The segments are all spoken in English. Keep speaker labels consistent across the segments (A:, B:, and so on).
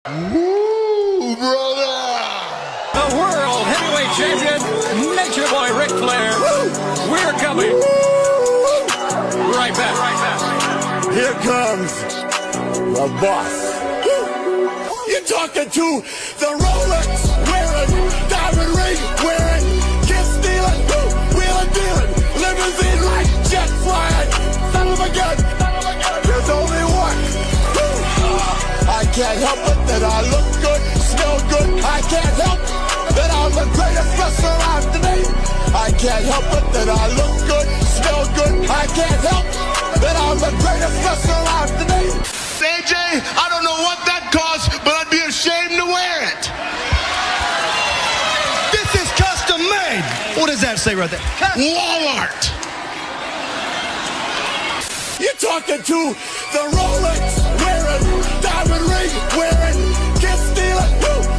A: Woo, brother!
B: The world heavyweight champion, Nature Boy Ric Flair. Woo! We're coming. Woo! Right back.
A: Here comes the boss. You're talking to the Rolex wearing, diamond ring wearing, kiss stealing, wheeling dealing, limousine like jet flying, son of a gun. There's only one. I can't help it that I look good, smell good. I can't help that I'm the greatest wrestler I've today. I can't help it that I look good, smell good. I can't help that I'm the greatest wrestler I've today. AJ, I don't know what that costs, but I'd be ashamed to wear it.
C: This is custom made. What does that say right there?
A: Walmart. You're talking to the Rolex wearing, diamond ring wearing, kiss stealing,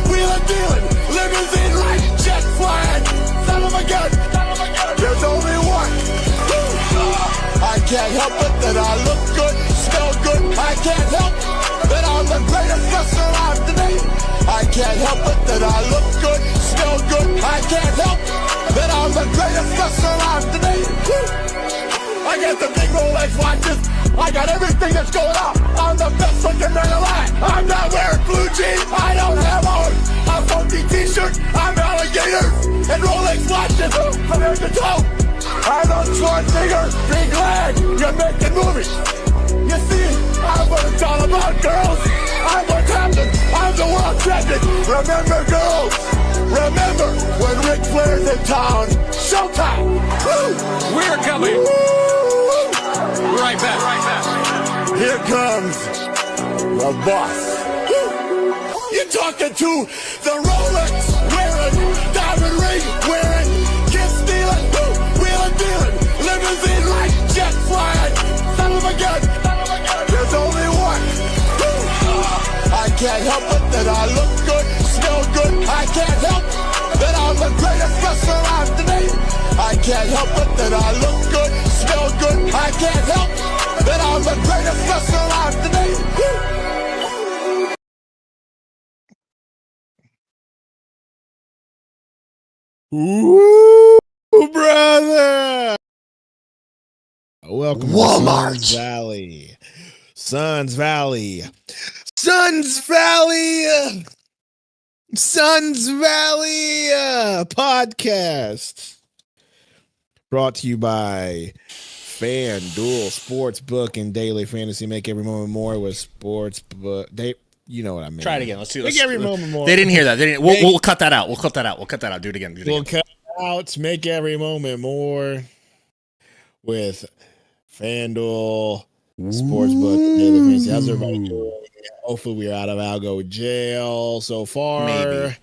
A: wheeling dealing, limousine like jet flying, son of a gun. There's only one. I can't help it that I look good, smell good. I can't help that I'm the greatest wrestler I've today. I can't help it that I look good, smell good. I can't help that I'm the greatest wrestler I've today. I got the big Rolex watches. I got everything that's going on. I'm the best looking man alive. I'm not wearing blue jeans. I don't have on a funky t-shirt. I'm alligators and Rolex watches from head to toe. I'm on Schwarzenegger. Be glad you're making movies. You see, I'm what it's all about, girls. I'm what's happening. I'm the world champion. Remember, girls. Remember when Ric Flair's in town. Showtime. Woo!
B: We're coming.
A: Woo!
B: Right back.
A: Here comes the boss. You're talking to the Rolex wearing, diamond ring wearing, kiss stealing, wheeling dealing, limousine like jet flying, son of a gun. There's only one. I can't help it that I look good, smell good. I can't help that I'm the greatest wrestler I've today. I can't help it that I look good, smell good. I can't help that I'm the greatest wrestler I've today. Ooh, brother! Welcome
C: Walmart.
A: to Suns Valley. Podcast. Brought to you by FanDuel Sportsbook and Daily Fantasy. Make every moment more with Sportsbook. You know what I mean.
D: Try it again. Let's do
A: Make
D: this.
A: every moment more.
D: They didn't hear that. They didn't. We'll cut that out. We'll cut that out. Do it again.
A: We'll cut out. Make every moment more with FanDuel Sportsbook and Daily Fantasy. How's everybody doing? Hopefully we're out of algo jail so far.
D: Maybe.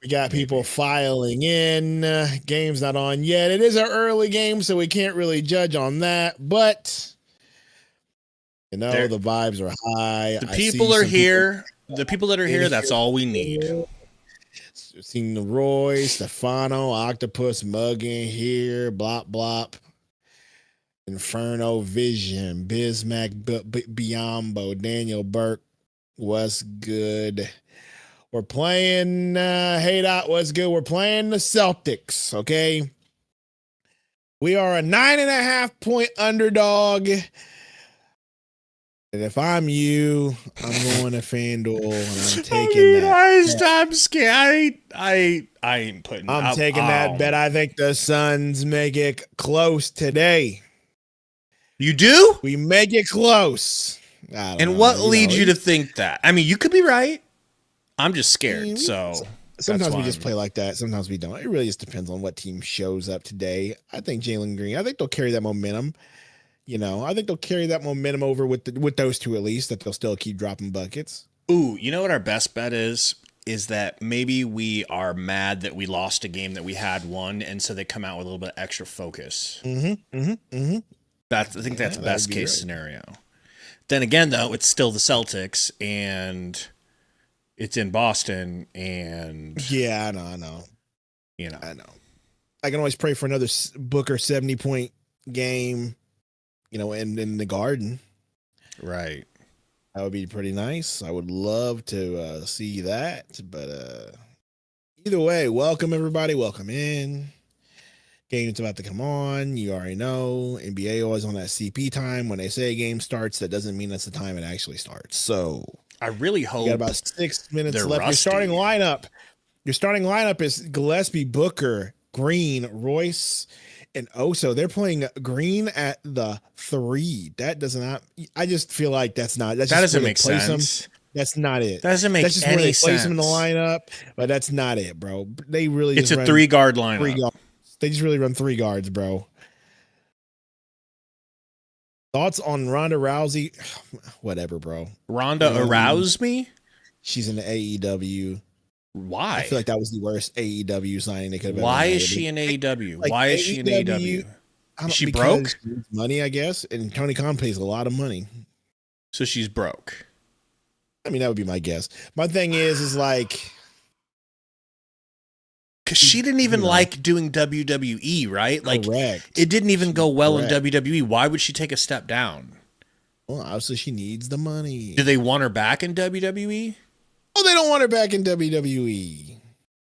A: We got people filing in. Game's not on yet. It is an early game, so we can't really judge on that. But, the vibes are high.
D: The people are here. The people that are here, that's all we need.
A: Seeing the Roy, Stefano, Octopus, Muggin here, Blop Blop, Inferno, Vision, Bismack, Biombo, Daniel Burke, what's good? We're playing, hey Dot, what's good? We're playing the Celtics, okay? We are a 9.5 point underdog. And if I'm you, I'm going to FanDuel and I'm taking that.
D: I'm scared. I ain't putting.
A: I'm taking that bet. I think the Suns make it close today.
D: You do?
A: We make it close.
D: And what leads you to think that? I mean, you could be right. I'm just scared.
A: Sometimes we just play like that. Sometimes we don't. It really just depends on what team shows up today. I think Jalen Green. I think they'll carry that momentum. I think they'll carry that momentum over with those two at least. That they'll still keep dropping buckets.
D: Ooh, you know what our best bet is? Is that maybe we are mad that we lost a game that we had won, and so they come out with a little bit of extra focus.
A: I think
D: I think that's the best case scenario. Then again, though, it's still the Celtics, and it's in Boston, and
A: yeah, I know. I know. I can always pray for another Booker 70-point game. In the Garden.
D: Right.
E: That would be pretty nice. I would love to see that. But either way, welcome everybody. Welcome in. Game's about to come on. You already know. NBA always on that CP time. When they say a game starts, that doesn't mean that's the time it actually starts. So
D: I really hope
E: you got about 6 minutes
D: they're
E: left.
D: rusty.
E: Your starting lineup is Gillespie, Booker, Green, Royce, and Oso. They're playing Green at the 3. That does not. I just feel like that
D: doesn't make sense.
E: That's not it.
D: That doesn't make
E: that's just
D: any
E: where they
D: sense.
E: place them in the lineup, but that's not it, bro. They really
D: It's
E: just
D: a
E: run
D: 3-guard lineup.
E: 3 guards. They just really run 3 guards, bro. Thoughts on Ronda Rousey? Whatever, bro.
D: Ronda aroused me.
E: She's in the AEW.
D: Why?
E: I feel like that was the worst AEW signing they could have ever
D: Why
E: made.
D: is she in AEW?
E: Like,
D: Why is she in AEW? Is she broke?
E: She needs money, I guess. And Tony Khan pays a lot of money.
D: So she's broke.
E: I mean, that would be my guess. My thing is like,
D: because she didn't even like doing WWE, right? Like,
E: correct.
D: it didn't even go well
E: Correct.
D: in WWE. Why would she take a step down?
E: Well, obviously she needs the money.
D: Do they want her back in WWE?
E: Oh, they don't want her back in WWE.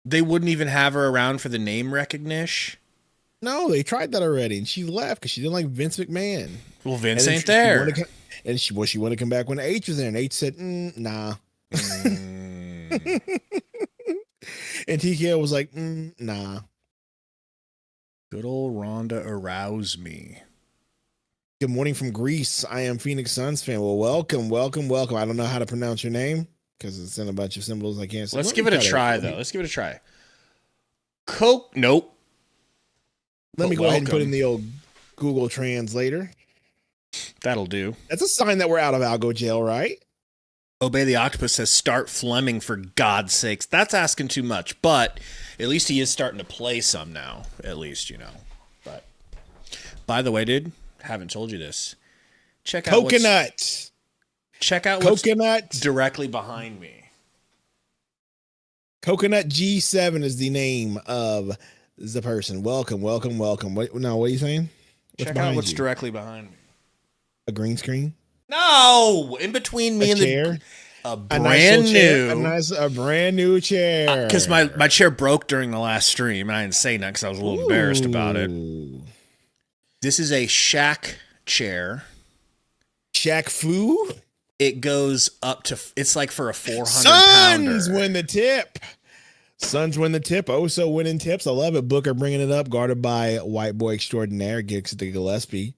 D: They wouldn't even have her around for the name recognition.
E: No, they tried that already, and she left because she didn't like Vince McMahon.
D: Well, Vince
E: And then
D: ain't there.
E: She wanted to come back when H was there, and H said, nah. And TKO was like, nah.
D: Good old Ronda arouse me.
E: Good morning from Greece. I am Phoenix Suns fan. Well, welcome. I don't know how to pronounce your name because it's in a bunch of symbols I can't say.
D: Let's give it a try, though. Let's give it a try. Coke. Nope.
E: Let me go ahead and put in the old Google Translator.
D: That'll do.
E: That's a sign that we're out of algo jail, right?
D: Obey the Octopus says start Fleming for God's sakes. That's asking too much, but at least he is starting to play some now. At least, you know. But by the way, dude, haven't told you this. Check out
E: Coconut.
D: what's directly behind me.
E: Coconut G7 is the name of the person. Welcome. What are you saying?
D: Check out what's directly behind me.
E: A green screen?
D: No, in between me and
E: chair?
D: a brand
E: new chair.
D: Because my chair broke during the last stream, and I didn't say nothing because I was a little embarrassed about it. This is a Shaq chair.
E: Shaq Fu?
D: It goes up to, it's like for a 400-pounder.
E: Suns win the tip. Oso winning tips. I love it. Booker bringing it up, guarded by white boy extraordinaire. Kicks it to Gillespie.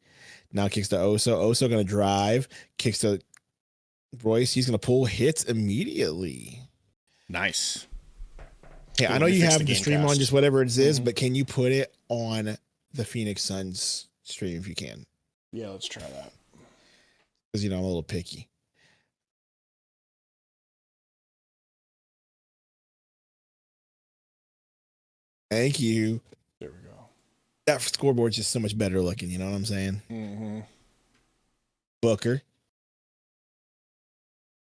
E: Now kicks to Oso. Oso going to drive. Kicks to Royce. He's going to pull. Hits immediately.
D: Nice.
E: Hey,
D: Cool.
E: I know you have
D: the
E: the stream
D: Gamecast.
E: on just whatever it is, but can you put it on the Phoenix Suns stream if you can?
D: Yeah, let's try that.
E: Because, I'm a little picky. Thank you.
D: There we go.
E: That scoreboard's just so much better looking. You know what I'm saying?
D: Mm-hmm.
E: Booker.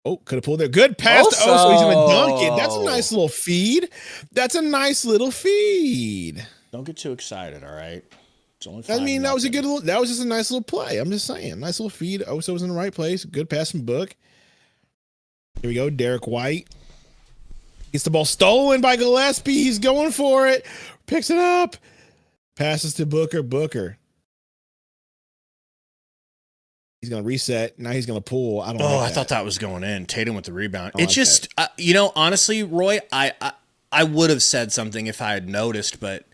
E: Oh, could have pulled there. Good pass to Oso. He's going to dunk it. That's a nice little feed.
D: Don't get too excited, all right? It's only
E: I mean, that was just a nice little play. I'm just saying. Nice little feed. Oso was in the right place. Good pass from Book. Here we go. Derek White. Gets the ball stolen by Gillespie. He's going for it. Picks it up. Passes to Booker. He's going to reset. Now he's going to pull.
D: I thought that was going in. Tatum with the rebound.
E: It's
D: just, honestly, Roy, I would have said something if I had noticed, but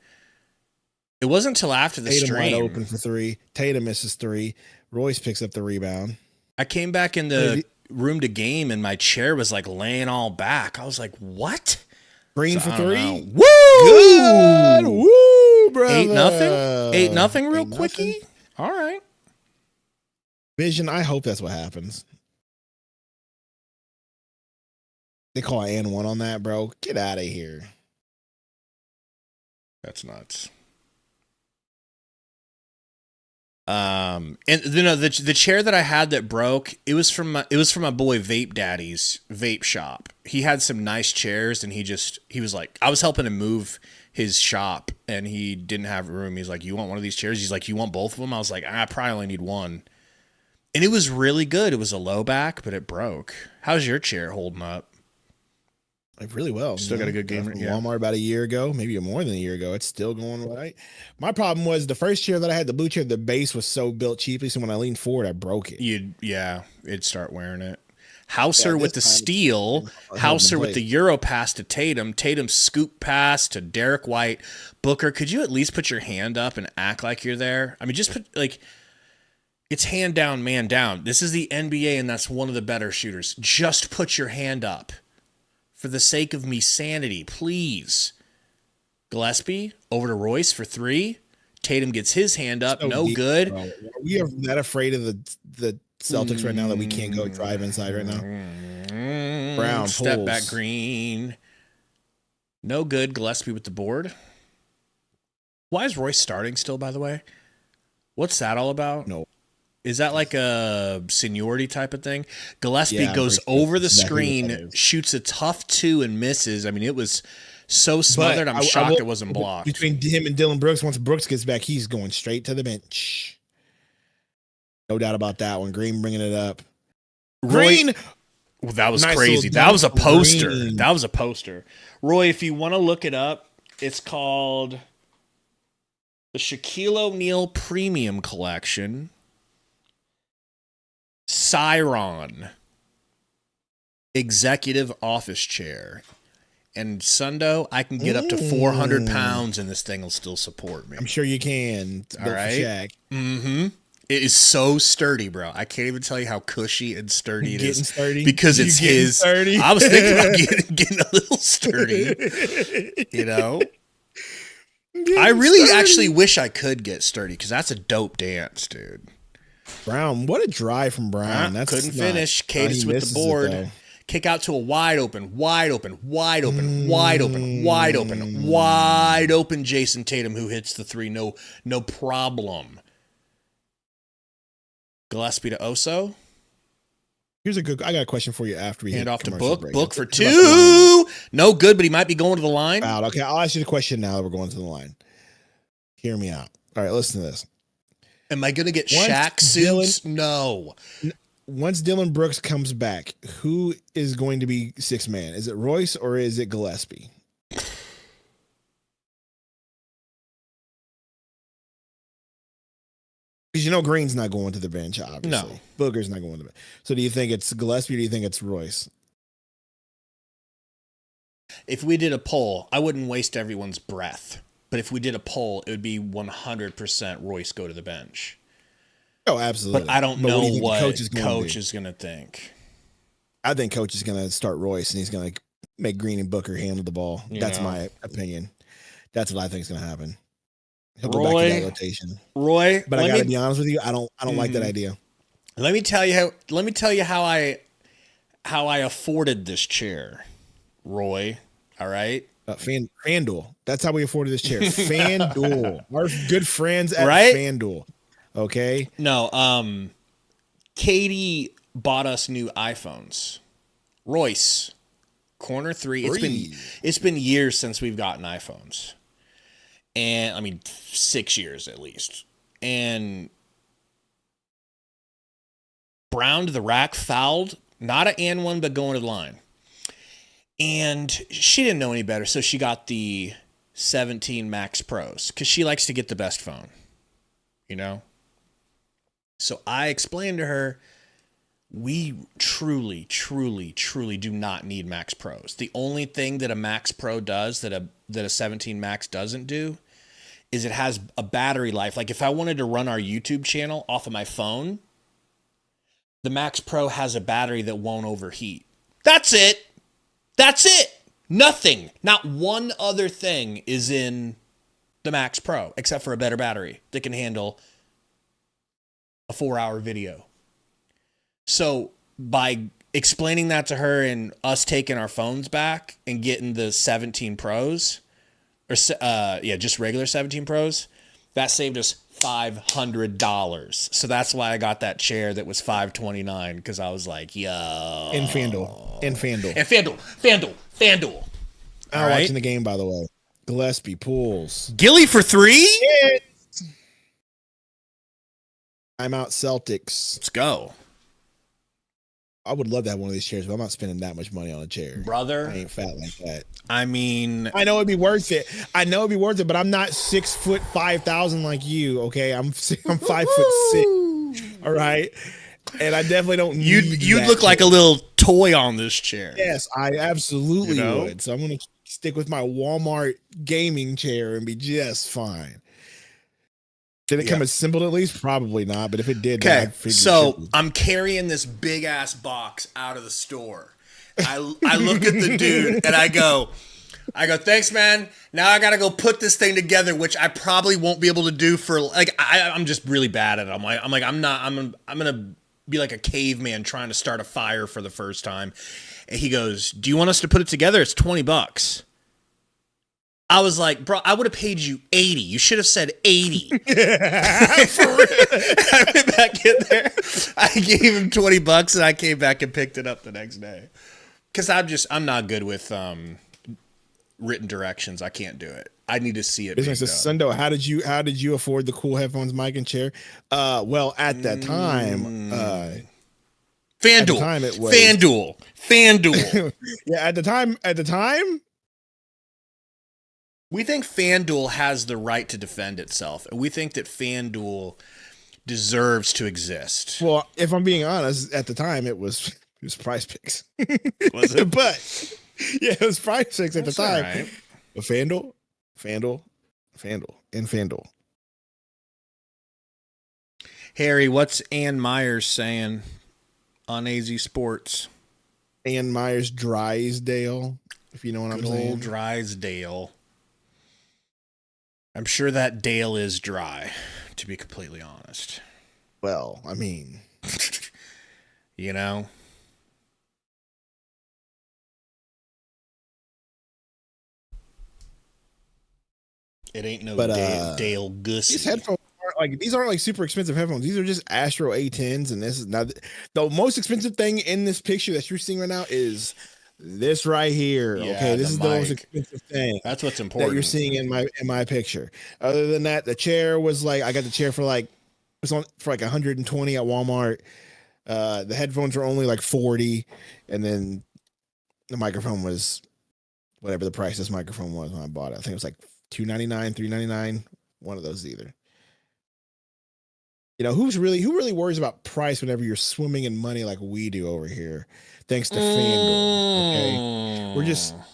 D: it wasn't until after the
E: Tatum
D: stream.
E: wide open for 3. Tatum misses 3. Royce picks up the rebound.
D: I came back in the room to game and my chair was like laying all back. I was like, what?
E: Green for 3.
D: Woo!
E: Good. Woo, brother.
D: 8-0 real
E: 8-0.
D: quickie. All right.
E: Vision, I hope that's what happens. They call an and 1 on that, bro. Get out of here.
D: That's nuts. And the chair that I had that broke, it was from my boy Vape Daddy's vape shop. He had some nice chairs, and he was like, I was helping him move his shop, and he didn't have room. He's like, you want one of these chairs? He's like, you want both of them? I was like, I probably only need one. And it was really good. It was a low back, but it broke. How's your chair holding up?
E: Like really well.
D: Still got a good game.
E: From Walmart about a year ago, maybe more than a year ago. It's still going right. My problem was the first chair that I had, the blue chair, the base was so built cheaply. So when I leaned forward, I broke it.
D: It'd start wearing it. Hauser with the steal. Hauser with the Euro pass to Tatum. Tatum scoop pass to Derek White. Booker, could you at least put your hand up and act like you're there? I mean, just put it's hand down, man down. This is the NBA, and that's one of the better shooters. Just put your hand up. For the sake of me sanity, please. Gillespie over to Royce for 3. Tatum gets his hand up. No good.
E: Bro. We are that afraid of the Celtics right now that we can't go drive inside right now. Brown
D: step
E: pulls.
D: back Green. No good. Gillespie with the board. Why is Royce starting still, by the way? What's that all about?
E: No.
D: Is that like a seniority type of thing? Gillespie goes over the screen, shoots a tough 2 and misses. I mean, it was so smothered. I'm shocked it wasn't blocked.
E: Between him and Dylan Brooks, once Brooks gets back, he's going straight to the bench. No doubt about that one. Green bringing it up. Green.
D: Well, that was
E: Nice
D: crazy.
E: little
D: That was a
E: dunk.
D: poster.
E: Green.
D: That was a poster. Roy, if you want to look it up, it's called the Shaquille O'Neal Premium Collection. Cyron. Executive office chair. And Sundo, I can get up to 400 pounds and this thing will still support me.
E: I'm sure you can. It's built for Shaq.
D: Mm-hmm. It is so sturdy, bro. I can't even tell you how cushy and sturdy it is.
E: Sturdy?
D: Because it's his.
E: Sturdy?
D: I was thinking about getting a little sturdy. You know? I really actually wish I could get sturdy because that's a dope dance, dude.
E: Brown, what a drive from Brown. That's
D: couldn't finish. Cadence with the board. Kick out to a wide open Jason Tatum who hits the 3. No problem. Gillespie to Oso.
E: I got a question for you after we
D: hand off to
E: commercial
D: Book.
E: break.
D: Book for 2. No good, but he might be going to the line.
E: Out. Okay, I'll ask you the question now that we're going to the line. Hear me out. All right, listen to this.
D: Am I going to get Shaq suits? No.
E: Once Dylan Brooks comes back, who is going to be 6th man? Is it Royce or is it Gillespie? Because you know Green's not going to the bench, obviously.
D: No.
E: Booker's not going to the bench. So do you think it's Gillespie or do you think it's Royce?
D: If we did a poll, I wouldn't waste everyone's breath. But if we did a poll, it would be 100% Royce go to the bench.
E: Oh, absolutely.
D: But I don't know what coach
E: is
D: going to think.
E: I think coach is going to start Royce, and he's going to make Green and Booker handle the ball. That's my opinion. That's what I think is going to happen. He'll go back to that rotation.
D: Roy,
E: but I got to be honest with you, I don't like that idea.
D: Let me tell you how I afforded this chair, Roy. All right.
E: FanDuel. That's how we afforded this chair. FanDuel. Our good friends at FanDuel. Okay.
D: No. Katie bought us new iPhones. Royce, corner 3. It's been years since we've gotten iPhones. And I mean 6 years at least. And Brown to the rack, fouled, not an and one, but going to the line. And she didn't know any better, so she got the 17 Max Pros because she likes to get the best phone, you know? So I explained to her, we truly, truly, truly do not need Max Pros. The only thing that a Max Pro does that a 17 Max doesn't do is it has a battery life. Like if I wanted to run our YouTube channel off of my phone, the Max Pro has a battery that won't overheat. That's it. That's it. Nothing. Not one other thing is in the Max Pro except for a better battery that can handle a 4-hour video. So by explaining that to her and us taking our phones back and getting the 17 Pros, or just regular 17 Pros, that saved us $500. So that's why I got that chair that was $529 because I was like, yo.
E: And FanDuel.
D: I'm
E: watching the game, by the way. Gillespie pulls.
D: Gilly for 3?
E: Yeah. I'm out Celtics.
D: Let's go.
E: I would love to have one of these chairs, but I'm not spending that much money on a chair.
D: Brother.
E: I ain't fat like that.
D: I mean,
E: I know it'd be worth it. But I'm not 6'5" like you. Okay, I'm 5'6". All right, and I definitely don't.
D: You'd look like a little toy on this chair.
E: Yes, I absolutely
D: You know?
E: would. So I'm gonna stick with my Walmart gaming chair and be just fine. Did it come assembled at least? Probably not. But if it did,
D: okay. So I'm carrying this big ass box out of the store. I look at the dude and I go, thanks, man. Now I gotta go put this thing together, which I probably won't be able to do for like I'm just really bad at it. I'm gonna be like a caveman trying to start a fire for the first time. And he goes, "Do you want us to put it together? It's $20." I was like, bro, I would have paid you $80. You should have said $80. For real. I went back in there. I gave him $20 and I came back and picked it up the next day. Because I'm not good with written directions. I can't do it. I need to see it.
E: Business is Sundo. How did you afford the cool headphones, mic, and chair? Well, at that time,
D: FanDuel. FanDuel.
E: Yeah, at the time.
D: We think FanDuel has the right to defend itself, and we think that FanDuel deserves to exist.
E: Well, if I'm being honest, at the time it was Prize Picks.
D: Was it?
E: But yeah, it was Prize Picks at the time.
D: Right.
E: But FanDuel.
D: Harry, what's Ann Myers saying on AZ Sports?
E: Ann Myers Drysdale, if you know what I'm saying.
D: Old Drysdale. I'm sure that Dale is dry, to be completely honest.
E: Well, I mean,
D: you know? It ain't no Dale Gussie.
E: These headphones aren't like super expensive headphones. These are just Astro A10s, and this is not the most expensive thing in this picture that you're seeing right now is this right here.
D: Yeah,
E: okay, this is the most expensive thing.
D: That's what's important
E: that you're seeing in my picture. Other than that, the chair was like I got the chair for like it was on for like 120 at Walmart. The headphones were only like 40, and then the microphone was whatever the price this microphone was when I bought it. I think it was like $299, $399, one of those either. You know, who really worries about price whenever you're swimming in money like we do over here, thanks to FanDuel. Okay,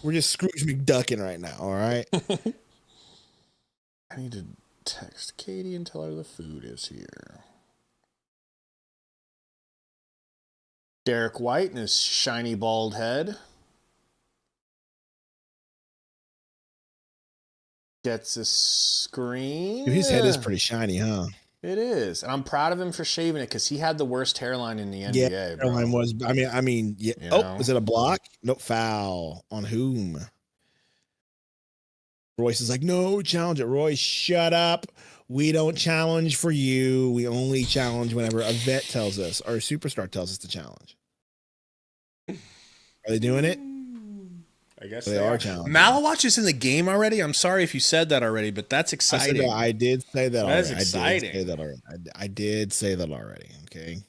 E: we're just Scrooge McDucking right now. All right.
D: I need to text Katie and tell her the food is here. Derek White and his shiny bald head gets a screen.
E: Dude, his head is pretty shiny, huh?
D: It is, and I'm proud of him for shaving it because he had the worst hairline in the NBA.
E: Yeah,
D: bro.
E: hairline was. I mean, yeah.
D: You
E: Oh,
D: know?
E: was it a block? No, foul on whom? Royce is like, no, challenge it. Royce, shut up. We don't challenge for you. We only challenge whenever a vet tells us or a superstar tells us to challenge. Are they doing it?
D: I guess
E: they are challenging.
D: Malawatch is in the game already. I'm sorry if you said that already, but that's exciting.
E: I did say that already.
D: That's exciting.
E: I did say that already. Okay.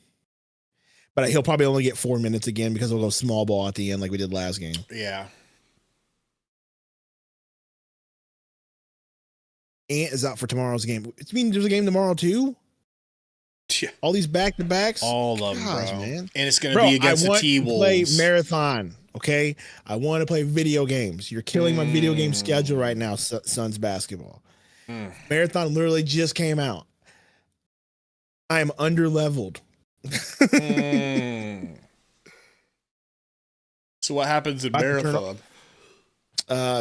E: But he'll probably only get 4 minutes again because we'll go small ball at the end like we did last game.
D: Yeah.
E: Ant is out for tomorrow's game. It means there's a game tomorrow too?
D: Yeah.
E: All these back-to-backs?
D: All of them,
E: Gosh,
D: bro.
E: man.
D: And it's going to be against the T-Wolves.
E: I want to play marathon, okay? I want to play video games. You're killing my video game schedule right now, Suns basketball. Marathon literally just came out. I am under-leveled.
D: So what happens in marathon?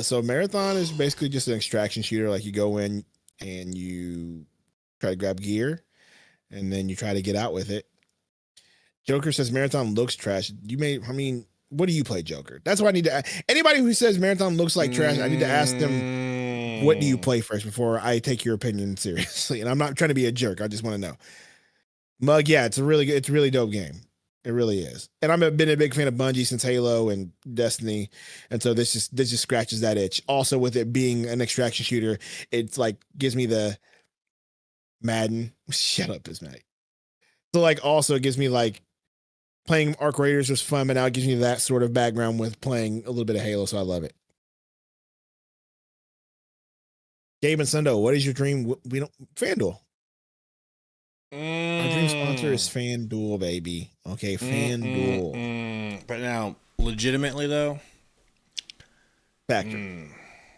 E: So marathon is basically just an extraction shooter. Like you go in and you try to grab gear, and then you try to get out with it. Joker says marathon looks trash. What do you play, Joker? That's what I need to ask. Anybody who says marathon looks like trash, I need to ask them, what do you play first before I take your opinion seriously? And I'm not trying to be a jerk. I just want to know. Mug, yeah, it's a really dope game. It really is. And I've been a big fan of Bungie since Halo and Destiny. And so this just scratches that itch. Also, with it being an extraction shooter, it's like gives me the Madden. Shut up, Bismack. So like also it gives me like playing Arc Raiders was fun, but now it gives me that sort of background with playing a little bit of Halo, so I love it. Gabe and Sundo, what is your dream? We don't FanDuel. Our dream sponsor is FanDuel, baby. Okay, FanDuel.
D: But now, legitimately though,
E: Factor.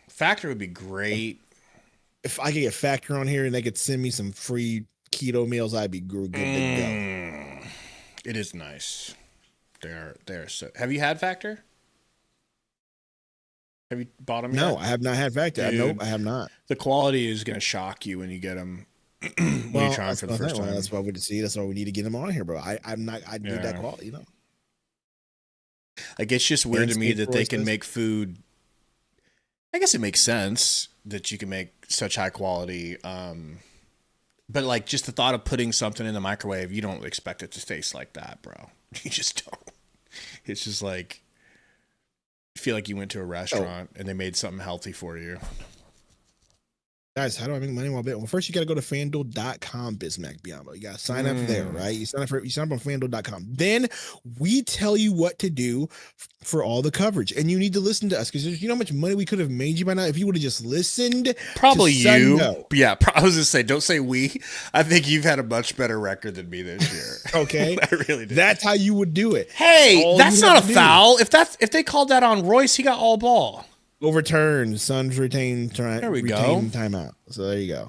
D: Factor would be great.
E: If I could get Factor on here and they could send me some free keto meals, I'd be good to go.
D: It is nice. They're so. Have you had Factor? Have you bought them yet?
E: No, I have not had Factor.
D: Dude,
E: Nope, I have not.
D: The quality is going to shock you when you get them. When you try them for the first time.
E: That's why we see. That's why we need to get them on here, bro. I'm not. I need that quality, you know.
D: Like, it's just weird to me that they can make food. I guess it makes sense that you can make such high quality. But like, just the thought of putting something in the microwave, you don't expect it to taste like that, bro. You just don't. It's just like, I feel like you went to a restaurant and they made something healthy for you.
E: Guys, how do I make money while betting? Well, first you got to go to FanDuel.com, Bismack Biombo. You got to sign up there, right? You sign up on FanDuel.com. Then we tell you what to do for all the coverage, and you need to listen to us because you know how much money we could have made you by now if you would have just listened.
D: Probably
E: to
D: you.
E: Sundo.
D: Yeah, I was gonna say, don't say we. I think you've had a much better record than me this year.
E: Okay,
D: I really did.
E: That's how you would do it.
D: Hey,
E: All
D: that's
E: you
D: not a
E: have to
D: foul. If they called that on Royce, he got all ball.
E: Overturned. Suns retain
D: There we go.
E: timeout. So there you go.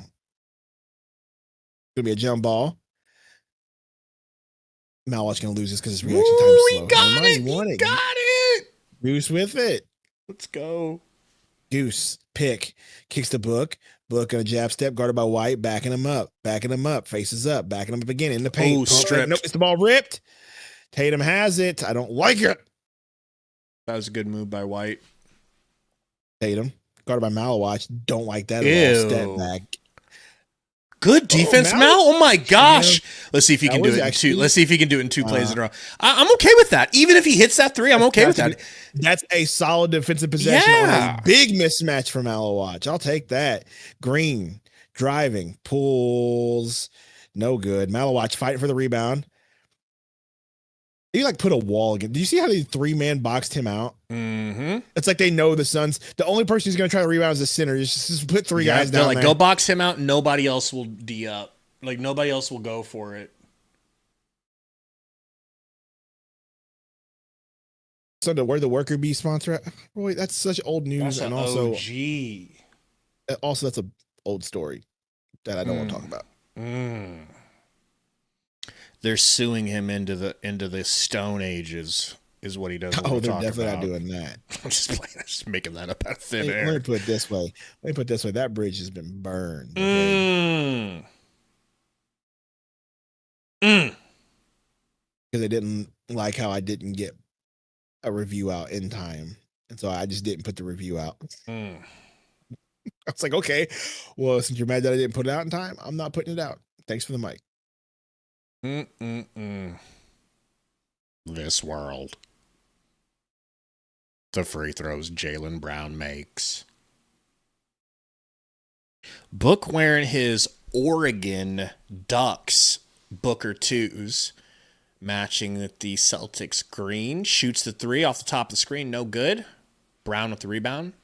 E: Gonna be a jump ball. Malwatch gonna lose this because his reaction time is slow.
D: He got it.
E: He
D: Got it.
E: Goose with it.
D: Let's go.
E: Goose pick kicks the book. Book on a jab step guarded by White, backing him up, faces up, backing him up again in the paint.
D: Oh, stripped.
E: Nope, it's the ball ripped. Tatum has it. I don't like it.
D: That was a good move by White.
E: Tatum guarded by Malwatch. Don't like that at all.
D: Ew.
E: Step back.
D: Good defense, Mal. Oh my gosh. Let's see if he can do it in
E: actually-
D: two. Let's see if he can do it in two plays in a row. I'm okay with that. Even if he hits that three, I'm okay with that.
E: That's a solid defensive possession on a big mismatch from Malwatch. I'll take that. Green driving, pulls, no good. Malwatch fighting for the rebound. He like put a wall again. Do you see how the 3-man boxed him out?
D: Mm-hmm.
E: It's like they know the Suns. The only person who's going to try to rebound is the center. Just put three guys down.
D: They're like,
E: there.
D: go box him out. Nobody else will D up. Like, nobody else will go for it.
E: So where the worker bee sponsor at? Boy, that's such old news.
D: That's
E: and
D: an
E: also,
D: OG.
E: that's an old story that I don't want to talk about.
D: They're suing him into the Stone Ages, is what he does.
E: Oh, they're definitely not doing that.
D: I'm just playing. I'm just making that up out of thin air.
E: Let me put it this way. That bridge has been burned. Okay? Because they didn't like how I didn't get a review out in time. And so I just didn't put the review out. I was like, okay, well, since you're mad that I didn't put it out in time, I'm not putting it out. Thanks for the mic.
D: This world. The free throws Jaylen Brown makes. Book wearing his Oregon Ducks Booker 2s, matching with the Celtics green. Shoots the three off the top of the screen. No good. Brown with the rebound.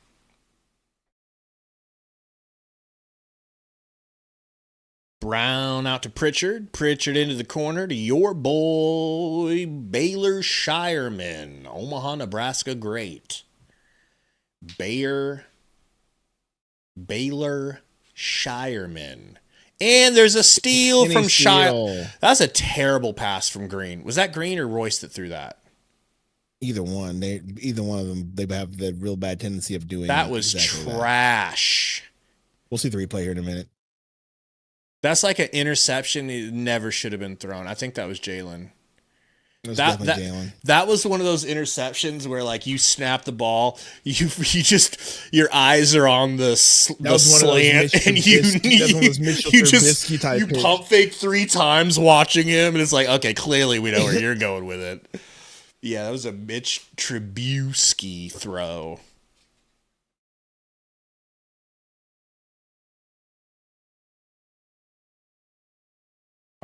D: Brown out to Pritchard. Pritchard into the corner to your boy, Baylor Shireman. Omaha, Nebraska great. Baylor Shireman. And there's a steal from Shire. That's a terrible pass from Green. Was that Green or Royce that threw that?
E: Either one. Either one of them, they have the real bad tendency of doing
D: that. Was exactly trash.
E: That. We'll see the replay here in a minute.
D: That's like an interception. It never should have been thrown. I think that was Jaylen. That was one of those interceptions where like you snap the ball, you just your eyes are on the slant, and you pump fake 3 times watching him, and it's like, okay, clearly we know where you're going with it. Yeah, that was a Mitch Trubisky throw.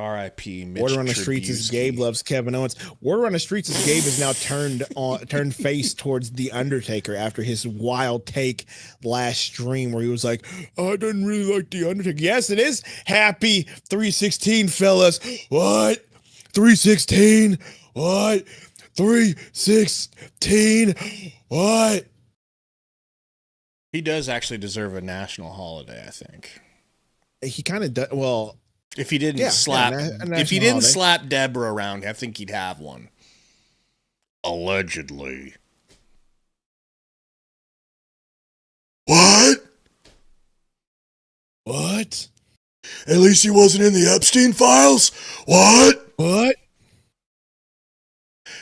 D: R.I.P. Mitch
E: Word on the streets is Gabe loves Kevin Owens. Word on the streets is Gabe is now turned face towards the Undertaker after his wild take last stream where he was like, I didn't really like the Undertaker. Yes, it is. Happy 316, fellas. What? 316? What? 316? What?
D: He does actually deserve a national holiday, I think.
E: He kind of does. Well,
D: if he didn't slap Deborah around, I think he'd have one. Allegedly.
A: What?
E: What?
A: At least he wasn't in the Epstein files? What?
E: What?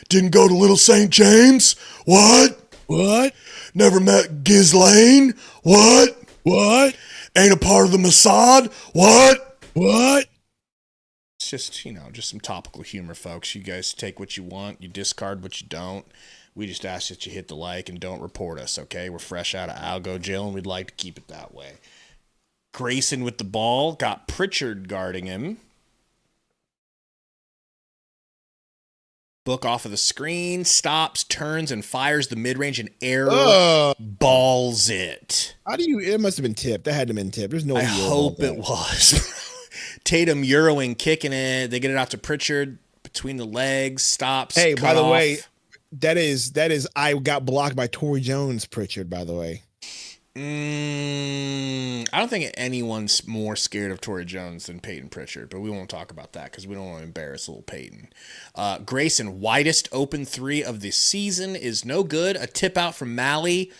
A: Didn't go to Little St. James? What?
E: What?
A: Never met Ghislaine? What?
E: What?
A: Ain't a part of the Mossad? What?
E: What?
D: It's just, just some topical humor, folks. You guys take what you want. You discard what you don't. We just ask that you hit the like and don't report us, okay? We're fresh out of Algo jail, and we'd like to keep it that way. Grayson with the ball. Got Pritchard guarding him. Book off of the screen. Stops, turns, and fires the mid-range and air balls it.
E: How do you... It must have been tipped. That had to have been tipped. There's no way.
D: I hope it was. Tatum Euroing, kicking it. They get it out to Pritchard between the legs. Stops.
E: Hey, by the way, that is I got blocked by Torrey Jones, Pritchard, by the way.
D: I don't think anyone's more scared of Torrey Jones than Peyton Pritchard, but we won't talk about that because we don't want to embarrass little Peyton. Grayson, widest open three of the season is no good. A tip out from Malley,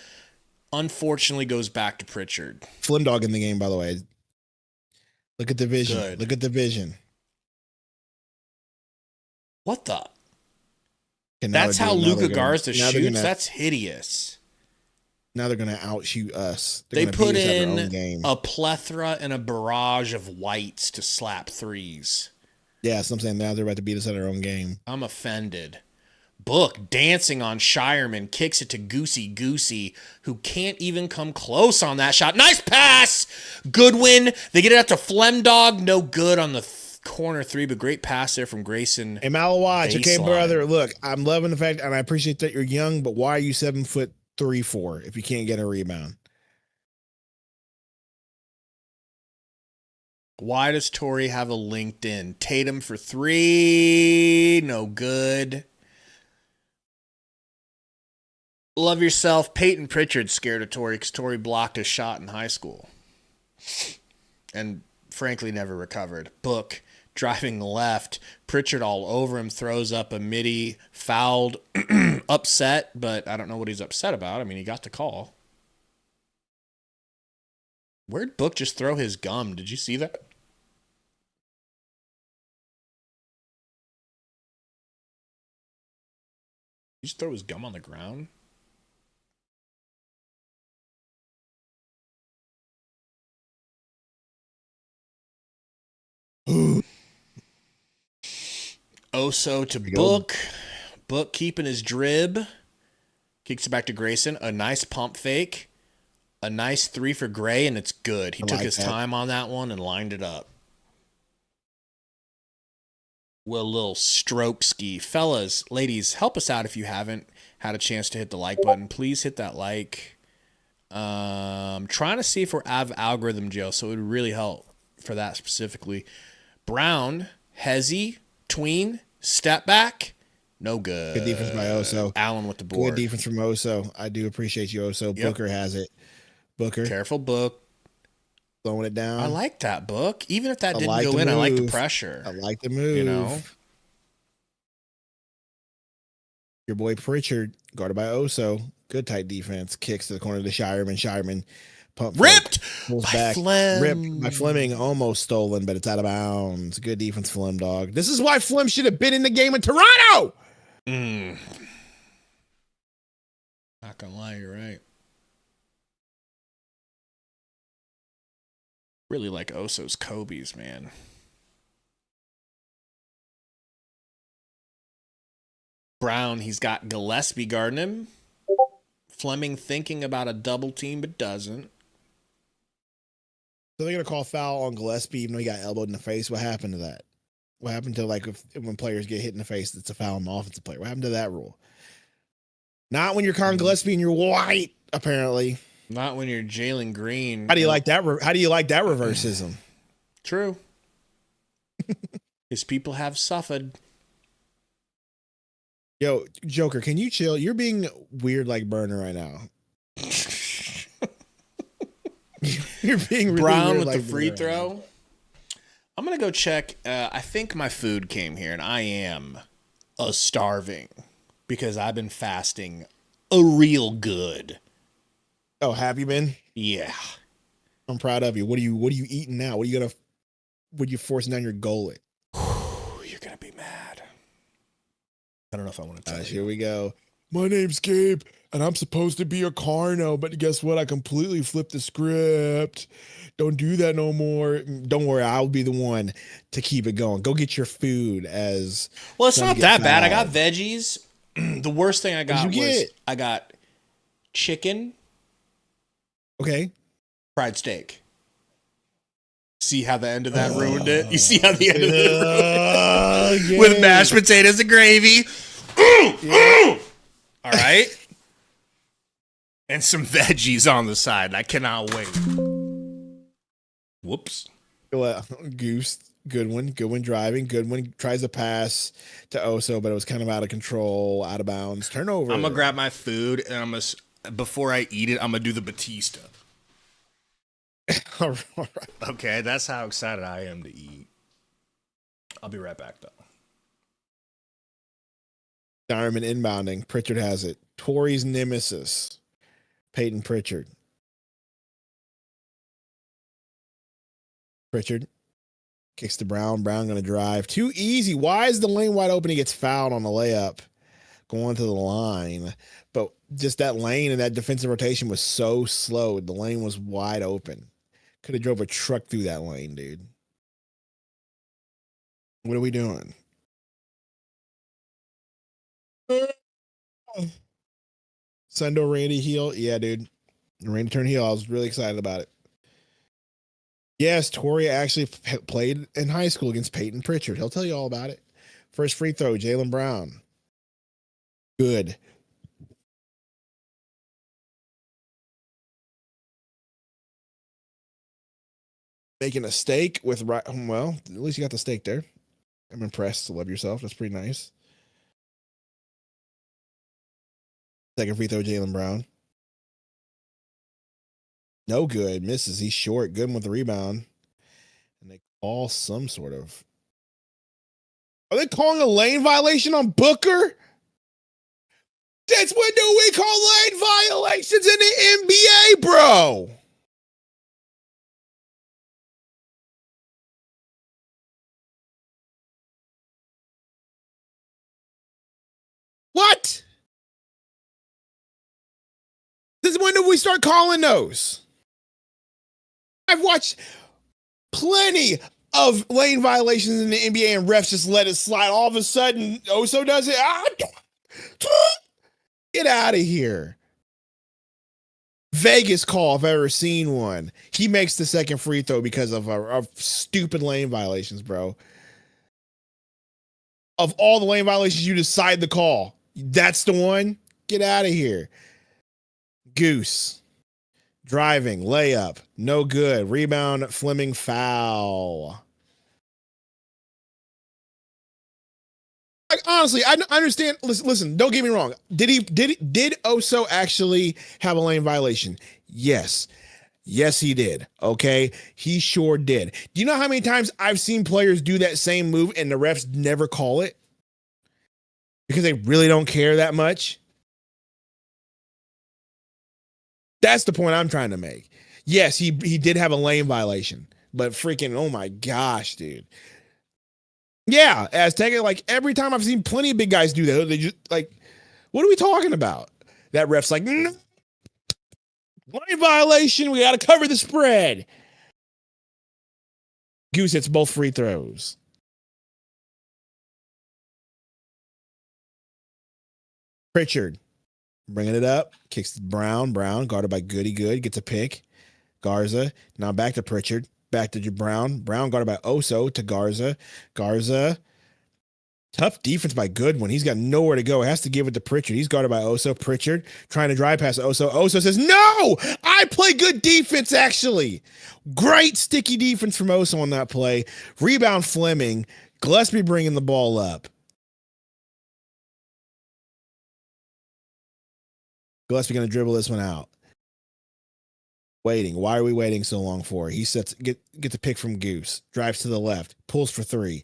D: unfortunately, goes back to Pritchard.
E: Flim dog in the game, by the way. Look at the vision.
D: Good.
E: Look at the vision.
D: What the? That's how Luka Garza shoots? That's hideous.
E: Now they're going to outshoot us.
D: They put in a plethora and a barrage of whites to slap threes.
E: Yeah, so I'm saying now they're about to beat us at our own game.
D: I'm offended. Book dancing on Shireman, kicks it to Goosey, who can't even come close on that shot. Nice pass! Goodwin. They get it out to Flemdog. No good on the corner three, but great pass there from Grayson.
E: Hey, Malawatch. Okay, brother, look, I'm loving the fact, and I appreciate that you're young, but why are you 7'3" if you can't get a rebound?
D: Why does Torrey have a LinkedIn? Tatum for three. No good. Love yourself. Peyton Pritchard scared of Torrey because Torrey blocked a shot in high school. And frankly, never recovered. Book driving left. Pritchard all over him. Throws up a midi. Fouled. Upset, but I don't know what he's upset about. I mean, he got the call. Where'd Book just throw his gum? Did you see that? He just throw his gum on the ground? Oso to Book. Book keeping his drib. Kicks it back to Grayson. A nice pump fake. A nice three for Gray, and it's good. He took his time on that one and lined it up. Well, a little stroke ski. Fellas, ladies, help us out if you haven't had a chance to hit the like button. Please hit that like. Trying to see if we're out of algorithm jail, so it would really help for that specifically. Brown, Hezzy, tween, step back. No good.
E: Good defense by Oso.
D: Allen with the board.
E: Good defense from Oso. I do appreciate you, Oso. Yep. Booker has it. Booker.
D: Careful, Book.
E: Throwing it down.
D: I like that, Book. Even if that didn't go in, I like the pressure.
E: I like the move.
D: You know?
E: Your boy Pritchard, guarded by Oso. Good tight defense. Kicks to the corner to Shireman. Shireman pump.
D: Ripped!
E: Pulls back. Ripped by Fleming. Almost stolen, but it's out of bounds. Good defense, Flem dog. This is why Flem should have been in the game in Toronto.
D: Not gonna lie, you're right. Really like Oso's Kobe's, man. Brown, he's got Gillespie guarding him. Fleming thinking about a double team, but doesn't.
E: So they're going to call foul on Gillespie even though he got elbowed in the face. What happened to that? What happened to like when players get hit in the face, it's a foul on the offensive player? What happened to that rule? Not when you're Con Gillespie and you're white, apparently.
D: Not when you're Jalen Green.
E: How do you like that? How do you like that reversism?
D: True. Because people have suffered.
E: Yo, Joker, can you chill? You're being weird like Burner right now. You're being really
D: Brown
E: weird
D: with
E: like
D: the free
E: Burner
D: throw.
E: right now.
D: I'm going to go check. I think my food came here, and I am starving because I've been fasting a real good.
E: Oh, have you been?
D: Yeah.
E: I'm proud of you. What are you eating now? What are you forcing down your gullet?
D: You're going to be mad. I don't know if I want to tell you.
E: Here we go. My name's Gabe, and I'm supposed to be a Carno, but guess what? I completely flipped the script. Don't do that no more. Don't worry, I'll be the one to keep it going. Go get your food as
D: Well, it's
E: some
D: not
E: get
D: that bad. I
E: fouled.
D: got veggies. The worst thing I got
E: What'd you
D: was
E: get?
D: I got chicken,
E: Okay.
D: fried steak. See how the end of that ruined it? You see how the end of that ruined it? With mashed potatoes and gravy. All right. And some veggies on the side. I cannot wait. Whoops.
E: Goose, good one driving. Good one tries to pass to Oso, but it was kind of out of control, out of bounds. Turnover.
D: I'm gonna grab my food and before I eat it, I'm gonna do the Batista.
E: All right.
D: Okay, that's how excited I am to eat. I'll be right back though.
E: Diamond inbounding. Pritchard has it. Torrey's nemesis. Peyton Pritchard. Pritchard kicks to Brown. Brown going to drive. Too easy. Why is the lane wide open? He gets fouled on the layup going to the line. But just that lane and that defensive rotation was so slow. The lane was wide open. Could have drove a truck through that lane, dude. What are we doing? Sundo, Randy heel. Yeah, dude. Randy turned heel. I was really excited about it. Yes, Torrey actually played in high school against Peyton Pritchard. He'll tell you all about it. First free throw, Jalen Brown. Good. Making a steak with, well, at least you got the steak there. I'm impressed. Love yourself. That's pretty nice. Second free throw, Jalen Brown. No good. Misses. He's short. Good with the rebound. And they call some sort of. Are they calling a lane violation on Booker? That's when do we call lane violations in the NBA, bro? What? Since when do we start calling those? I've watched plenty of lane violations in the NBA and refs just let it slide. All of a sudden, Oso does it. Get out of here. Vegas call, if I've ever seen one. He makes the second free throw because of stupid lane violations, bro. Of all the lane violations, you decide the call. That's the one. Get out of here. Goose. Driving, layup, no good. Rebound, Fleming, foul. Like, honestly, I understand. Listen, don't get me wrong. Did Oso actually have a lane violation? Yes. Yes, he did. Okay. He sure did. Do you know how many times I've seen players do that same move and the refs never call it? Because they really don't care that much. That's the point I'm trying to make. Yes, he did have a lane violation, but freaking, oh my gosh, dude. Yeah, Aztec, like every time I've seen plenty of big guys do that, they just like, what are we talking about? That ref's like, no, lane violation, we got to cover the spread. Goose hits both free throws. Pritchard. Bringing it up, kicks Brown, guarded by Goody Good, gets a pick. Garza, now back to Pritchard. Back to Brown. Brown guarded by Oso to Garza. Garza. Tough defense by Goodwin. He's got nowhere to go. Has to give it to Pritchard. He's guarded by Oso. Pritchard trying to drive past Oso. Oso says, no, I play good defense, actually. Great sticky defense from Oso on that play. Rebound Fleming. Gillespie bringing the ball up. Gillespie going to dribble this one out. Waiting. Why are we waiting so long for? He sets get the pick from Goose. Drives to the left. Pulls for three.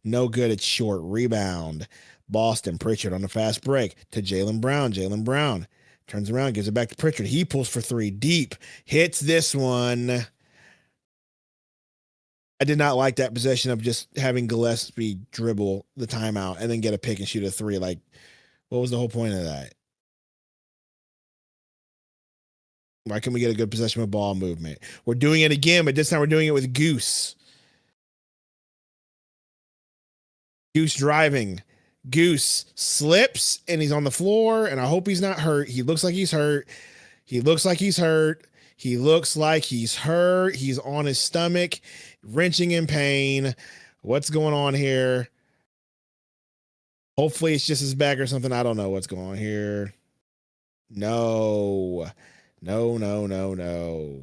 E: No good. It's short. Rebound. Boston. Pritchard on the fast break to Jaylen Brown. Jaylen Brown turns around, gives it back to Pritchard. He pulls for three. Deep. Hits this one. I did not like that possession of just having Gillespie dribble the timeout and then get a pick and shoot a three. Like, what was the whole point of that? Why can't we get a good possession of ball movement? We're doing it again, but this time we're doing it with Goose. Goose driving. Goose slips, and he's on the floor, and I hope he's not hurt. He looks like he's hurt. He looks like he's hurt. He looks like he's hurt. He's on his stomach, wrenching in pain. What's going on here? Hopefully it's just his back or something. I don't know what's going on here. No. No.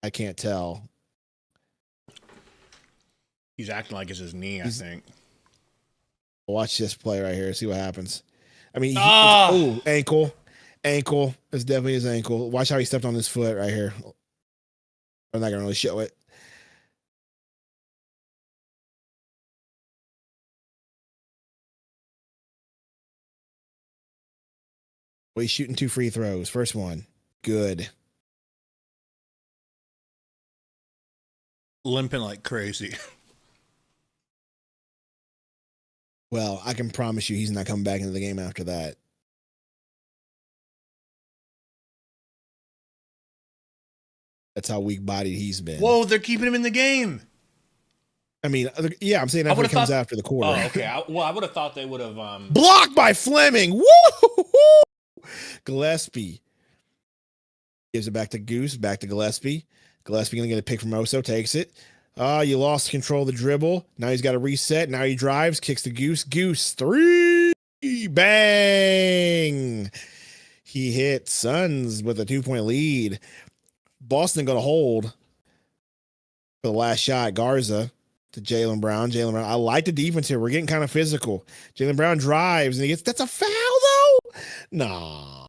E: I can't tell.
D: He's acting like it's his knee, I think.
E: Watch this play right here. See what happens. I mean, ankle. Ankle. It's definitely his ankle. Watch how he stepped on his foot right here. I'm not going to really show it. Well, he's shooting 2 free throws. First one. Good.
D: Limping like crazy.
E: Well, I can promise you he's not coming back into the game after that. That's how weak-bodied he's been.
D: Whoa, they're keeping him in the game.
E: I mean, yeah, I'm saying that comes after the quarter.
D: Oh, okay. I would have thought they would have...
E: Blocked by Fleming. Woo! Gillespie gives it back to Goose, back to Gillespie. Gillespie going to get a pick from Oso, takes it. You lost control of the dribble. Now he's got to reset. Now he drives, kicks to Goose. Goose, 3. Bang! He hit Suns with a 2-point lead. Boston going to hold for the last shot. Garza to Jaylen Brown. Jaylen Brown. I like the defense here. We're getting kind of physical. Jaylen Brown drives and he gets, that's a foul though? Nah.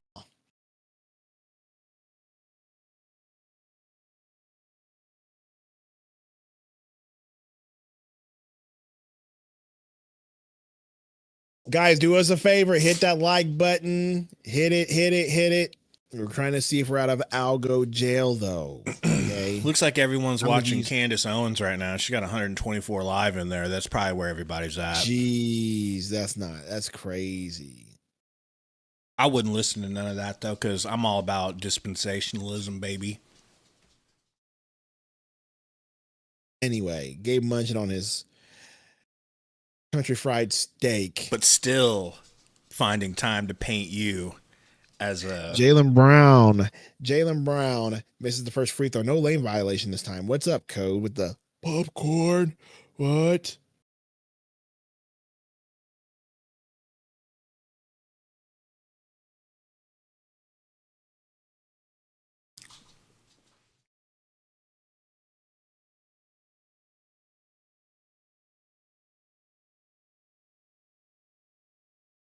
E: Guys, do us a favor. Hit that like button. Hit it. We're trying to see if we're out of algo jail, though. Okay.
D: Looks like everyone's watching Candace Owens right now. She got 124 live in there. That's probably where everybody's at.
E: Jeez, that's crazy.
D: I wouldn't listen to none of that, though, because I'm all about dispensationalism, baby.
E: Anyway, Gabe munching on his country fried steak.
D: But still finding time to paint you as a...
E: Jaylen Brown misses the first free throw. No lane violation this time. What's up, Code, with the popcorn? What?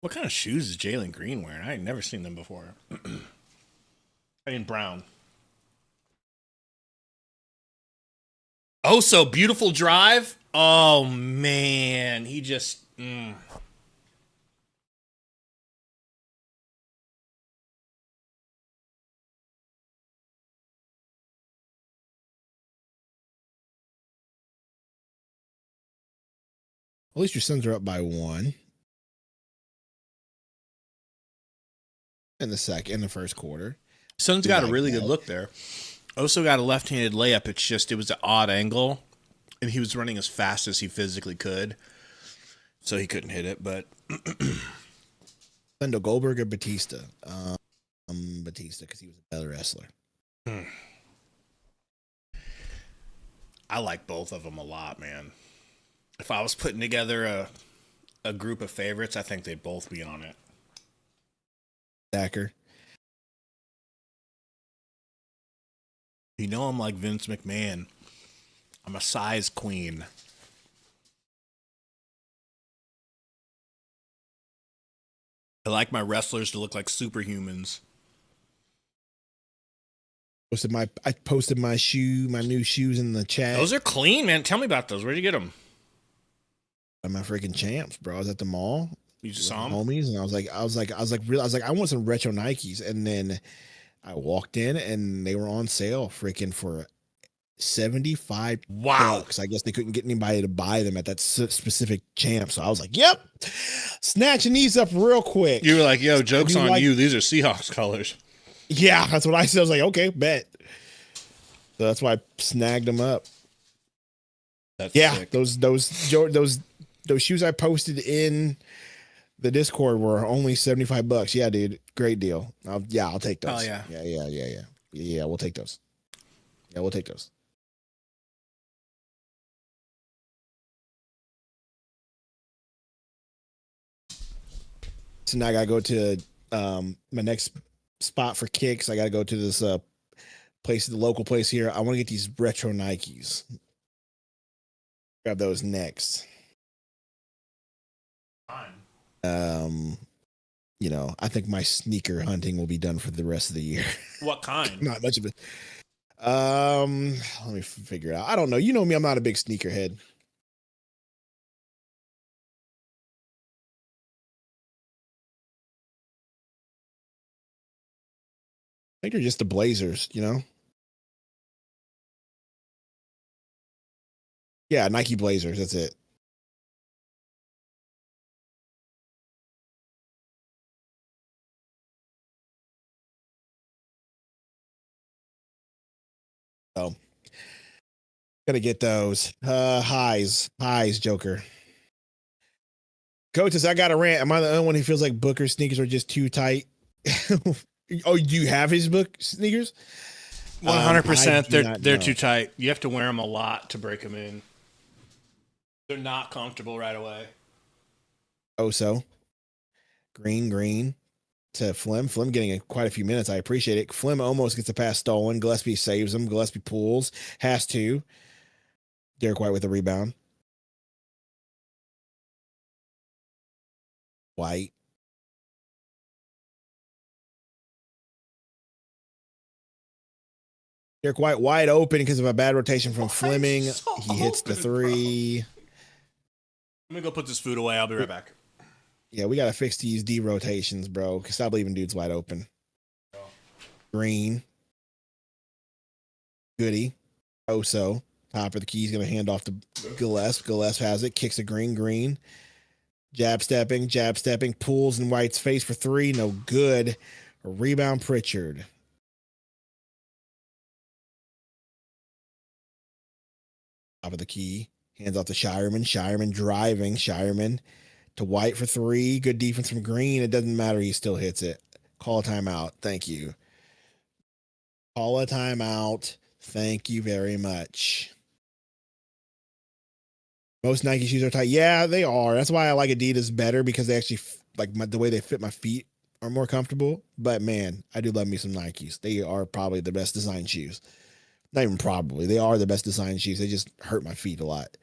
D: What kind of shoes is Jalen Green wearing? I ain't never seen them before. I mean, brown. Oh, so beautiful drive. Oh, man. He just...
E: At least your Suns are up by 1. In the first quarter.
D: Suns got a really good look there. Also got a left-handed layup. It was an odd angle, and he was running as fast as he physically could, so he couldn't hit it. But
E: Sundo, Goldberg or Batista? Batista, because he was a better wrestler.
D: I like both of them a lot, man. If I was putting together a group of favorites, I think they'd both be on it.
E: Stacker.
D: You know I'm like Vince McMahon. I'm a size queen. I like my wrestlers to look like superhumans.
E: I posted my new shoes in the chat.
D: Those are clean, man. Tell me about those. Where'd you get them?
E: My freaking champs, bro. I was at the mall.
D: You just saw them?
E: Homies, and I was like, I want some retro Nikes, and then I walked in and they were on sale, freaking for $75.
D: Wow.
E: I guess they couldn't get anybody to buy them at that specific champ, so I was like, "Yep, snatching these up real quick."
D: You were like, "Yo, joke's on you. These are Seahawks colors."
E: Yeah, that's what I said. I was like, "Okay, bet." So that's why I snagged them up.
D: That's
E: sick.
D: sick.
E: Those shoes I posted in the Discord were only $75. Yeah, dude, great deal. I'll take those.
D: Oh yeah.
E: Yeah, we'll take those. Yeah, we'll take those. So now I gotta go to my next spot for kicks. I gotta go to this place, the local place here. I want to get these retro Nikes. Grab those next. I think my sneaker hunting will be done for the rest of the year.
D: What kind?
E: Not much of it. Let me figure it out. I don't know. You know me, I'm not a big sneakerhead. I think they're just the Blazers, Yeah, Nike Blazers, that's it. So, gotta get those. Highs, Joker. Coaches, I got a rant. Am I the only one who feels like Booker's sneakers are just too tight? Oh, do you have his book sneakers?
D: 100%. They're too tight. You have to wear them a lot to break them in. They're not comfortable right away.
E: Oh, so green to Flim. Flim getting quite a few minutes. I appreciate it. Flim almost gets a pass stolen. Gillespie saves him. Gillespie pulls. Has to. Derek White with the rebound. White. Derek White wide open because of a bad rotation from Fleming.
D: So
E: He hits the
D: open,
E: three.
D: Let me go put this food away. I'll be right back.
E: Yeah, we got to fix these D rotations, bro. Stop leaving dudes wide open. Green. Goody. Oso. Top of the key. He's going to hand off to Gillespie. Gillespie has it. Kicks a green. Jab stepping. Pulls in White's face for three. No good. A rebound, Pritchard. Top of the key. Hands off to Shireman. Shireman driving. Shireman to White for three. Good defense from Green. It doesn't matter. He still hits it. Call a timeout. Thank you. Call a timeout. Thank you very much. Most Nike shoes are tight. Yeah, they are. That's why I like Adidas better, because they actually, the way they fit my feet are more comfortable. But man, I do love me some Nikes. They are probably the best design shoes. Not even probably. They are the best design shoes. They just hurt my feet a lot.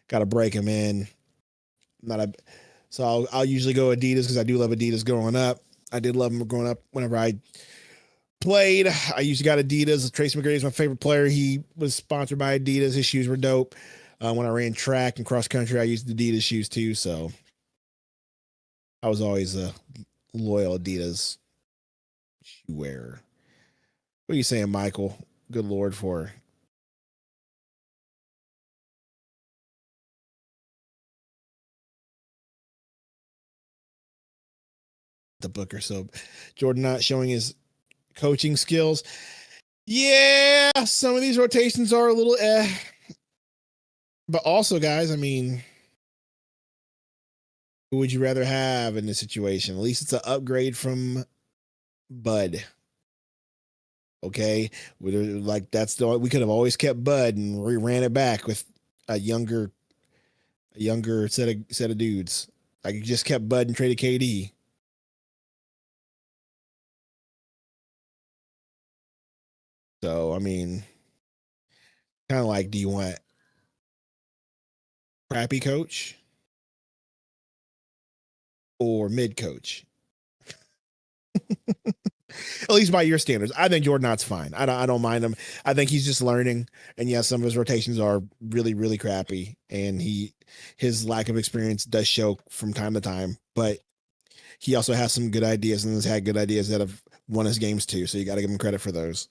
E: Got to break them in. So I'll usually go Adidas because I do love Adidas growing up. I did love them growing up. Whenever I played, I usually got Adidas. Tracy McGrady is my favorite player. He was sponsored by Adidas. His shoes were dope. When I ran track and cross country, I used Adidas shoes too. So I was always a loyal Adidas shoe wearer. What are you saying, Michael? Good Lord for the Booker. So Jordan not showing his coaching skills. Yeah, some of these rotations are a little but also, guys, I mean, who would you rather have in this situation? At least it's an upgrade from Bud. Okay, like we could have always kept Bud and ran it back with a younger set of dudes. Like you just kept Bud and traded KD. So I mean, kind of like, do you want crappy coach or mid coach? At least by your standards, I think Jordan Knott's fine. I don't mind him. I think he's just learning, and yes, some of his rotations are really, really crappy, and his lack of experience does show from time to time. But he also has some good ideas, and has had good ideas that have won his games too. So you got to give him credit for those.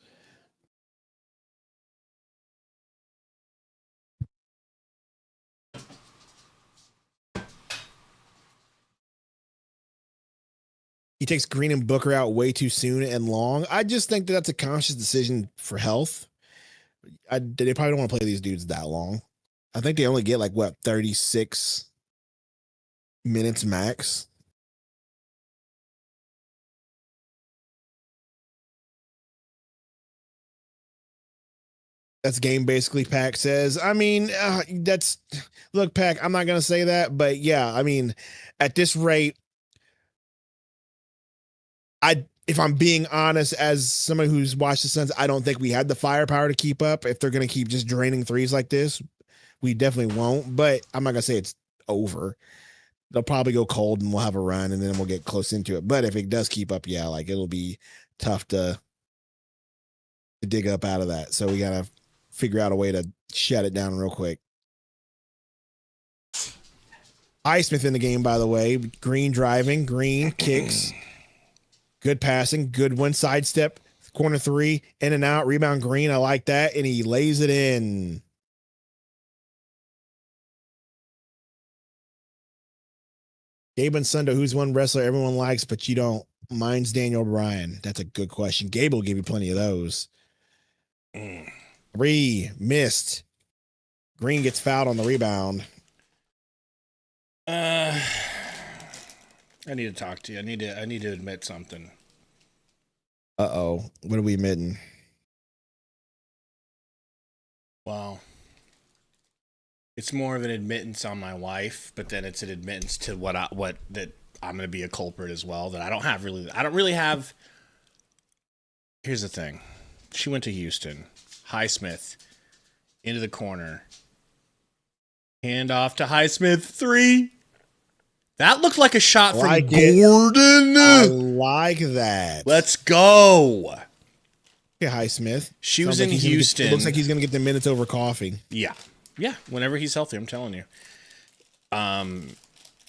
E: He takes Green and Booker out way too soon and long. I just think that that's a conscious decision for health. They probably don't want to play these dudes that long. I think they only get 36 minutes max. That's game basically, Pack says. I mean, look, Pack, I'm not going to say that, but yeah, I mean, at this rate, if I'm being honest, as somebody who's watched the Suns, I don't think we had the firepower to keep up. If they're going to keep just draining threes like this, we definitely won't. But I'm not going to say it's over. They'll probably go cold and we'll have a run and then we'll get close into it. But if it does keep up, yeah, it'll be tough to dig up out of that. So we got to figure out a way to shut it down real quick. Highsmith in the game, by the way. Green driving, Green kicks. Good passing, good one, sidestep, corner three, in and out, rebound Green. I like that. And he lays it in. Gabe and Sundo, who's one wrestler everyone likes, but you don't? Mine's Daniel Bryan. That's a good question. Gabe will give you plenty of those. 3, missed. Green gets fouled on the rebound.
D: I need to talk to you. I need to admit something.
E: Uh-oh. What are we admitting?
D: Well, it's more of an admittance on my wife, but then it's an admittance to that I'm going to be a culprit as well. That I don't really have. Here's the thing. She went to Houston. Highsmith into the corner. Hand off to Highsmith. 3. That looked like a shot from Gordon.
E: I like that.
D: Let's go.
E: Yeah, Highsmith.
D: She was in Houston.
E: It looks like he's going to get the minutes over coffee.
D: Yeah. Yeah. Whenever he's healthy, I'm telling you.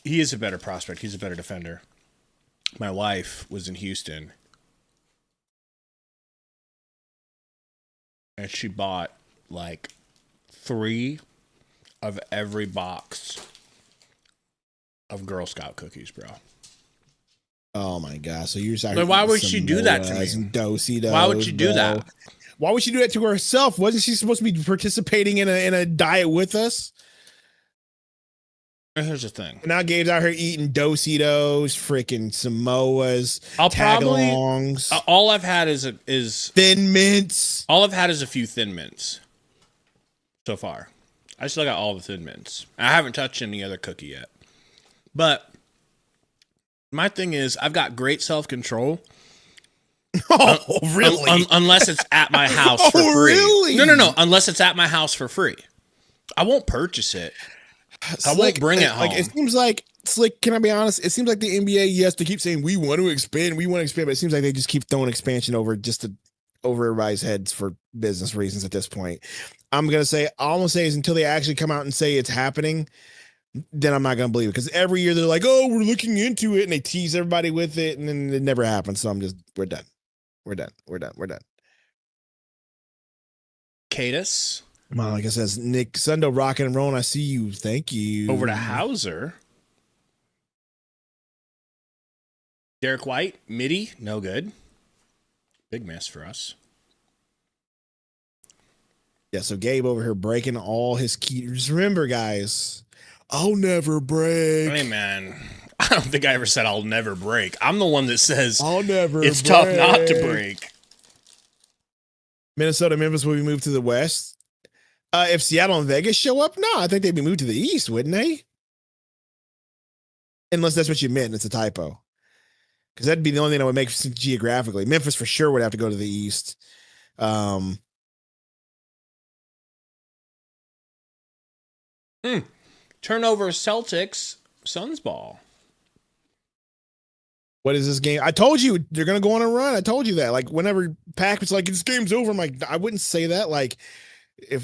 D: He is a better prospect. He's a better defender. My wife was in Houston. And she bought 3 of every box of Girl Scout cookies, bro.
E: Oh my gosh! So you're
D: like, why would she do that to me? Why would she do that?
E: Why would she do that to herself? Wasn't she supposed to be participating in a diet with us?
D: Here's the thing.
E: Now Gabe's out here eating Dositos, freaking Samoas, tagalongs.
D: All I've had is
E: Thin Mints.
D: All I've had is a few Thin Mints so far. I still got all the Thin Mints. I haven't touched any other cookie yet. But my thing is, I've got great self-control.
E: Oh, really?
D: Unless it's at my house for free.
E: Really?
D: No. Unless it's at my house for free. I won't purchase it. I won't bring it home.
E: It seems like, Slick, can I be honest? It seems like the NBA, yes, they keep saying, we want to expand, but it seems like they just keep throwing expansion over everybody's heads for business reasons at this point. All I'm going to say is until they actually come out and say it's happening, then I'm not going to believe it. Because every year they're like, oh, we're looking into it. And they tease everybody with it. And then it never happens. So we're done. We're done.
D: Cadus.
E: Like I says, Nick Sundo rocking and rolling. I see you. Thank you.
D: Over to Hauser. Derek White. Midi. No good. Big miss for us.
E: Yeah, so Gabe over here breaking all his keys. Remember, guys, I'll never break.
D: Hey, man. I don't think I ever said I'll never break. I'm the one that says
E: I'll never
D: it's
E: break.
D: tough not to break.
E: Minnesota, Memphis will be moved to the West. If Seattle and Vegas show up, no, I think they'd be moved to the East, wouldn't they? Unless that's what you meant and it's a typo. Because that'd be the only thing that would make sense geographically. Memphis for sure would have to go to the East.
D: Turnover Celtics, Suns ball.
E: What is this game? I told you they're going to go on a run. I told you that. Like, whenever Pac was like, this game's over, I'm like, I wouldn't say that. Like, I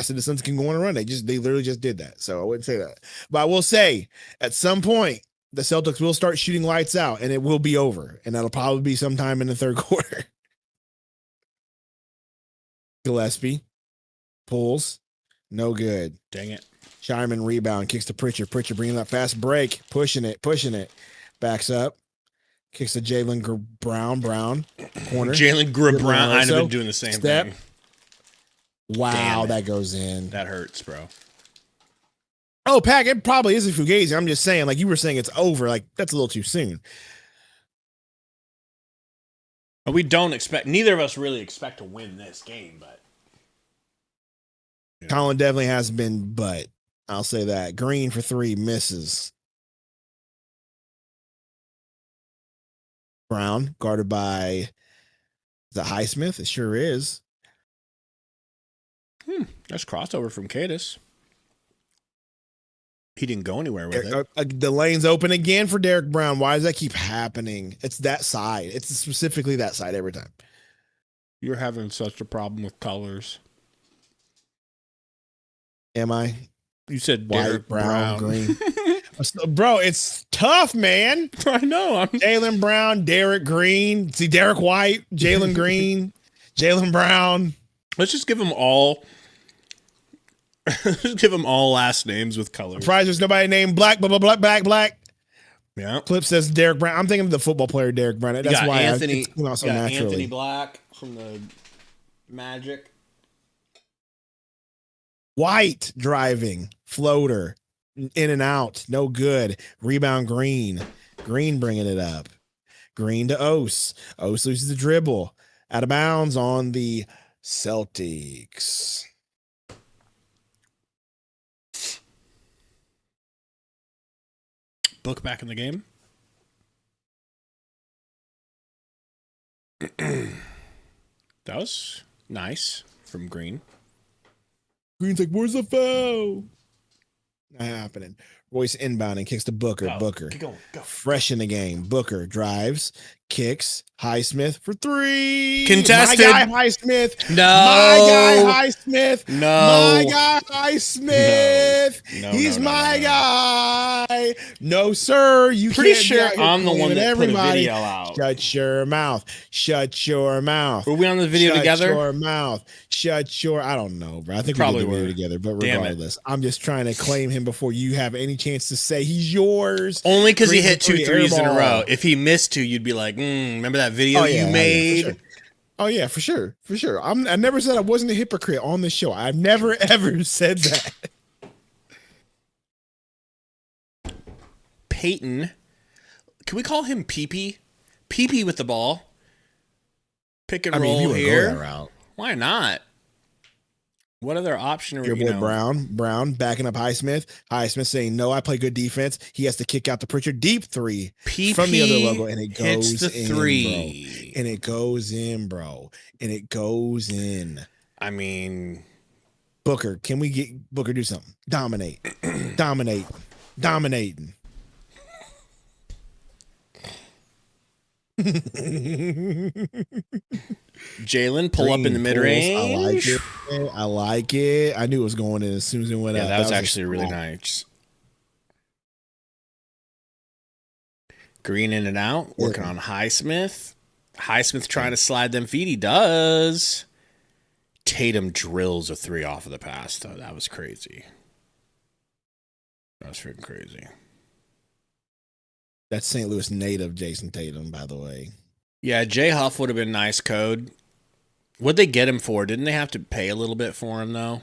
E: said the Suns can go on a run. They literally just did that. So I wouldn't say that. But I will say, at some point, the Celtics will start shooting lights out and it will be over. And that'll probably be sometime in the third quarter. Gillespie pulls. No good.
D: Dang it.
E: Shireman rebound. Kicks to Pritchard. Pritchard bringing that fast break. Pushing it. Backs up. Kicks to Jalen Brown. Corner.
D: Jalen Brown. I've been doing the same thing.
E: Wow, that goes in.
D: That hurts, bro.
E: Oh, Pac, it probably is a Fugazi. I'm just saying, like you were saying, it's over. Like, that's a little too soon.
D: We don't expect, neither of us really expect to win this game, but.
E: Yeah. Colin definitely has been, but I'll say that. Green for 3, misses. Brown, guarded by the Highsmith. It sure is.
D: That's crossover from Cadis. He didn't go anywhere with it.
E: The lane's open again for Derek Brown. Why does that keep happening? It's that side. It's specifically that side every time.
D: You're having such a problem with colors.
E: Am I?
D: You said
E: white,
D: Derek
E: brown, green. Bro, it's tough, man.
D: I know.
E: Jalen Brown, Derek Green. See, Derek White, Jalen Green, Jalen Brown.
D: Let's just give them all. Just give them all last names with colors.
E: Surprised there's nobody named Black, blah, blah, blah, black.
D: Yeah.
E: Clip says Derek Brown. I'm thinking of the football player Derek Brown. That's why
D: Anthony,
E: it's come out so naturally.
D: Anthony Black from the Magic.
E: White driving, floater, in and out, no good. Rebound Green. Green bringing it up. Green to Ose. Ose loses the dribble. Out of bounds on the Celtics.
D: Book back in the game. That was nice from Green.
E: Green's like, where's the foul? Not happening. Royce inbounding, kicks to Booker.
D: Go.
E: Booker.
D: Keep going. Go.
E: Fresh in the game. Booker drives, kicks. Highsmith for 3.
D: Contested.
E: My guy Highsmith.
D: No.
E: My guy Highsmith.
D: No.
E: My guy Highsmith.
D: No,
E: He's my guy. No, sir. You
D: Pretty
E: can't
D: sure
E: be out here
D: I'm the one
E: claiming
D: that put a
E: everybody.
D: video out.
E: Shut your mouth. Shut your mouth.
D: Were we on the video together?
E: Shut your mouth. Shut your. I don't know, bro. I think
D: Probably
E: we did the
D: were.
E: video together, but
D: Damn
E: regardless, I'm just trying to claim him before you have any chance to say he's yours.
D: Only because he
E: Green
D: hit
E: for
D: 2
E: 3,
D: threes in a
E: airball.
D: row. If he missed 2, you'd be like, remember that video you made?
E: Oh yeah, for sure. I never said I wasn't a hypocrite on this show. I've never ever said that.
D: Peyton. Can we call him Pee-Pee? Pee-Pee with the ball. Pick and roll
E: if you would
D: here.
E: go that route.
D: Why not? What other option are
E: Your
D: we,
E: boy Brown backing up Highsmith. Highsmith saying, no, I play good defense. He has to kick out the Pritchard deep 3 from the other logo, and it goes
D: hits the
E: in,
D: 3.
E: bro. And it goes in, bro. And it goes in.
D: I mean,
E: Booker, can we get Booker do something? Dominating.
D: Jalen pull up in the mid range.
E: I like it. I knew it was going in as soon as it went up.
D: That was actually really nice. Green in and out, working on Highsmith. Highsmith trying to slide them feet. He does. Tatum drills a 3 off of the pass, though. That was crazy. That was freaking crazy.
E: That's St. Louis native Jason Tatum, by the way.
D: Yeah, J Huff would have been nice code. What'd they get him for? Didn't they have to pay a little bit for him, though?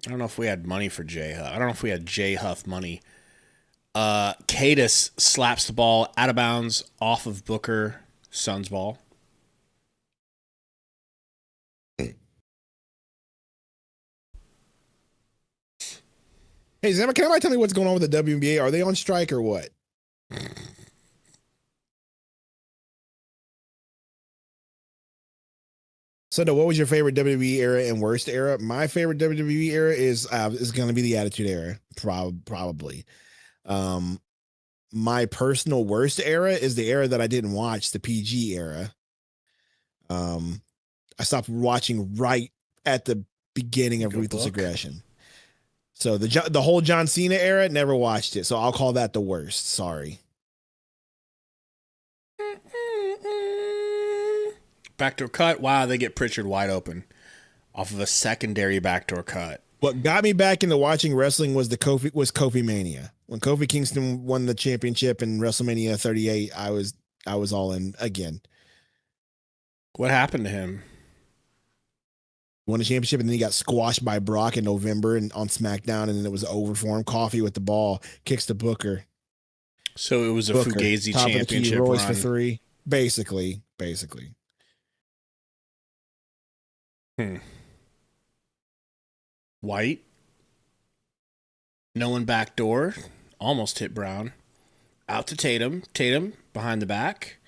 D: I don't know if we had money for J Huff. I don't know if we had J Huff money. Cadis slaps the ball out of bounds off of Booker. Suns ball.
E: Hey, Zama, can anybody tell me what's going on with the WNBA? Are they on strike or what? So, what was your favorite WWE era and worst era? My favorite WWE era is going to be the Attitude Era, probably. My personal worst era is the era that I didn't watch, the PG era. I stopped watching right at the beginning of Ruthless Aggression. So the whole John Cena era, never watched it. So I'll call that the worst. Sorry.
D: Backdoor cut. Wow, they get Pritchard wide open off of a secondary backdoor cut.
E: What got me back into watching wrestling was Kofi Mania. When Kofi Kingston won the championship in WrestleMania 38, I was all in again.
D: What happened to him?
E: Won the championship, and then he got squashed by Brock in November and on SmackDown, and then it was over for him. Coffee with the ball, kicks to Booker.
D: So it was a Fugazi
E: top
D: championship
E: of the key, Royce
D: run.
E: for 3. Basically.
D: White. No one backdoor. Almost hit Brown. Out to Tatum. Tatum behind the back.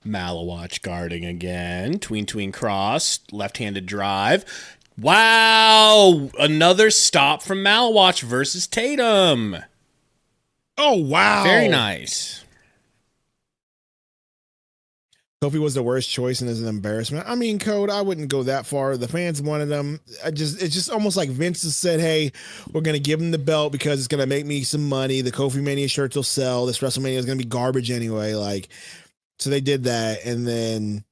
D: Malawatch guarding again. Tween cross. Left-handed drive. Wow! Another stop from Malawatch versus Tatum.
E: Oh, wow.
D: Very nice.
E: Kofi was the worst choice and is an embarrassment. I mean, Code, I wouldn't go that far. The fans wanted him. It's just almost like Vince has said, hey, we're going to give him the belt because it's going to make me some money. The Kofi Mania shirts will sell. This WrestleMania is going to be garbage anyway. So they did that. And then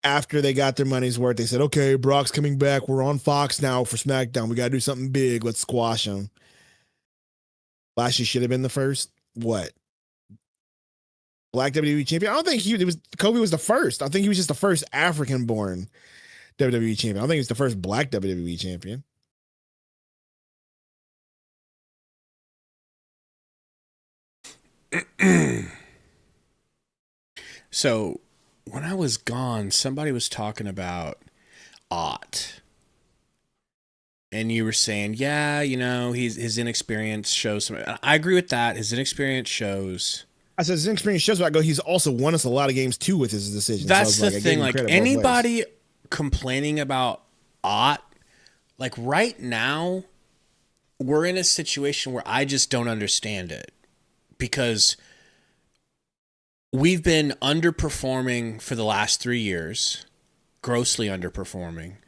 E: after they got their money's worth, they said, okay, Brock's coming back. We're on Fox now for SmackDown. We got to do something big. Let's squash him. Lashley should have been the first. What? Black WWE champion. I don't think Kobe was the first. I think he was just the first African-born WWE champion. I don't think he was the first Black WWE champion.
D: So when I was gone, somebody was talking about Ott. And you were saying, yeah, his inexperience shows some. I agree with that. His inexperience shows.
E: I said his inexperience shows, but he's also won us a lot of games too with his decisions.
D: That's the thing. Anybody complaining about Ott, right now, we're in a situation where I just don't understand it because we've been underperforming for the last 3 years, grossly underperforming.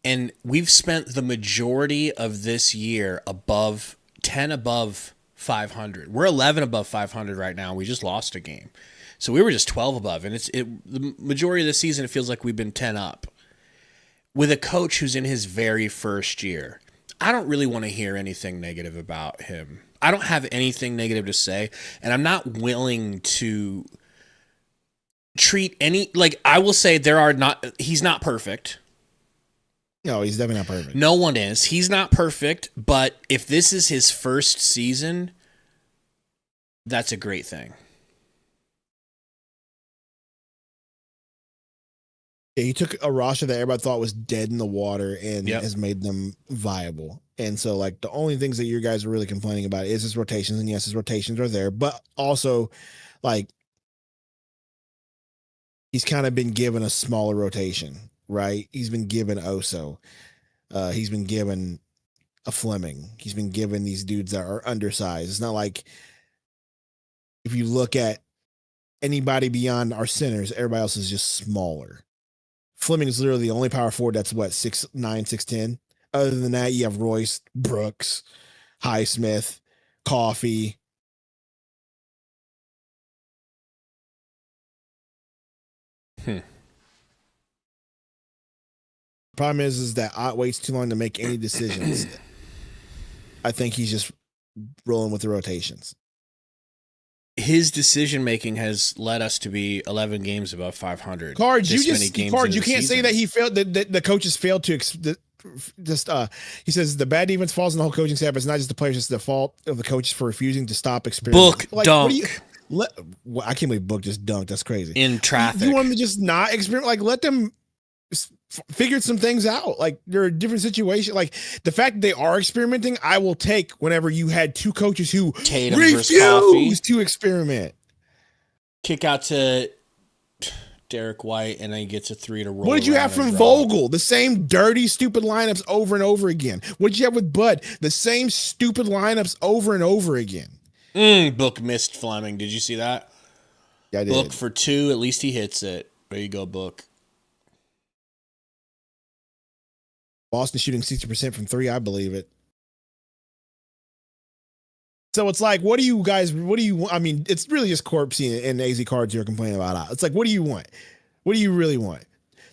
D: And we've spent the majority of this year above 500. We're 11 above 500 right now. We just lost a game. So we were just 12 above. And the majority of the season, it feels like we've been 10 up. With a coach who's in his very first year, I don't really want to hear anything negative about him. I don't have anything negative to say. And I'm not willing to treat I will say he's not perfect.
E: No, he's definitely not perfect.
D: No one is. He's not perfect, but if this is his first season, that's a great thing.
E: Yeah, he took a roster that everybody thought was dead in the water and has made them viable. And so, the only things that you guys are really complaining about is his rotations. And yes, his rotations are there, but also, he's kind of been given a smaller rotation. Right, he's been given Oso, he's been given a Fleming, he's been given these dudes that are undersized. It's not like if you look at anybody beyond our centers, everybody else is just smaller. Fleming is literally the only power forward that's 6'9", 6'10". Other than that, you have Royce, Brooks, Highsmith, Coffee. Problem is that Ott waits too long to make any decisions. I think he's just rolling with the rotations.
D: His decision making has led us to be 11 games above 500.
E: Cards, you can't say that he failed. The coaches failed to he says the bad defense falls on the whole coaching staff. It's not just the players; it's the fault of the coaches for refusing to stop experimenting.
D: Book dunk.
E: I can't believe Book just dunked. That's crazy.
D: In traffic.
E: You want them to just not experiment? Let them figured some things out. Like there are different situations. Like the fact that they are experimenting, I will take whenever you had two coaches who
D: Tatum versus Coffee.
E: refused to experiment.
D: Kick out to Derek White, and then he gets a 3 to roll.
E: What did you have
D: around and
E: from
D: drop.
E: Vogel? The same dirty, stupid lineups over and over again. What did you have with Bud? The same stupid lineups over and over again.
D: Book missed Fleming. Did you see that?
E: Yeah, I did.
D: Book for 2. At least he hits it. There you go, Book.
E: Boston shooting 60% from 3. I believe it. So it's like, what do you want? I mean, it's really just Corpsey and AZ Cards you're complaining about. It's like, what do you want? What do you really want?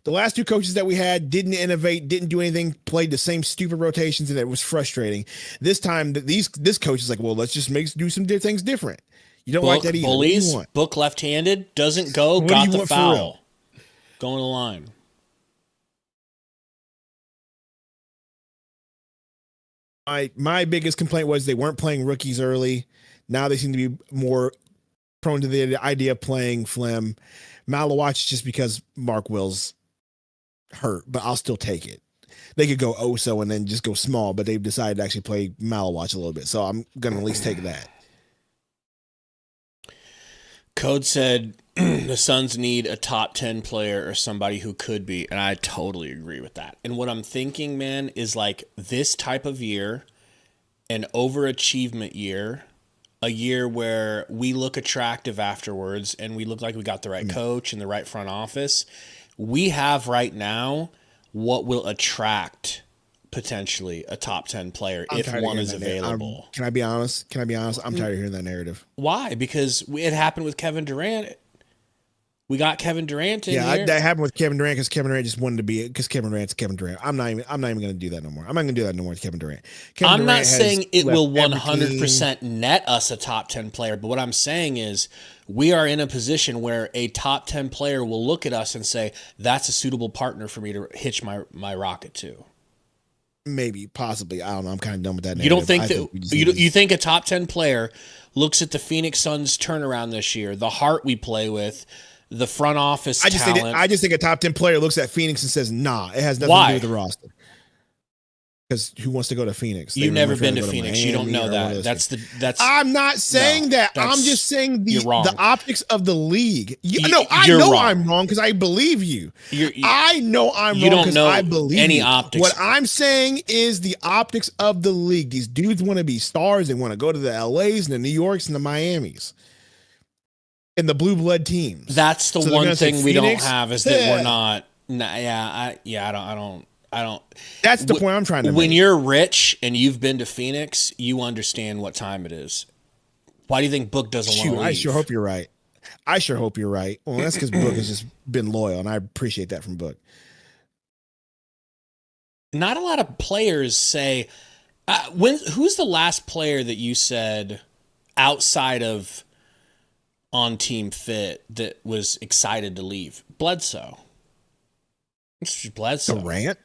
E: The last 2 coaches that we had didn't innovate, didn't do anything, played the same stupid rotations, and it was frustrating. This time, this coach is like, well, let's just do some things different. You don't
D: Book,
E: like that either.
D: Bullies,
E: What do you want?
D: Book left-handed, doesn't go,
E: What do
D: got
E: you
D: the
E: want for
D: foul.
E: real?
D: Going to the line.
E: My biggest complaint was they weren't playing rookies early. Now they seem to be more prone to the idea of playing Flem. Malawatch just because Mark Will's hurt, but I'll still take it. They could go Oso and then just go small, but they've decided to actually play Malawatch a little bit. So I'm going to at least take that.
D: Code said the Suns need a top 10 player or somebody who could be, and I totally agree with that. And what I'm thinking, man, is like this type of year, an overachievement year, a year where we look attractive afterwards and we look like we got the right coach and the right front office. We have right now what will attract potentially a top 10 player if one is available.
E: Can I be honest? I'm tired of hearing that narrative.
D: Why? Because it happened with Kevin Durant. We got Kevin Durant in here.
E: That happened with Kevin Durant because Kevin Durant just wanted to be it because Kevin Durant's Kevin Durant. I'm not even going to do that no more. I'm not going to do that no more with Kevin Durant.
D: I'm not saying it will 100% net us a top 10 player, but what I'm saying is we are in a position where a top 10 player will look at us and say, that's a suitable partner for me to hitch my rocket to.
E: Maybe, possibly. I don't know. I'm kind of done with that narrative.
D: You don't think you think a top 10 player looks at the Phoenix Suns turnaround this year, the heart we play with, the front office talent.
E: I just think a top 10 player looks at Phoenix and says, nah, it has nothing to do with the roster. Because who wants to go to Phoenix?
D: You've never been to Phoenix. You don't know that. That's.
E: I'm not saying that. I'm just saying the optics of the league. I know
D: wrong.
E: I'm wrong because I believe you. I know I'm wrong because I believe
D: any
E: you.
D: optics.
E: What I'm saying is the optics of the league. These dudes want to be stars. They want to go to the LAs and the New Yorks and the Miamis. And the blue blood teams.
D: That's the one thing we don't have is that we're not. I don't.
E: That's the point I'm trying to make.
D: When you're rich and you've been to Phoenix, you understand what time it is. Why do you think Book doesn't want to leave?
E: I sure hope you're right. Well, that's because Book has just been loyal, and I appreciate that from Book.
D: Not a lot of players say. Who's the last player that you said outside of on Team Fit that was excited to leave? Bledsoe. It's just Bledsoe.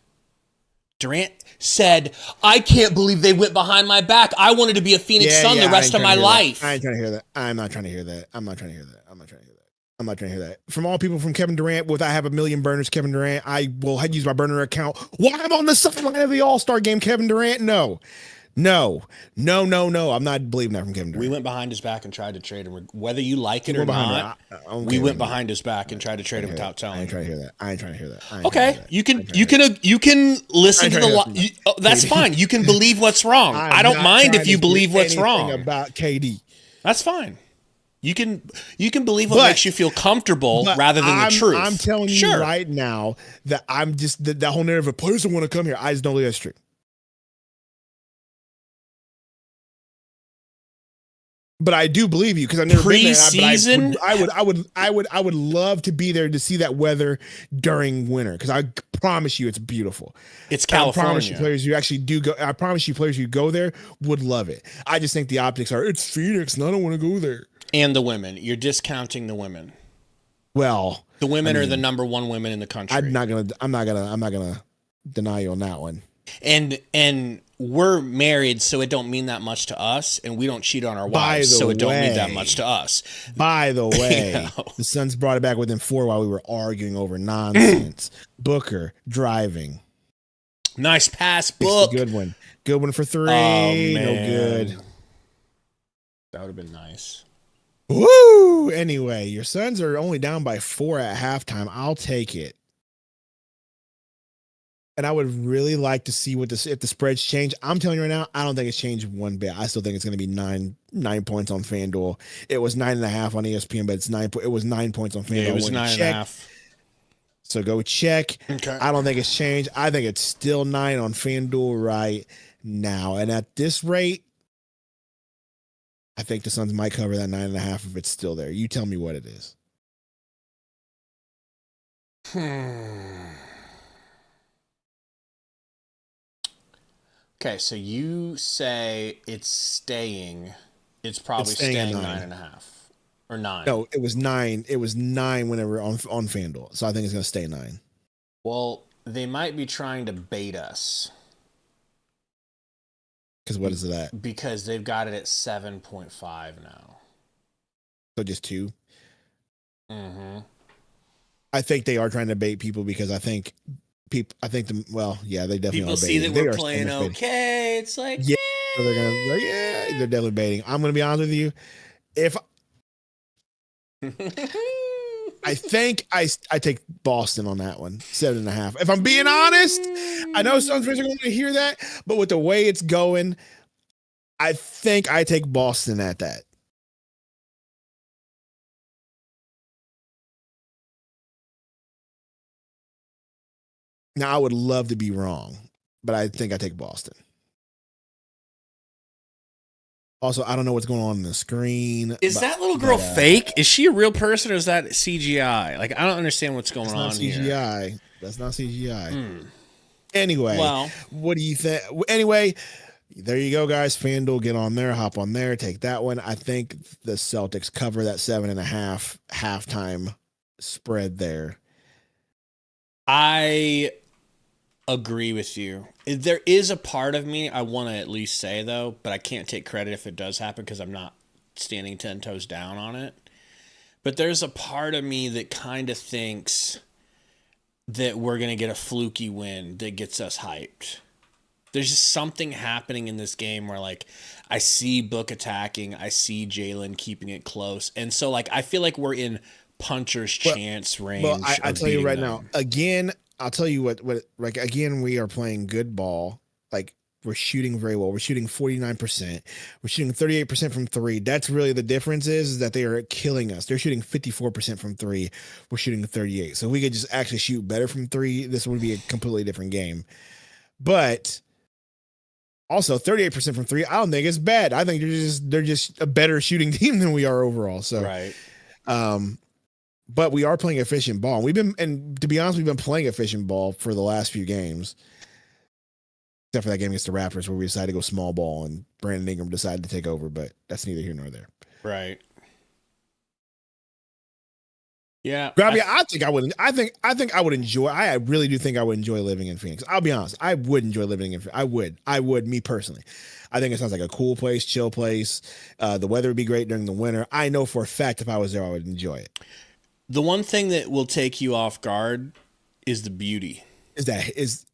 D: Durant said, I can't believe they went behind my back. I wanted to be a Phoenix Sun the rest of my life.
E: I ain't trying to hear that. I'm not trying to hear that. From all people from Kevin Durant, I have a million burners, Kevin Durant, I will use my burner account while I'm on the sideline of the All-Star game, Kevin Durant. No. I'm not believing that from Kevin Durant.
D: We went behind his back and tried to trade him. Whether you like it or not, we went behind his back and tried to trade him without telling him.
E: I ain't trying to hear that.
D: Okay, you can listen to the. That's fine. You can believe what's wrong. I don't mind if you believe what's wrong
E: about KD.
D: That's fine. You can believe what makes you feel comfortable rather than the truth.
E: I'm telling you right now that I'm just that whole narrative of players don't want to come here. I just don't believe that's true. But I do believe you because I've never been there. I would love to be there to see that weather during winter because I promise you it's beautiful.
D: It's California.
E: I promise you players who actually do go. I promise you players who go there would love it. I just think the optics are it's Phoenix and I don't want to go there.
D: And the women, you're discounting the women.
E: Well,
D: the women are the number one women in the country.
E: I'm not gonna deny you on that one.
D: And we're married, so it don't mean that much to us, and we don't cheat on our
E: By
D: wives,
E: the
D: so it don't mean
E: way-
D: that much to us.
E: By the way,
D: know.
E: the Suns brought it back within 4 while we were arguing over nonsense. Booker driving.
D: Nice pass,
E: It's a
D: Book.
E: good one. Good one for 3.
D: Oh,
E: No
D: man.
E: good.
D: That would have been nice.
E: Woo! Anyway, your Suns are only down by 4 at halftime. I'll take it. And I would really like to see if the spreads change. I'm telling you right now, I don't think it's changed one bit. I still think it's going to be nine points on FanDuel. It was 9.5 on ESPN, but it was 9 points on FanDuel.
D: Yeah, it was 9.5.
E: So go check.
D: Okay.
E: I don't think it's changed. I think it's still 9 on FanDuel right now. And at this rate, I think the Suns might cover that 9.5 if it's still there. You tell me what it is.
D: Okay, so you say it's staying. It's probably
E: staying at
D: staying
E: 9.
D: 9.5 or 9.
E: No, it was 9. It was 9 whenever on FanDuel. So I think it's going to stay 9.
D: Well, they might be trying to bait us
E: Because what is that?
D: because they've got it at 7.5 now.
E: So just 2.
D: Mm-hmm.
E: I think they are trying to bait people because I think people. I think them. Well, yeah, they definitely
D: People
E: are
D: see
E: baiting.
D: that
E: They
D: we're
E: are
D: playing
E: so much baiting.
D: okay. It's like,
E: Yeah. So they're gonna. Yeah, they're definitely baiting. I'm gonna be honest with you. If I think I take Boston on that one, 7.5. If I'm being honest, I know some fans are going to hear that, but with the way it's going, I think I take Boston at that. Now I would love to be wrong, but I think I take Boston. Also, I don't know what's going on the screen.
D: Is that little girl fake? Is she a real person or is that CGI? Like, I don't understand what's going on
E: That's not
D: here.
E: CGI. That's not CGI. Anyway,
D: Well,
E: what do you think? Anyway, there you go, guys. FanDuel, get on there, hop on there, take that one. I think the Celtics cover that 7.5 halftime spread there.
D: I agree with you. There is a part of me I want to at least say, though, but I can't take credit if it does happen because I'm not standing 10 toes down on it. But there's a part of me that kind of thinks that we're going to get a fluky win that gets us hyped. There's just something happening in this game where, like, I see Book attacking, I see Jalen keeping it close. And so, like, I feel like we're in puncher's chance range.
E: Well, I
D: of
E: tell you
D: beating
E: right
D: them.
E: now, again, I'll tell you what, like, again, we are playing good ball. Like, we're shooting very well. We're shooting 49%. We're shooting 38% from 3. That's really the difference is that they are killing us. They're shooting 54% from 3. We're shooting 38. So if we could just actually shoot better from 3, this would be a completely different game. But also 38% from 3, I don't think it's bad. I think they're just a better shooting team than we are overall. So
D: Right.
E: but we are playing efficient ball. And to be honest, we've been playing efficient ball for the last few games. Except for that game against the Raptors where we decided to go small ball and Brandon Ingram decided to take over, but that's neither here nor there.
D: Right. Yeah.
E: Grabby, I think I would enjoy. I really do think I would enjoy living in Phoenix. I'll be honest. I would enjoy living in Phoenix. I would, me personally. I think it sounds like a cool place, chill place. The weather would be great during the winter. I know for a fact if I was there, I would enjoy it.
D: The one thing that will take you off guard is the beauty.
E: Is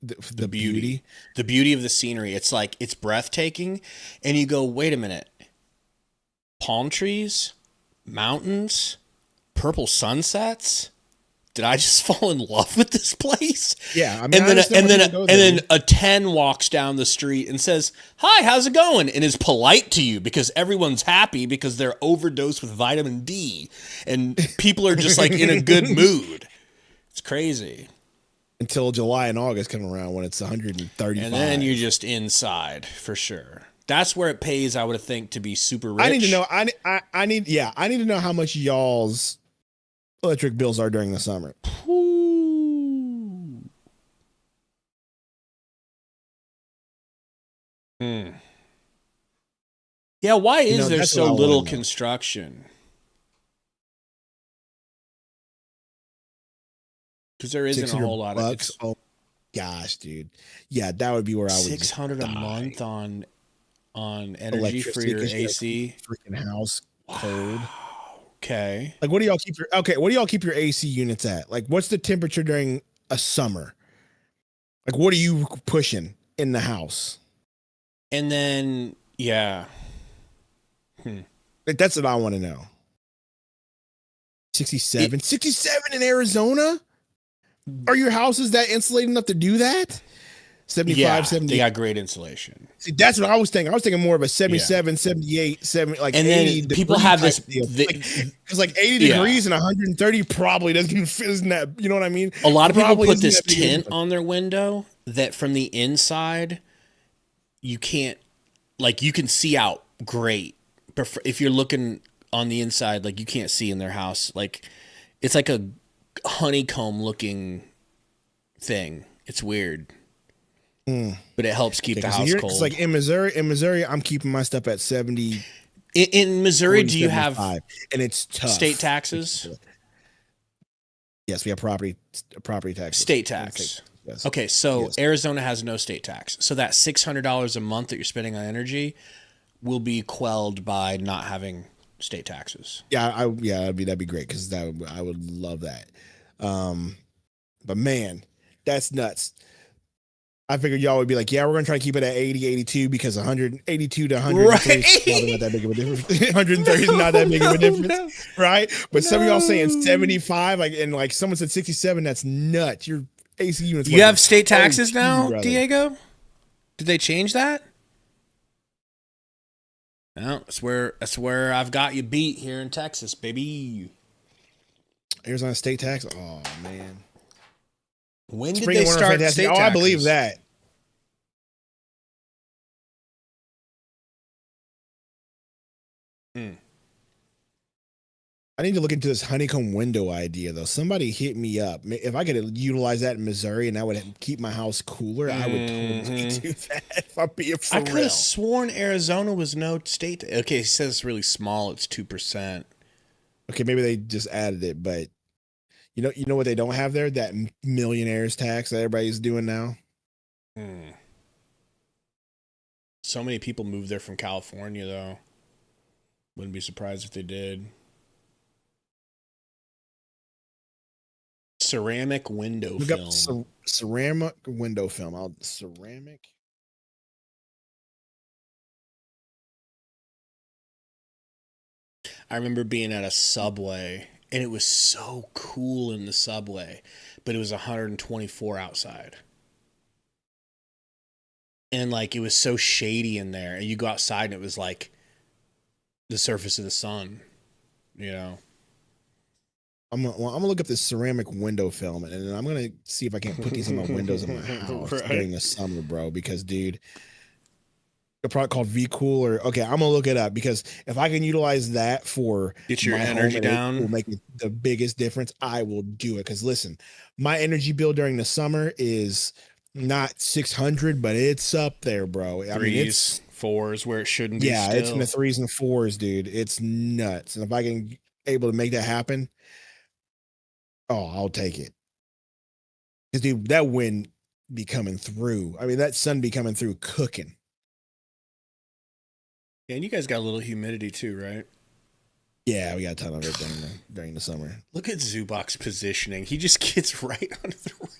E: the beauty?
D: The beauty of the scenery. It's like, it's breathtaking. And you go, wait a minute. Palm trees, mountains, purple sunsets. Did I just fall in love with this place?
E: Yeah, I mean,
D: and then a 10 walks down the street and says, "Hi, how's it going?" and is polite to you because everyone's happy because they're overdosed with vitamin D and people are just like in a good mood. It's crazy.
E: Until July and August come around when it's 135.
D: And then you're just inside for sure. That's where it pays, I would think, to be super rich.
E: I need to know. I need to know how much y'all's electric bills are during the summer.
D: Ooh. Yeah, why is there
E: that's
D: so
E: what I
D: little
E: wanna know.
D: construction? Because there isn't a whole lot of
E: bucks.
D: it's,
E: Oh, gosh, dude. Yeah, that would be where I would
D: 600 a
E: just die.
D: month on energy for
E: Electricity
D: your
E: 'cause you gotta
D: AC.
E: keep the freaking house cold.
D: Okay.
E: Like, what do y'all keep your AC units at? Like, what's the temperature during a summer? Like, what are you pushing in the house?
D: And then, yeah.
E: Like, that's what I want to know. 67 in Arizona? Are your houses that insulated enough to do that? 75,
D: Yeah,
E: 78.
D: they got great insulation.
E: See, that's what I was thinking. I was thinking more of a 77, 78, 70, like
D: And
E: 80
D: then people have this,
E: because like 80
D: Yeah.
E: degrees and 130 probably doesn't fit, isn't that, you know what I mean?
D: a lot of people
E: Probably
D: put
E: isn't
D: this
E: that big of a
D: tint
E: difference.
D: on their window that from the inside, you can't, like, you can see out great. But if you're looking on the inside, like, you can't see in their house. Like, it's like a honeycomb looking thing. It's weird. But it helps keep the house cold.
E: It's like in Missouri, I'm keeping my stuff at 70.
D: In Missouri, do you
E: 75,
D: have
E: and it's tough.
D: state taxes?
E: Yes, we have property taxes.
D: State tax.
E: Yes.
D: Okay, so
E: Yes.
D: Arizona has no state tax. So that $600 a month that you're spending on energy will be quelled by not having state taxes.
E: Yeah, that'd be great because I would love that. But man, that's nuts. I figured y'all would be like, yeah, we're gonna try to keep it at 80, 82 because 182 to 130 is probably not that big of a difference. 130 is not that big of a difference, right? But some of y'all saying 75, like someone said 67. That's nuts. Your AC units.
D: You have state taxes
E: OT,
D: now,
E: brother.
D: Diego? Did they change that? No, that's where I've got you beat here in Texas, baby.
E: Arizona state tax. Oh man.
D: When did
E: Spring
D: they
E: and winter
D: start
E: fantastic.
D: state taxes?
E: I believe that. I need to look into this honeycomb window idea, though. Somebody hit me up. If I could utilize that in Missouri and that would keep my house cooler, I would totally do that if I'm being for
D: I could
E: real.
D: have sworn Arizona was no state. Okay, it says it's really small. It's 2%.
E: Okay, maybe they just added it, but you know what they don't have there? That millionaires tax that everybody's doing now.
D: So many people moved there from California, though. Wouldn't be surprised if they did. Ceramic window
E: Look
D: film.
E: up ceramic window film. Ceramic.
D: I remember being at a Subway, and it was so cool in the Subway, but it was 124 outside. And, like, it was so shady in there. And you go outside, and it was like the surface of the sun, you know?
E: I'm gonna look up this ceramic window film, and then I'm gonna see if I can't put these in my windows in my house
D: Right.
E: during the summer, bro. Because, dude, a product called V Cooler. Okay, I'm gonna look it up because if I can utilize that for
D: Get your
E: my home
D: energy
E: and it
D: down.
E: will make the biggest difference. I will do it. Because listen, my energy bill during the summer is not 600, but it's up there, bro. I mean, it's
D: 3s, 4s, where it shouldn't be.
E: yeah,
D: still.
E: it's in the 3s and 4s, dude. It's nuts. And if I can able to make that happen, oh, I'll take it. Because, dude, that wind be coming through. I mean, that sun be coming through cooking.
D: Yeah, and you guys got a little humidity too, right?
E: Yeah, we got a ton of it during the summer.
D: Look at Zubak's positioning. He just gets right under the rim.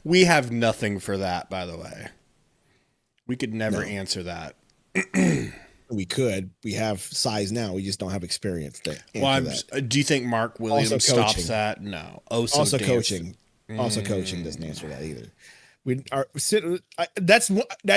D: We have nothing for that, by the way. We could never answer that.
E: We could. We have size now. We just don't have experience.
D: Well, do you think Mark Williams
E: Also
D: stops
E: coaching.
D: that? No.
E: Also coaching. Also coaching doesn't answer that either. That's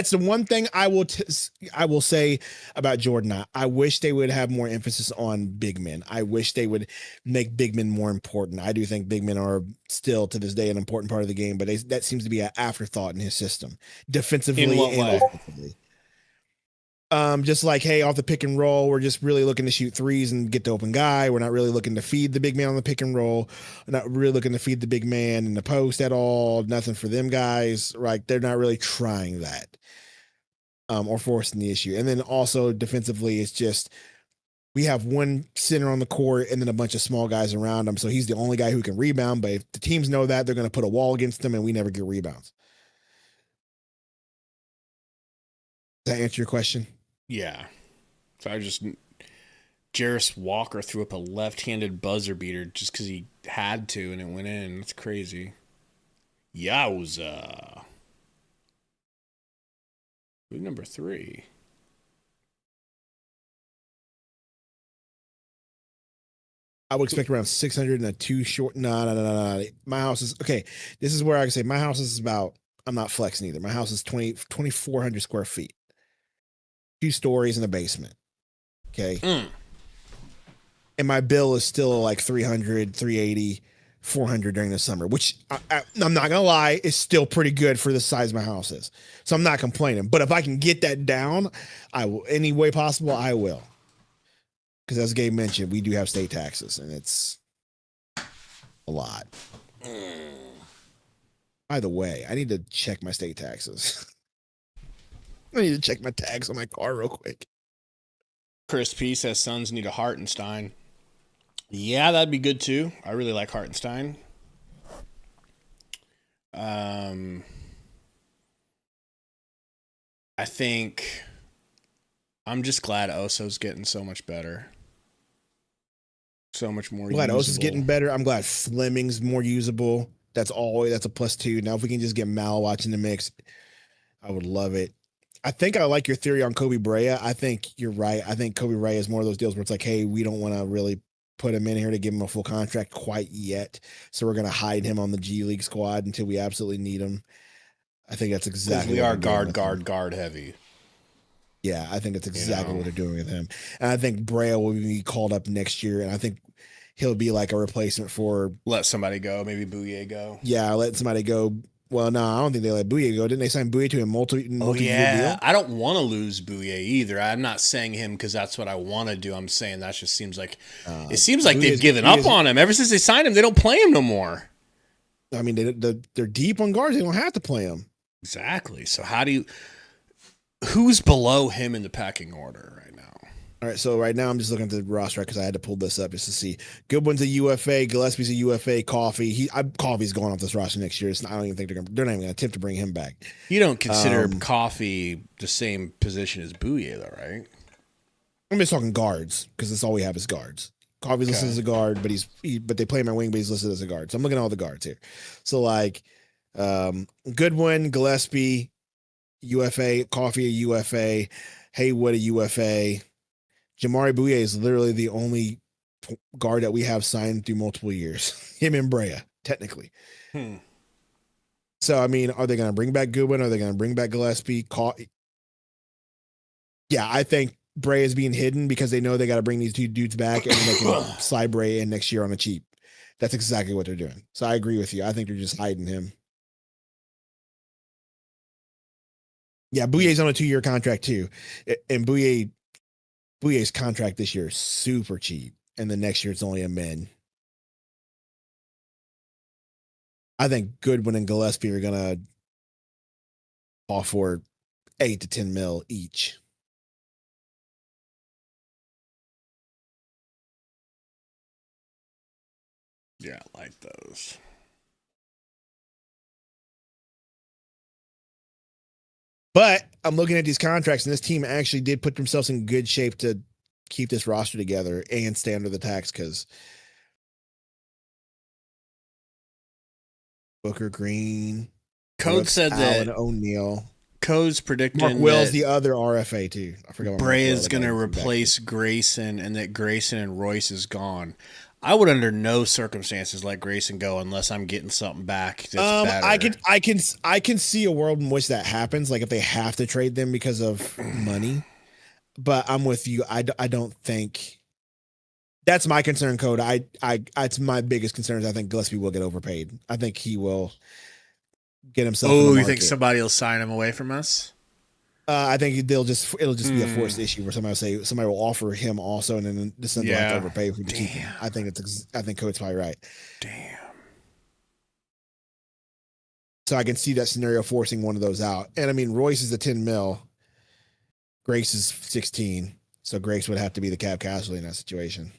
E: the one thing I will say about Jordan. I wish they would have more emphasis on big men. I wish they would make big men more important. I do think big men are still to this day an important part of the game, but that seems to be an afterthought in his system, defensively
D: In what
E: and
D: way?
E: offensively. Just like, hey, off the pick and roll, we're just really looking to shoot threes and get the open guy. We're not really looking to feed the big man on the pick and roll. We're not really looking to feed the big man in the post at all. Nothing for them guys, right? They're not really trying that, or forcing the issue. And then also defensively, it's just we have one center on the court and then a bunch of small guys around him. So he's the only guy who can rebound. But if the teams know that, they're going to put a wall against him and we never get rebounds. Does that answer your question?
D: Yeah. So Jarris Walker threw up a left-handed buzzer beater just because he had to, and it went in. That's crazy. Yowza. Who's number 3?
E: I would expect around 600 and a 2 short. No. My house is okay. This is where I can say my house is about, I'm not flexing either. My house is 2,400 square feet, 2 stories in a basement. Okay. And my bill is still like 300, 380, 400 during the summer, which I'm not going to lie, is still pretty good for the size my house is. So I'm not complaining, but if I can get that down, I will, any way possible, I will. Because as Gabe mentioned, we do have state taxes, and it's a lot. By the way, I need to check my state taxes. I need to check my tax on my car real quick.
D: Chris P says Suns need a Hartenstein. Yeah, that'd be good too. I really like Hartenstein. I think I'm just glad Oso's getting so much better. So much more
E: glad
D: usable.
E: Oso's getting better. I'm glad Fleming's more usable. That's a +2. Now, if we can just get Malwatch in the mix, I would love it. I think I like your theory on Kobe Brea. I think you're right. I think Kobe Brea is more of those deals where it's like, hey, we don't want to really put him in here to give him a full contract quite yet. So we're going to hide him on the G League squad until we absolutely need him. I think that's exactly
D: we
E: what
D: are guard heavy.
E: Yeah, I think that's exactly what they're doing with him. And I think Brea will be called up next year, and I think he'll be like a replacement for...
D: Let somebody go, maybe Bouye go.
E: Yeah, let somebody go. Well, no, I don't think they let Bouye go. Didn't they sign Bouye to a multi-year deal?
D: I don't want to lose Bouye either. I'm not saying him because that's what I want to do. I'm saying that just seems like... it seems like they've given up on him. Ever since they signed him, they don't play him no more.
E: I mean, they're deep on guards. They don't have to play him.
D: Exactly. So how do you... Who's below him in the pecking order right now?
E: All right, so right now I'm just looking at the roster because I had to pull this up just to see. Goodwin's a UFA, Gillespie's a UFA, Coffee. Coffee's going off this roster next year. I don't even think they're not even going to attempt to bring him back.
D: You don't consider Coffee the same position as Bouye, though, right?
E: I'm just talking guards because that's all we have is guards. Coffee's listed as a guard, but but they play him at wing, but he's listed as a guard. So I'm looking at all the guards here. So like Goodwin, Gillespie, UFA, Coffee a UFA, Haywood a UFA. Jamari Bouye is literally the only guard that we have signed through multiple years. Him and Brea, technically. So, I mean, are they going to bring back Goodwin? Are they going to bring back Gillespie? Yeah, I think Brea is being hidden because they know they got to bring these 2 dudes back and then they can slide Brea in next year on the cheap. That's exactly what they're doing. So I agree with you. I think they're just hiding him. Yeah, Bouye's on a 2-year contract too. And Bouye's contract this year is super cheap. And the next year it's only a min. I think Goodwin and Gillespie are going to offer 8 to 10 mil each.
D: Yeah, I like those.
E: But I'm looking at these contracts, and this team actually did put themselves in good shape to keep this roster together and stay under the tax because Booker Green,
D: Code said that
E: O'Neal.
D: Code's predicting
E: Mark Will's the other RFA too. I forgot.
D: Brea is going to replace Grayson, and that Grayson and Royce is gone. I would under no circumstances let Grayson go unless I'm getting something back that's better.
E: I can see a world in which that happens, like if they have to trade them because of money. But I'm with you. I don't think that's my concern, Code. It's my biggest concern is I think Gillespie will get overpaid. I think he will get himself.
D: Oh, you think somebody will sign him away from us?
E: I think it'll just be a forced issue where somebody will offer him also, and then the Suns will have to overpay for the keep him. I think Code's probably right.
D: Damn.
E: So I can see that scenario forcing one of those out. And I mean, Royce is a 10 mil. Grace is 16. So Grace would have to be the cap casualty in that situation.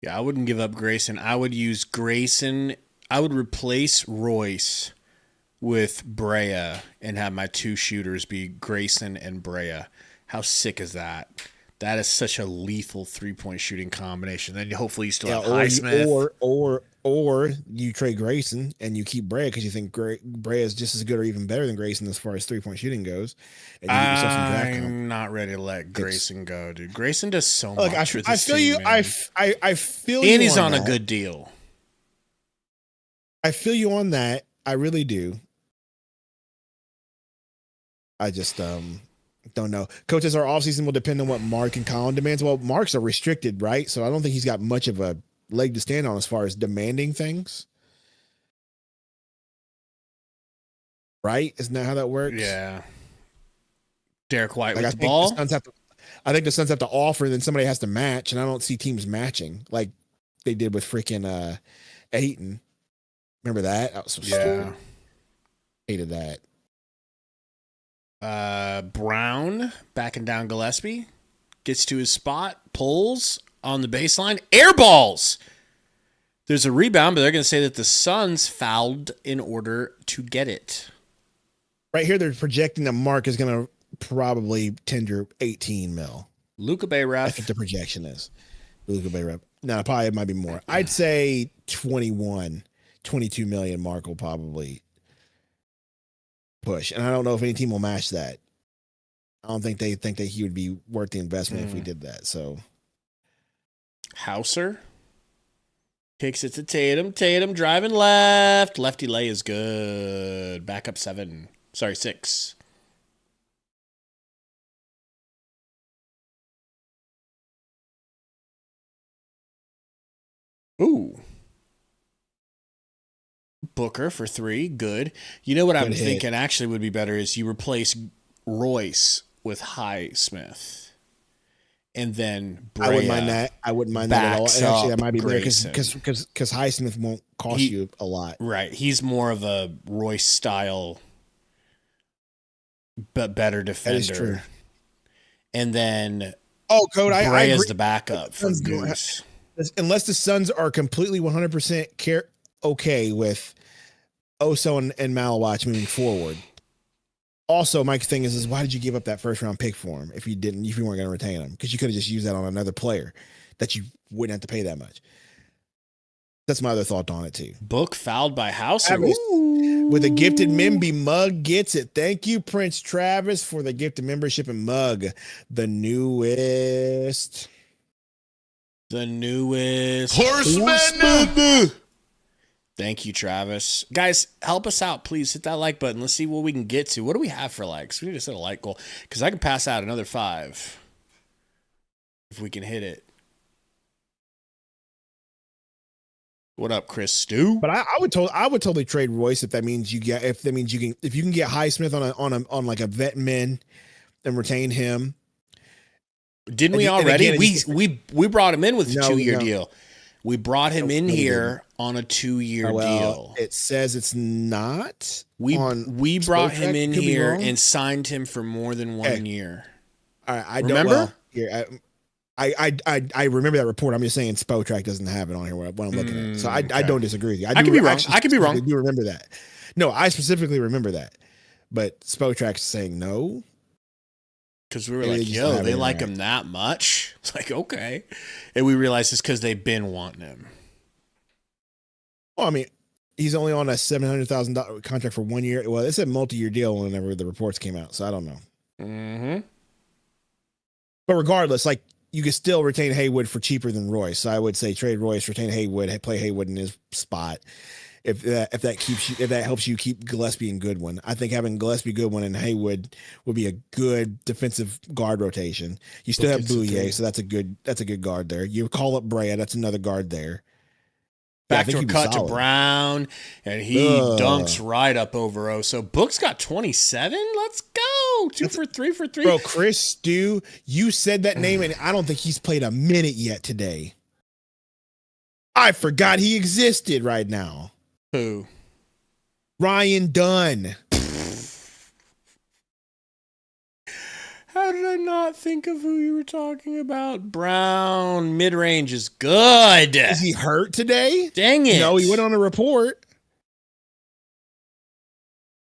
D: Yeah, I wouldn't give up Grayson. I would use Grayson. I would replace Royce with Brea and have my two shooters be Grayson and Brea. How sick is that? That is such a lethal 3-point shooting combination. Then hopefully you still have Highsmith.
E: Or you trade Grayson and you keep Brea because you think Brea is just as good or even better than Grayson as far as 3-point shooting goes. And you get yourself some draft comp.
D: I'm not ready to let Grayson go, dude. Grayson does so much for this
E: I feel
D: team,
E: you.
D: man.
E: I feel you.
D: And he's on
E: that.
D: a good deal.
E: I feel you on that. I really do. I just don't know. Coaches, our offseason will depend on what Mark and Colin demands. Well, Mark's are restricted, right? So I don't think he's got much of a leg to stand on as far as demanding things. Right? Isn't that how that works?
D: Yeah. Derek White
E: like
D: with the ball.
E: I think the Suns have to offer, and then somebody has to match, and I don't see teams matching like they did with freaking Ayton. Remember that? That was so stupid. Hated that.
D: Brown backing down Gillespie, gets to his spot, pulls on the baseline, air balls. There's a rebound, but they're going to say that the Suns fouled in order to get it.
E: Right here, they're projecting that Mark is going to probably tender 18 mil.
D: Luka Bayref.
E: I think the projection is Luka Bayref. No, probably it might be more. I'd say 22 million. Mark will probably push, and I don't know if any team will match that. I don't think they think that he would be worth the investment if we did that. So
D: Hauser kicks it to Tatum. Tatum driving left. Lefty lay is good. Back up 6. Ooh. Booker for 3. Good. You know what I'm thinking actually would be better is you replace Royce with Highsmith. And then Brea
E: I wouldn't mind that. I wouldn't mind that at all. And actually, that might be better because Highsmith won't cost you a lot.
D: Right. He's more of a Royce style, but better defender.
E: That is true.
D: And then
E: Code, I agree.
D: the backup for Goose.
E: Unless the Suns are completely 100% okay with Oso and Malawach moving forward. Also, my thing is why did you give up that first round pick for him if you weren't going to retain him? Because you could have just used that on another player that you wouldn't have to pay that much. That's my other thought on it too.
D: Book fouled by House
E: with a gifted Memby mug gets it. Thank you, Prince Travis, for the gifted membership and mug. The newest
A: Horseman.
D: Thank you, Travis. Guys, help us out, please. Hit that like button. Let's see what we can get to. What do we have for likes? We need to set a like goal because I can pass out another 5 if we can hit it. What up, Chris Stu?
E: But I would totally trade Royce if you can get Highsmith on like a vet min and retain him.
D: Didn't we already? We brought him in with a 2-year deal. We brought him in here on a 2-year deal.
E: It says it's not.
D: We brought him in here and signed him for more than 1 year.
E: I
D: remember.
E: I remember that report. I'm just saying Spotrac doesn't have it on here when I'm looking at it. So I don't disagree with you.
D: I could be wrong. I could be wrong.
E: I do remember that. No, I specifically remember that. But Spotrac's saying no.
D: Because we were like, yo, they like him that much? It's like, okay. And we realized it's because they've been wanting him.
E: Well, I mean, he's only on a $700,000 contract for 1 year. Well, it's a multi-year deal whenever the reports came out, so I don't know.
D: Mm-hmm.
E: But regardless, like, you could still retain Haywood for cheaper than Royce. So I would say trade Royce, retain Haywood, play Haywood in his spot. If that helps you keep Gillespie and Goodwin. I think having Gillespie, Goodwin, and Haywood would be a good defensive guard rotation. You still have Bouye, so that's a good guard there. You call up Brea, that's another guard there.
D: Backdoor cut to Brown, and he dunks right up over Oso. Book's got 27. Let's go. 2 for 3 for 3.
E: Bro, Chris Stew, you said that name, and I don't think he's played a minute yet today. I forgot he existed right now.
D: Who?
E: Ryan Dunn.
D: How did I not think of who you were talking about? Brown. Mid-range is good.
E: Is he hurt today?
D: Dang it.
E: No, he went on a report.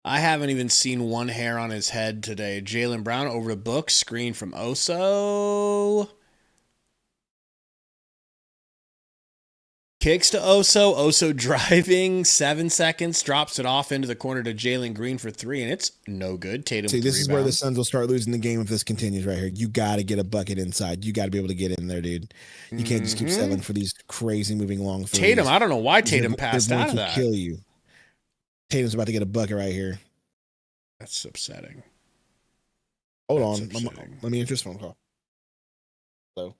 D: I haven't even seen one hair on his head today. Jaylen Brown over the book. Screen from Oso. Kicks to Oso. Oso driving. 7 seconds. Drops it off into the corner to Jalen Green for 3, and it's no good. Tatum.
E: See, this is where the Suns will start losing the game if this continues right here. You got to get a bucket inside. You got to be able to get in there, dude. You can't just keep settling for these crazy moving long threes.
D: Tatum, I don't know why Tatum passed
E: They're
D: out of
E: going
D: that.
E: to kill you. Tatum's about to get a bucket right here.
D: That's upsetting.
E: Hold
D: That's
E: on.
D: upsetting.
E: Let me answer this phone call. Hello.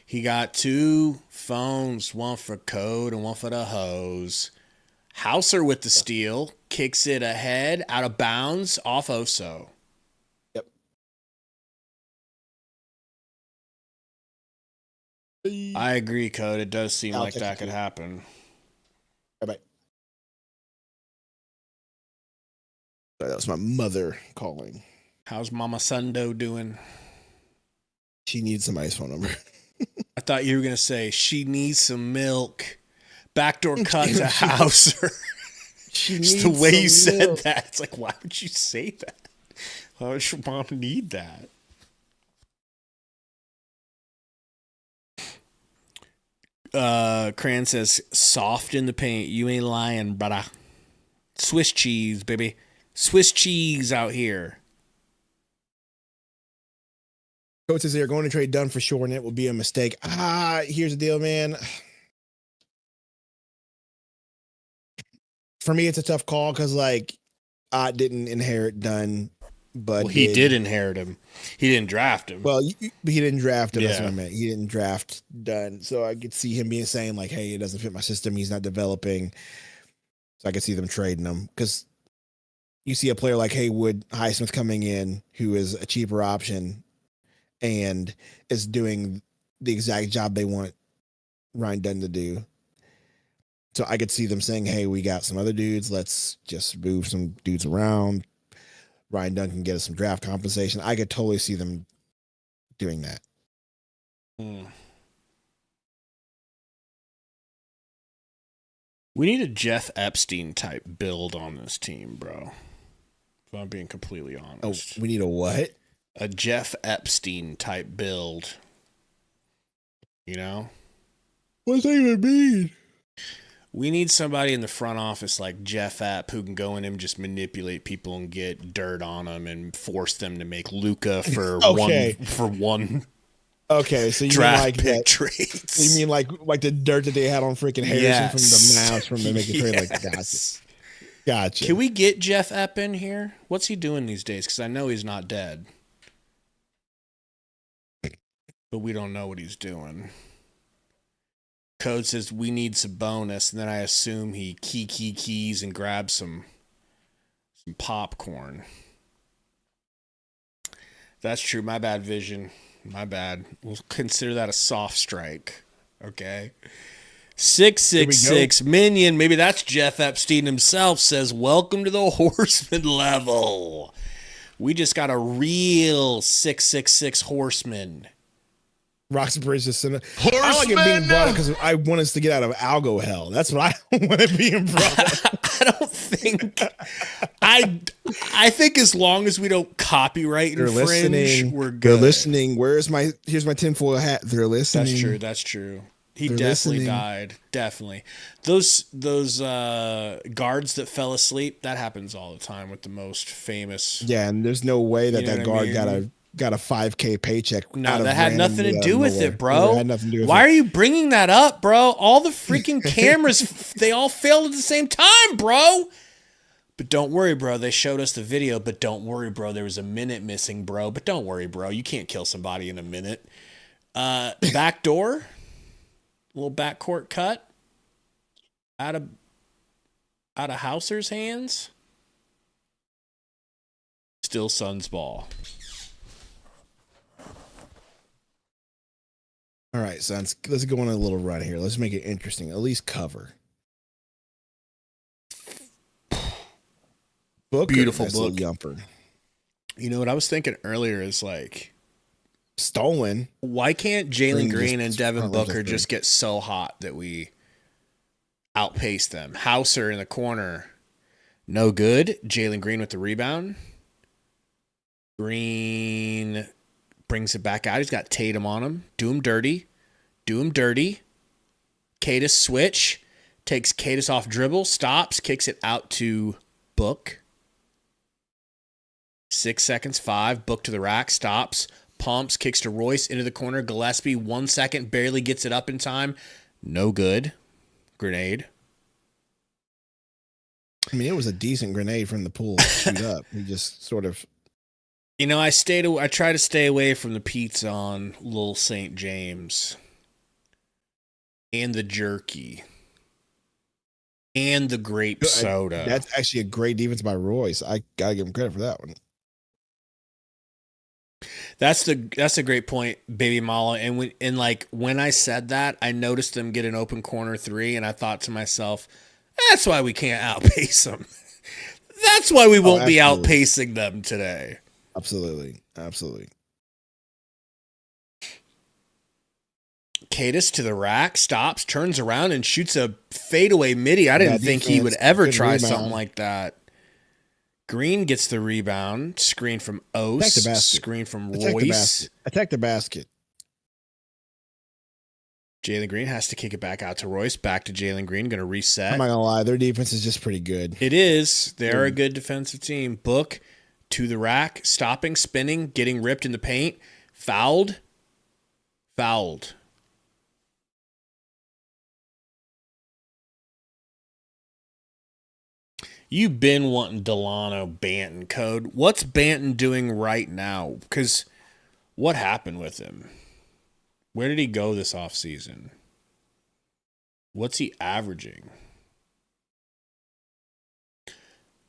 D: He got 2 phones, one for code and one for the hose. Hauser with the steal, kicks it ahead, out of bounds, off Oso.
E: Yep.
D: I agree, Code. It does seem
E: I'll
D: like
E: take
D: that
E: it
D: could
E: too.
D: happen.
E: Bye-bye. Sorry, that was my mother calling.
D: How's Mama Sundo doing?
E: She needs somebody's phone number.
D: I thought you were going to say, she needs some milk. Backdoor cut to Hauser. Just the way you said that. It's like, why would you say that? Why would your mom need that? Cran says, soft in the paint. You ain't lying, brother. Swiss cheese, baby. Swiss cheese out here.
E: Coach says they're going to trade Dunn for sure, and it will be a mistake. Here's the deal, man. For me, it's a tough call because, like, I didn't inherit Dunn, but
D: Well, he did inherit him. He didn't draft him.
E: Well, but he didn't draft him. That's
D: Yeah.
E: what I meant. He didn't draft Dunn, so I could see him saying like, "Hey, it doesn't fit my system. He's not developing." So I could see them trading him because you see a player like Haywood Highsmith coming in, who is a cheaper option and is doing the exact job they want Ryan Dunn to do. So I could see them saying, "Hey, we got some other dudes. Let's just move some dudes around. Ryan Dunn can get us some draft compensation." I could totally see them doing that.
D: We need a Jeff Epstein type build on this team, bro. If I'm being completely
E: Oh,
D: honest.
E: we need a what?
D: A Jeff Epstein type build. You know?
E: What does that even mean?
D: We need somebody in the front office like Jeff Epp who can go in and just manipulate people and get dirt on them and force them to make Luka for
E: Okay.
D: one
E: Okay, so you mean
D: draft
E: like
D: pick
E: that?
D: trades.
E: You mean like the dirt that they had on freaking Harrison from the Mavs from the making trade? Like,
D: Yes.
E: gotcha.
D: Can we get Jeff Epp in here? What's he doing these days? Because I know he's not dead. But we don't know what he's doing. Code says we need some bonus, and then I assume he keys and grabs some popcorn. That's true. My bad, Vision. My bad. We'll consider that a soft strike. Okay. 666 Minion. Maybe that's Jeff Epstein himself. Says, welcome to the Horseman level. We just got a real 666 Horseman.
E: Roxbridge is I like it being brought up because I want us to get out of algo hell. That's what I want it being brought up.
D: I don't think I think as long as we don't copyright
E: They're
D: infringe,
E: listening.
D: we're good.
E: They're listening. Here's my tinfoil hat. They're listening.
D: That's true. He
E: They're
D: definitely
E: listening.
D: died. Definitely. Those guards that fell asleep, that happens all the time with the most famous.
E: Yeah, and there's no way that
D: You know
E: that
D: what I
E: guard
D: mean?
E: got a $5K paycheck.
D: No, that had nothing to do with it, bro.
E: Had nothing to do with
D: Why
E: it.
D: are you bringing that up, bro? All the freaking cameras, they all failed at the same time, bro. But don't worry, bro. They showed us the video, but don't worry, bro. There was a minute missing, bro. But don't worry, bro. You can't kill somebody in a minute. Back door. Little backcourt cut. Out of Hauser's hands. Still Suns ball.
E: All right, so let's go on a little run here. Let's make it interesting. At least cover. Booker,
D: Beautiful
E: nice little
D: book.
E: Yumper.
D: You know what I was thinking earlier is like,
E: Stolen.
D: why can't Jalen Green and Devin
E: front runners
D: Booker
E: up there.
D: just get so hot that we outpace them? Hauser in the corner, no good. Jalen Green with the rebound. Green brings it back out. He's got Tatum on him. Do him dirty. Cadis switch. Takes Cadis off dribble. Stops. Kicks it out to Book. 6 seconds. 5. Book to the rack. Stops. Pumps. Kicks to Royce into the corner. Gillespie 1 second. Barely gets it up in time. No good. Grenade.
E: I mean, it was a decent grenade from the pool to shoot up. He just sort of.
D: You know, I try to stay away from the pizza on Little St. James. And the jerky. And the grape soda.
E: That's actually a great defense by Royce. I gotta give him credit for that one.
D: That's a great point, Baby Mala. And when I said that, I noticed them get an open corner 3, and I thought to myself, that's why we can't outpace them. That's why we won't be outpacing them today.
E: Absolutely.
D: Cadis to the rack, stops, turns around, and shoots a fadeaway midi. I didn't think he would
E: defense,
D: ever
E: good
D: try
E: rebound.
D: something like that. Green gets the rebound. Screen from Ose.
E: Attack the basket.
D: Screen from
E: Attack the
D: Royce.
E: basket. Attack the basket.
D: Jalen Green has to kick it back out to Royce. Back to Jalen Green. Going to reset.
E: I'm not gonna lie, their defense is just pretty good.
D: It is. They're a good defensive team. Book to the rack. Stopping, spinning, getting ripped in the paint. Fouled. You've been wanting Delano Banton code. What's Banton doing right now? Because what happened with him? Where did he go this offseason? What's he averaging?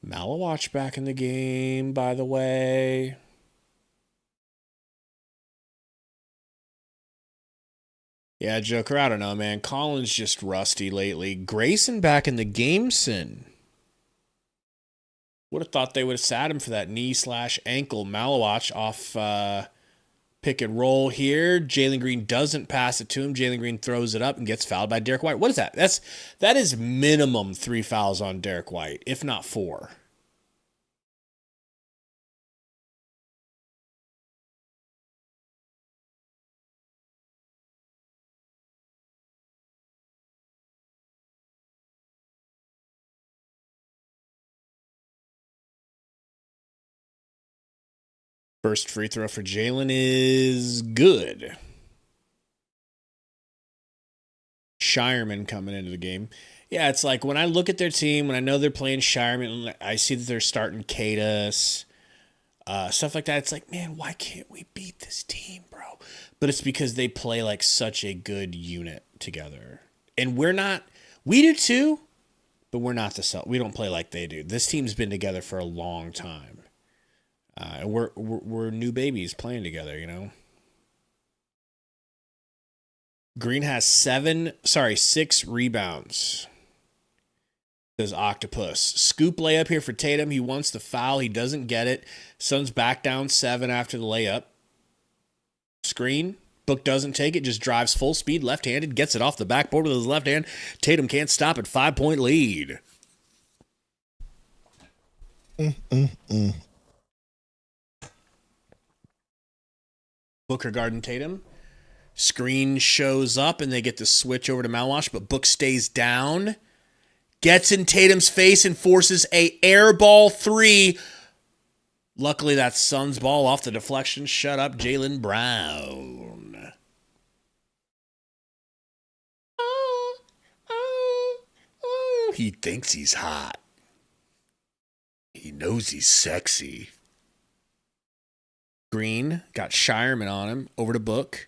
D: Malawatch back in the game, by the way. Yeah, Joker, I don't know, man. Colin's just rusty lately. Grayson back in the game, Sin. Would have thought they would have sat him for that knee/ankle. Malawatch off pick and roll here. Jalen Green doesn't pass it to him. Jalen Green throws it up and gets fouled by Derek White. What is that? That is minimum 3 fouls on Derek White, if not 4. First free throw for Jalen is good. Shireman coming into the game. Yeah, it's like when I look at their team, when I know they're playing Shireman, I see that they're starting Cadis, stuff like that. It's like, man, why can't we beat this team, bro? But it's because they play like such a good unit together. And we're not, we do too, but we're not the Celtics. We don't play like they do. This team's been together for a long time. We're new babies playing together, you know. Green has 6 rebounds. Says Octopus. Scoop layup here for Tatum. He wants the foul. He doesn't get it. Suns back down 7 after the layup. Screen. Book doesn't take it. Just drives full speed, left-handed. Gets it off the backboard with his left hand. Tatum can't stop it. 5-point lead. Booker guarding Tatum. Screen shows up, and they get the switch over to Malwash, but Book stays down. Gets in Tatum's face and forces a air ball 3. Luckily, that's Suns ball off the deflection. Shut up, Jaylen Brown. He thinks he's hot. He knows he's sexy. Green got Shireman on him. Over to Book.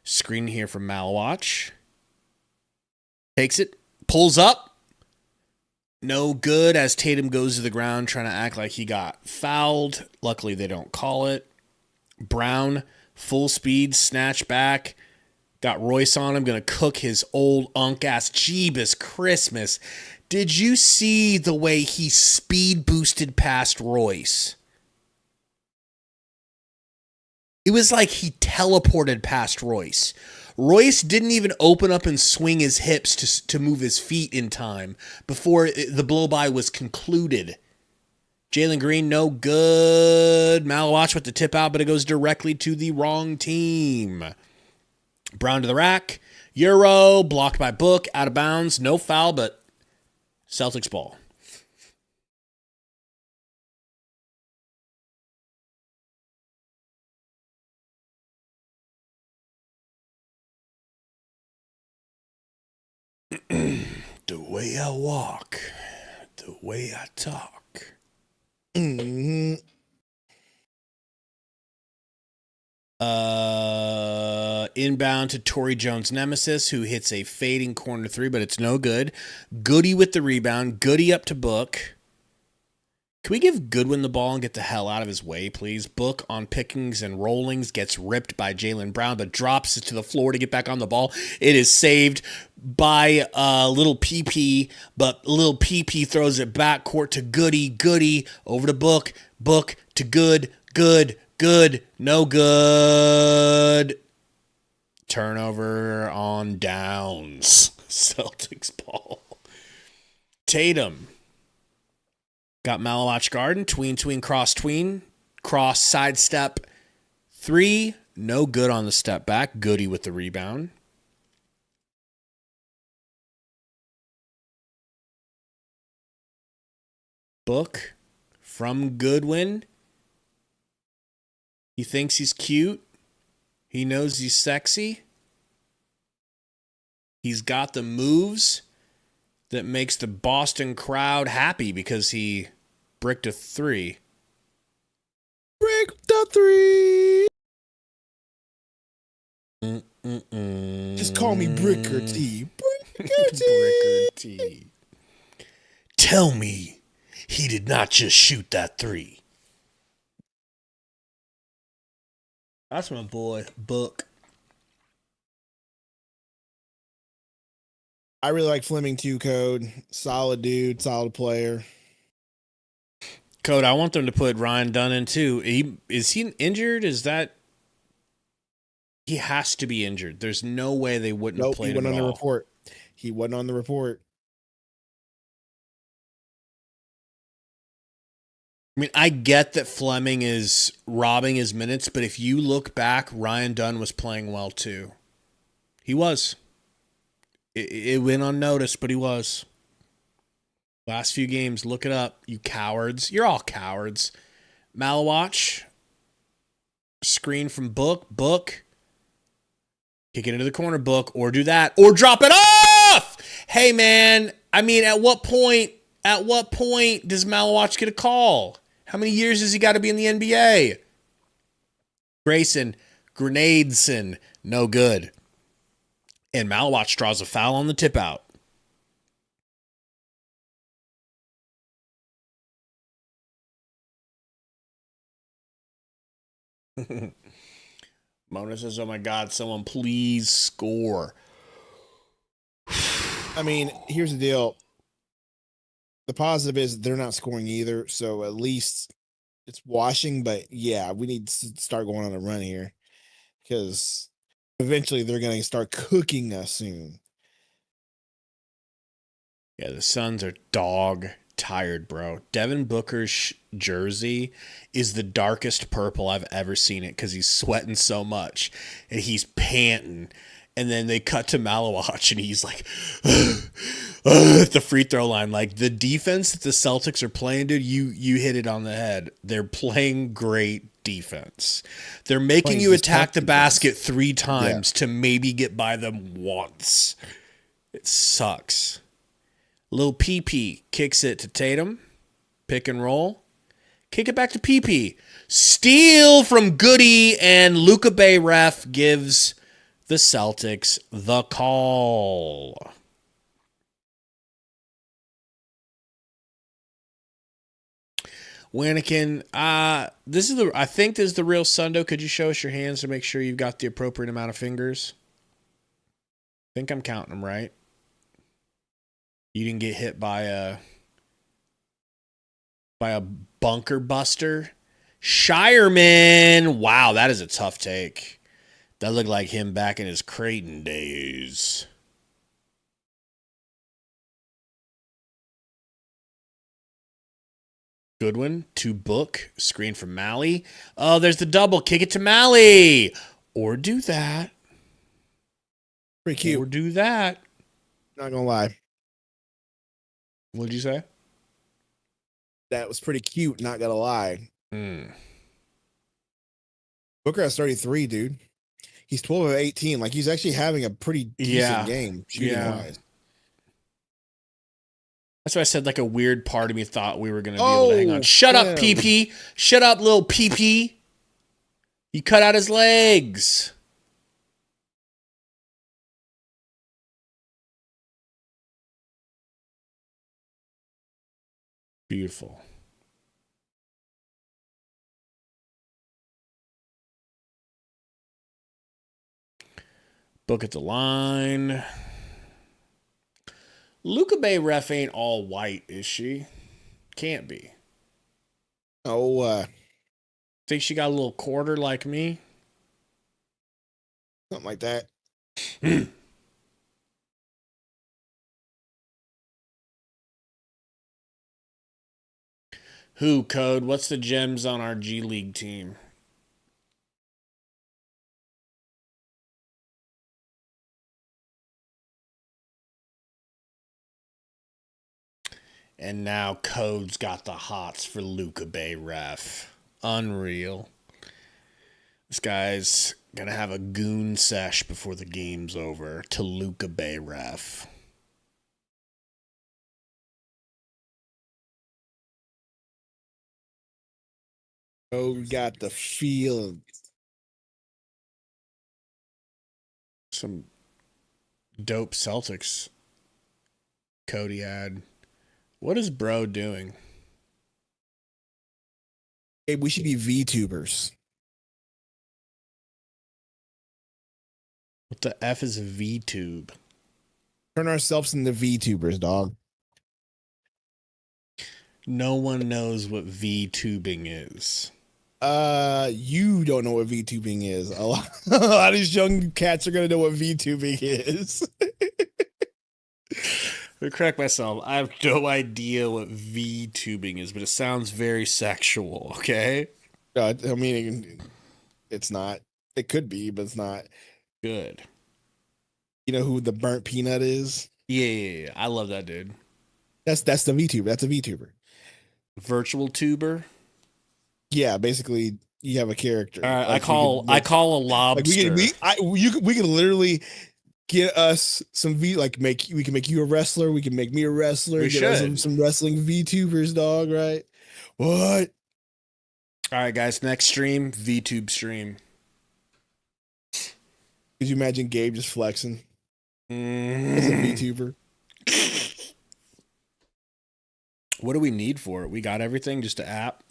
D: Screen here from Malwatch. Takes it. Pulls up. No good as Tatum goes to the ground trying to act like he got fouled. Luckily, they don't call it. Brown, full speed, snatch back. Got Royce on him. Going to cook his old unk ass. Jeebus Christmas. Did you see the way he speed boosted past Royce? It was like he teleported past Royce. Royce didn't even open up and swing his hips to move his feet in time before the blow-by was concluded. Jalen Green, no good. Malawach with the tip out, but it goes directly to the wrong team. Brown to the rack. Euro, blocked by Book, out of bounds. No foul, but Celtics ball. The way I walk, the way I talk.
E: Mm-hmm.
D: Inbound to Torrey Jones' nemesis, who hits a fading corner three, but it's no good. Goody with the rebound. Goody up to Book. Can we give Goodwin the ball and get the hell out of his way, please? Book on pickings and rollings gets ripped by Jaylen Brown, but drops it to the floor to get back on the ball. It is saved by Little PP, but Little PP throws it back court to Goody. Goody over to Book. Book to Good. No good. Turnover on downs. Celtics ball. Tatum. Got Malawach Garden, tween, cross, sidestep, three, no good on the step back. Goody with the rebound. Book from Goodwin. He thinks he's cute. He knows he's sexy. He's got the moves that makes the Boston crowd happy because he bricked a three.
E: Brick the three. Just call me Bricker T.
D: Bricker T. Tell me he did not just shoot that three. That's my boy, Book.
E: I really like Fleming too, Code. Solid dude, solid player.
D: Code, I want them to put Ryan Dunn in too. Is he injured? Is that... He has to be injured. There's no way they wouldn't have played him at all.
E: He wasn't on the report. He wasn't on the report.
D: I mean, I get that Fleming is robbing his minutes, but if you look back, Ryan Dunn was playing well too. He was. It went unnoticed, but he was. Last few games, look it up, you cowards. You're all cowards. Malawach. Screen from Book. Book. Kick it into the corner, Book. Or do that. Or drop it off! Hey, man. I mean, at what point does Malawach get a call? How many years has he got to be in the NBA? Grayson. Grenadeson. No good. And Malawach draws a foul on the tip out. Mona says, oh my God, someone please score.
E: I mean, here's the deal. The positive is they're not scoring either, so at least it's washing, but yeah, we need to start going on a run here because eventually they're going to start cooking us soon.
D: Yeah, the Suns are dog tired, bro. Devin Booker's jersey is the darkest purple I've ever seen it because he's sweating so much and he's panting. And then they cut to Malawach and he's like, at the free throw line. Like, the defense that the Celtics are playing, dude, you hit it on the head. They're playing great defense. They're making you attack the basket 3 times to maybe get by them once. It sucks. Lil PP kicks it to Tatum. Pick and roll. Kick it back to PP. Steal from Goody, and Luka Bay ref gives the Celtics the call. Wanikin, I think this is the real Sundo. Could you show us your hands to make sure you've got the appropriate amount of fingers? I think I'm counting them right. You didn't get hit by a bunker buster. Shireman. Wow, that is a tough take. That looked like him back in his Creighton days. Good one. To Book. Screen from Mally. Oh, there's the double. Kick it to Mally. Or do that.
E: Pretty cute.
D: Or do that.
E: Not gonna lie.
D: What'd you say?
E: That was pretty cute, not gonna lie. Booker has 33, dude. He's 12 of 18. Like, he's actually having a pretty decent game shooting wise.
D: That's why I said, like, a weird part of me thought we were going to be able to hang on. Shut up, PP. Shut up, little PP. He cut out his legs. Beautiful. Book at the line. Luka Bay ref ain't all white, is she? Can't be. Think she got a little quarter like me?
E: Something like that.
D: Who, Code? What's the gems on our G League team? And now Code's got the hots for Luka Bay ref. Unreal. This guy's going to have a goon sesh before the game's over to Luka Bay ref.
E: Oh, we got the feel.
D: Some dope Celtics Cody had. What is bro doing?
E: Hey, we should be VTubers.
D: What the F is a VTube?
E: Turn ourselves into VTubers, dog.
D: No one knows what VTubing is.
E: You don't know what VTubing is. A lot of these young cats are gonna know what VTubing is.
D: To correct myself, I have no idea what VTubing is, but it sounds very sexual, okay?
E: I mean, it's not. It could be, but it's not.
D: Good.
E: You know who the burnt peanut is?
D: Yeah. I love that dude.
E: That's the VTuber. That's a VTuber.
D: Virtual tuber?
E: Yeah, basically you have a character.
D: I call a lobster.
E: We can literally get us some we can make you a wrestler. We can make me a wrestler.
D: We
E: get us
D: should.
E: some wrestling VTubers, dog. Right? What?
D: All right, guys. Next stream, VTube stream.
E: Could you imagine Gabe just flexing as a VTuber?
D: What do we need for it? We got everything, just an app.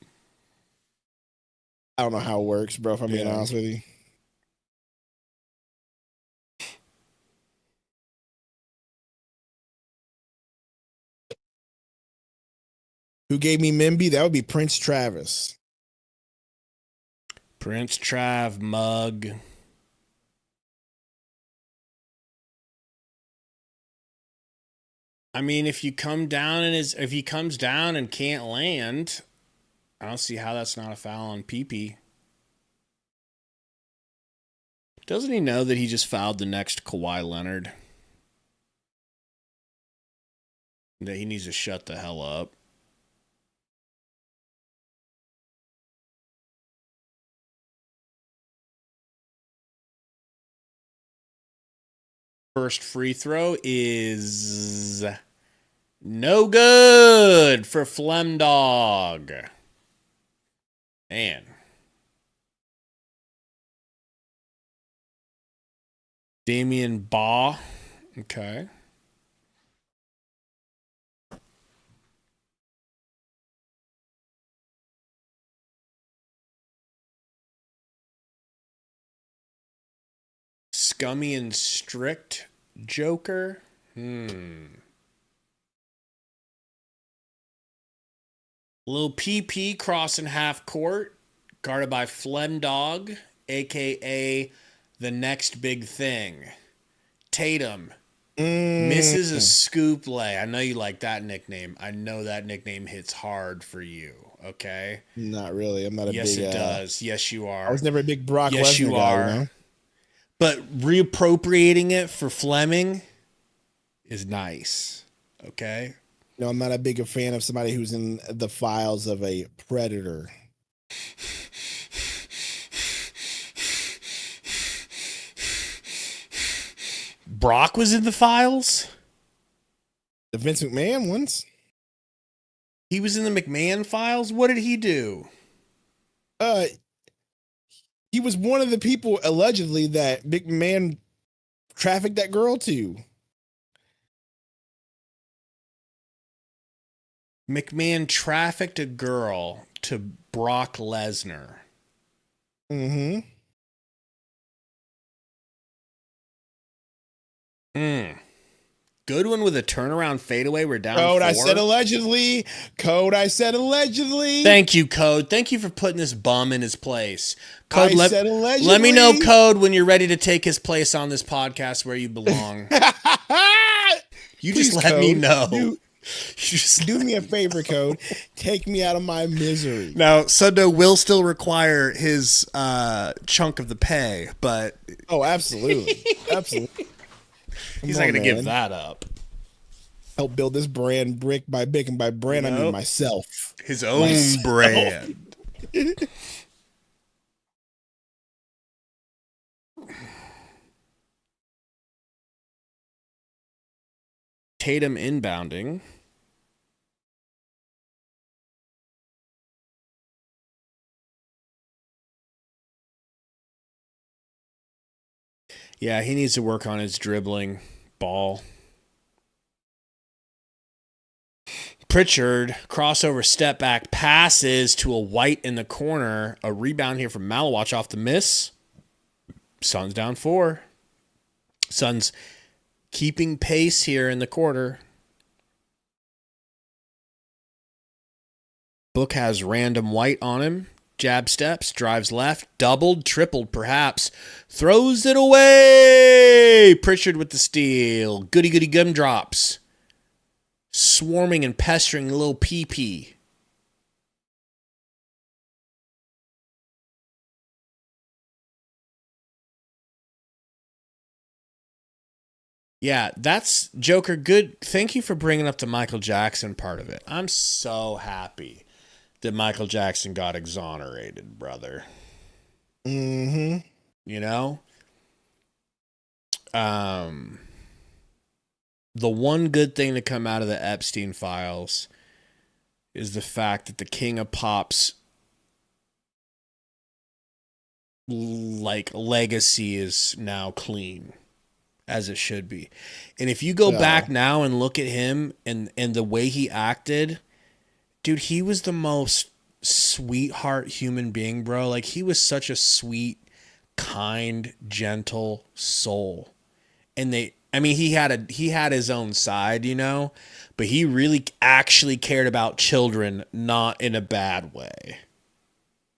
E: I don't know how it works, bro. If I'm being honest with you. Who gave me Mimby? That would be Prince Travis.
D: Prince Trav mug. I mean, if he comes down and can't land, I don't see how that's not a foul on PP. Doesn't he know that he just fouled the next Kawhi Leonard? That he needs to shut the hell up. First free throw is no good for Flemdog. Man. Damian Baugh. Okay. Scummy and strict Joker. Little PP crossing half court, guarded by Flem Dog, a.k.a. the next big thing. Tatum misses a scoop lay. I know you like that nickname. I know that nickname hits hard for you, okay?
E: Not really. I'm not a
D: Yes,
E: big...
D: it does. Yes, you are.
E: I was never a big Brock
D: Yes,
E: Lesnar
D: you
E: guy,
D: are.
E: you know?
D: But reappropriating it for Fleming is nice, okay?
E: No, I'm not a big fan of somebody who's in the files of a predator.
D: Brock was in the files?
E: The Vince McMahon ones?
D: He was in the McMahon files? What did he do?
E: He was one of the people, allegedly, that McMahon trafficked that girl to.
D: McMahon trafficked a girl to Brock Lesnar.
E: Mm-hmm.
D: Good one with a turnaround fadeaway. We're down
E: Code,
D: 4.
E: I said allegedly. Code, I said allegedly.
D: Thank you, Code. Thank you for putting this bum in his place. Code,
E: I said allegedly.
D: let me know, Code, when you're ready to take his place on this podcast where you belong. You
E: Please,
D: just let me
E: Code.
D: know.
E: You just do me a favor, Code. Take me out of my misery.
D: Now, Sundo will still require his chunk of the pay, but
E: Oh, absolutely. Absolutely.
D: he's
E: Come
D: not
E: on,
D: going to give
E: man.
D: that up.
E: Help build this brand brick by brick, and by brand I mean
D: Nope.
E: myself.
D: His own
E: Myself.
D: brand. Tatum inbounding. Yeah, he needs to work on his dribbling ball. Pritchard, crossover step back passes to a White in the corner. A rebound here from Malawatch off the miss. Suns down 4. Suns keeping pace here in the quarter. Book has random White on him. Jab steps, drives left, doubled, tripled perhaps. Throws it away! Pritchard with the steal. Goody goody gumdrops. Swarming and pestering little PP. Yeah, that's Joker. Good. Thank you for bringing up the Michael Jackson part of it. I'm so happy that Michael Jackson got exonerated, brother.
E: Mm-hmm.
D: You know? The one good thing to come out of the Epstein files is the fact that the King of Pop's legacy is now clean, as it should be. And if you go back now and look at him and the way he acted, dude, he was the most sweetheart human being, bro. Like, he was such a sweet, kind, gentle soul. And he had his own side, you know, but he really actually cared about children, not in a bad way.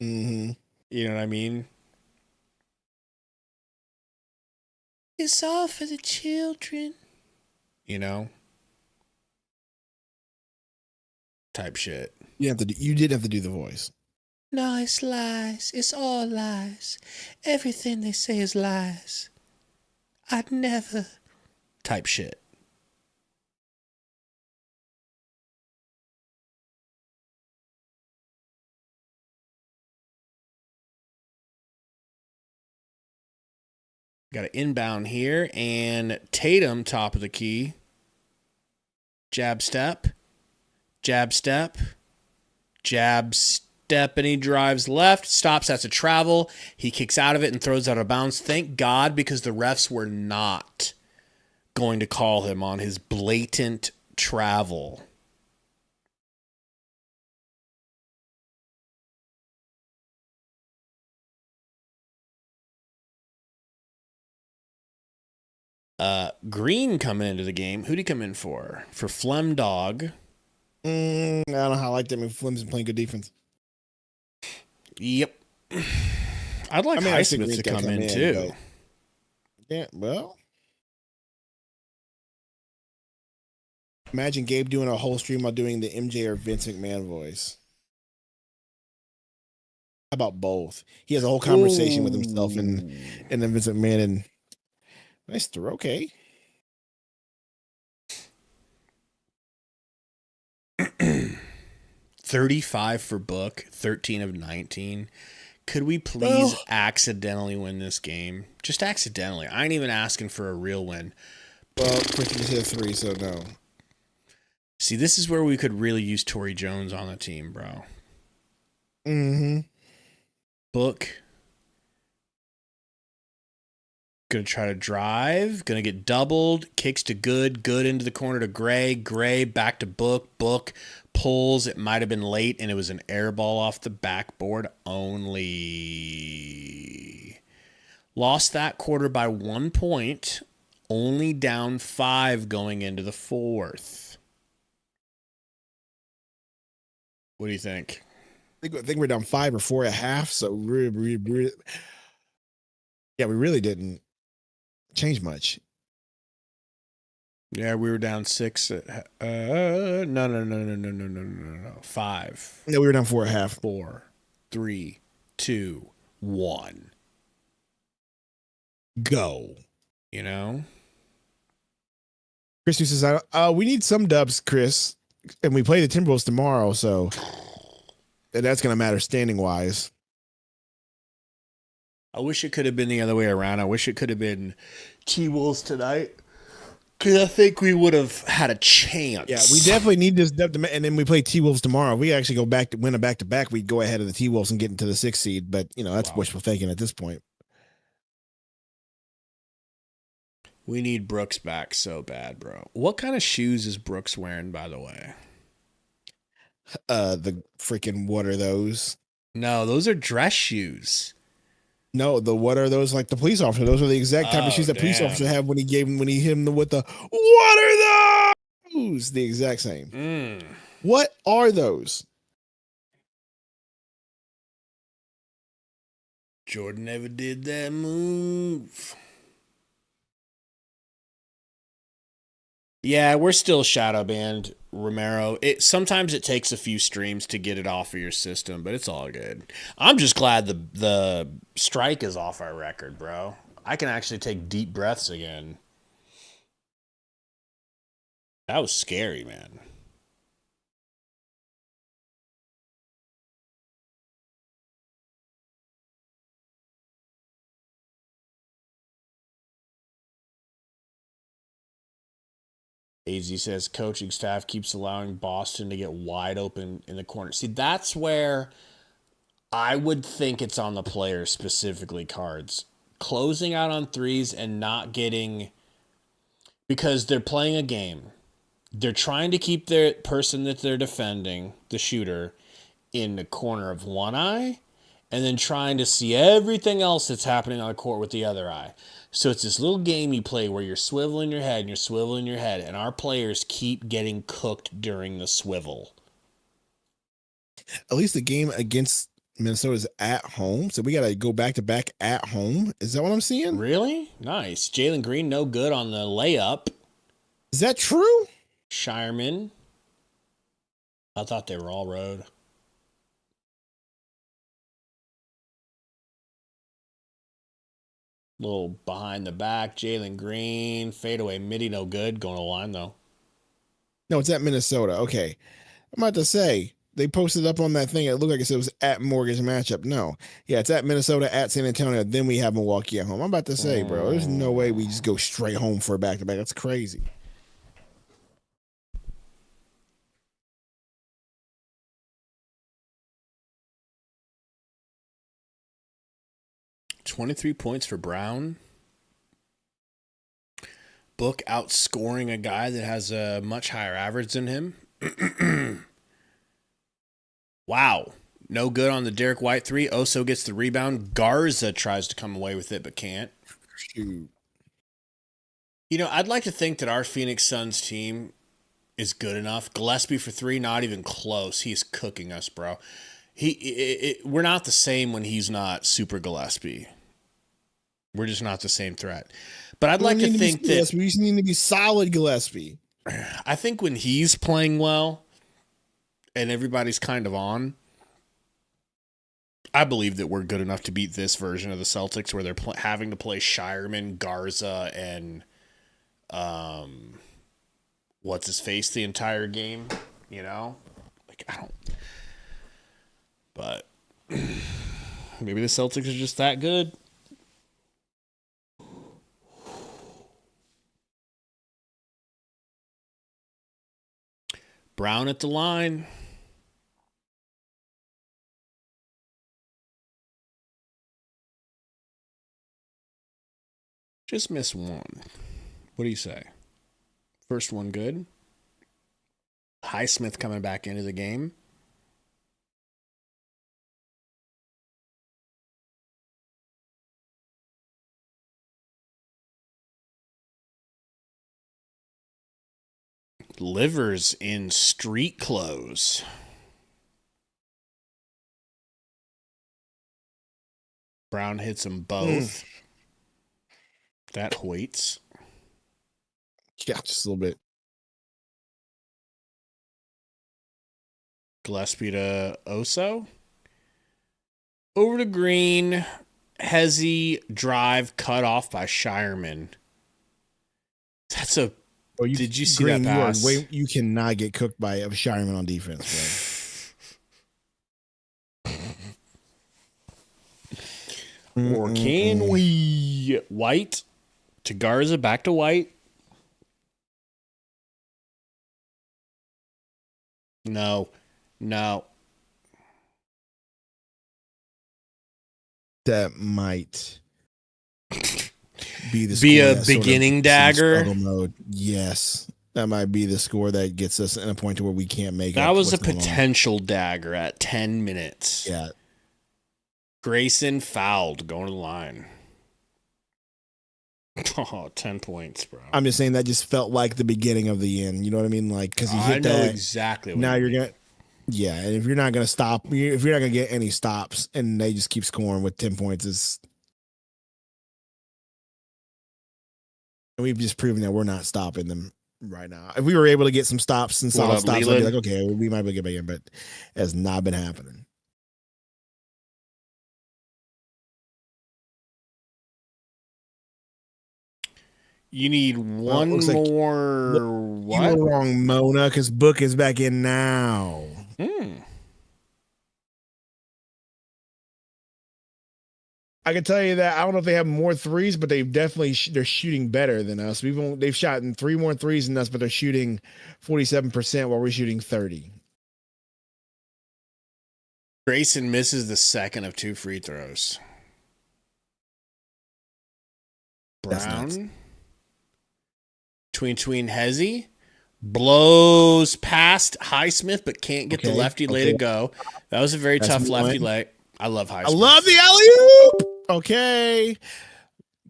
E: Mm-hmm.
D: You know what I mean? It's all for the children. You know? Type shit.
E: You did have to do the voice.
D: No, it's lies. It's all lies. Everything they say is lies. I'd never. Type shit. Got an inbound here, and Tatum, top of the key. Jab step. Jab step. Jab step, and he drives left. Stops, that's a travel. He kicks out of it and throws out of bounds. Thank God, because the refs were not going to call him on his blatant travel. Green coming into the game. Who'd he come in for? For Flem Dog.
E: I don't know how I like them if Flim's playing good defense.
D: Yep. I'd like
E: I think
D: Highsmith
E: Reed
D: to
E: can
D: come in too.
E: Yeah, well. Imagine Gabe doing a whole stream while doing the MJ or Vince McMahon voice. How about both? He has a whole conversation with himself and then Vince McMahon. And nice throw. Okay.
D: $35 for Book, 13 of 19. Could we please accidentally win this game? Just accidentally. I ain't even asking for a real win.
E: Well, Christian just hit 3, so no.
D: See, this is where we could really use Torrey Jones on the team, bro.
E: Mm-hmm.
D: Book. Gonna try to drive. Gonna get doubled. Kicks to Good. Good into the corner to Gray. Gray back to Book. Book pulls. It might have been late, and it was an air ball off the backboard only. Lost that quarter by 1 point. Only down 5 going into the fourth. What do you think?
E: I think we're down 5 or 4 at half. So yeah, we really didn't change much.
D: Yeah, we were down 6. No. 5.
E: No, we were down 4 at half.
D: 4, 3, 2, 1.
E: Go.
D: You know?
E: Chris says, we need some dubs, Chris. And we play the Timberwolves tomorrow, so that's going to matter standing wise.
D: I wish it could have been the other way around. I wish it could have been T-Wolves tonight. Because I think we would have had a chance.
E: Yeah, we definitely need this dub, and then we play T-Wolves tomorrow. If we actually go back to win a back-to-back, we'd go ahead of the T-Wolves and get into the 6th seed. But, that's wishful thinking at this point.
D: We need Brooks back so bad, bro. What kind of shoes is Brooks wearing, by the way?
E: The freaking, what are those?
D: No, those are dress shoes.
E: No, what are those? Like the police officer. Those are the exact type of shoes that police officer had when he hit him with the, what are those? The exact same. What are those?
D: Jordan never did that move. Yeah, we're still shadow banned, Romero. Sometimes it takes a few streams to get it off of your system, but it's all good. I'm just glad the strike is off our record, bro. I can actually take deep breaths again. That was scary, man. AZ says coaching staff keeps allowing Boston to get wide open in the corner. See, that's where I would think it's on the players, specifically Cards. Closing out on threes and not getting, because they're playing a game. They're trying to keep their person that they're defending, the shooter, in the corner of one eye, and then trying to see everything else that's happening on the court with the other eye. So it's this little game you play where you're swiveling your head and you're swiveling your head, and our players keep getting cooked during the swivel.
E: At least the game against Minnesota is at home, so we got to go back to back at home. Is that what I'm seeing?
D: Really? Nice. Jalen Green, no good on the layup.
E: Is that true?
D: Shireman. I thought they were all road. Little behind the back, Jalen Green, fadeaway midi, no good. Going to the line, though.
E: No, it's at Minnesota. Okay. I'm about to say, they posted up on that thing. It looked like it was at Morgan's matchup. No. Yeah, it's at Minnesota, at San Antonio. Then we have Milwaukee at home. I'm about to say, bro, there's no way we just go straight home for a back-to-back. That's crazy.
D: $23 points for Brown. Book outscoring a guy that has a much higher average than him. Wow. No good on the Derek White 3. Oso gets the rebound. Garza tries to come away with it, but can't.
E: Shoot.
D: I'd like to think that our Phoenix Suns team is good enough. Gillespie for 3, not even close. He's cooking us, bro. We're not the same when he's not super Gillespie. We're just not the same threat. But I'd like to think that
E: we just need to be solid Gillespie.
D: I think when he's playing well and everybody's kind of on, I believe that we're good enough to beat this version of the Celtics where they're having to play Shireman, Garza, and what's his face the entire game, you know? Like, I don't. But maybe the Celtics are just that good. Brown at the line. Just miss one. What do you say? First one good. Highsmith coming back into the game. Livers in street clothes. Brown hits them both. That hoits.
E: Yeah, just a little bit.
D: Gillespie to Oso. Over to Green. Hezzy drive cut off by Shireman. That's a.
E: Oh,
D: did you see
E: Green,
D: that pass?
E: You cannot get cooked by a Shireman on defense,
D: bro. Or can we? White to Garza, back to White. No.
E: That might be
D: a beginning dagger.
E: Mode. Yes, that might be the score that gets us in a point to where we can't make it.
D: That was a potential dagger at 10 minutes.
E: Yeah.
D: Grayson fouled going to the line. Oh, 10 points, bro.
E: I'm just saying that just felt like the beginning of the end. You know what I mean? Like, because he hit that.
D: I know exactly what
E: now you're going to. Yeah, and if you're not going to stop, if you're not going to get any stops and they just keep scoring with 10 points, we've just proven that we're not stopping them right now. If we were able to get some stops and solid stops, I'd be like, okay, we might be able to get back in, but it has not been happening.
D: You need one more. What?
E: You were wrong, Mona, because Book is back in now. I can tell you that I don't know if they have more threes, but they're shooting better than us. They've shot in 3 more threes than us, but they're shooting 47% while we're shooting 30.
D: Grayson misses the second of 2 free throws. Brown. Tween Hezzy. Blows past Highsmith, but can't get the lefty lay to go. That was a very tough lefty lay. I love Highsmith.
E: I love the alley-oop. Okay.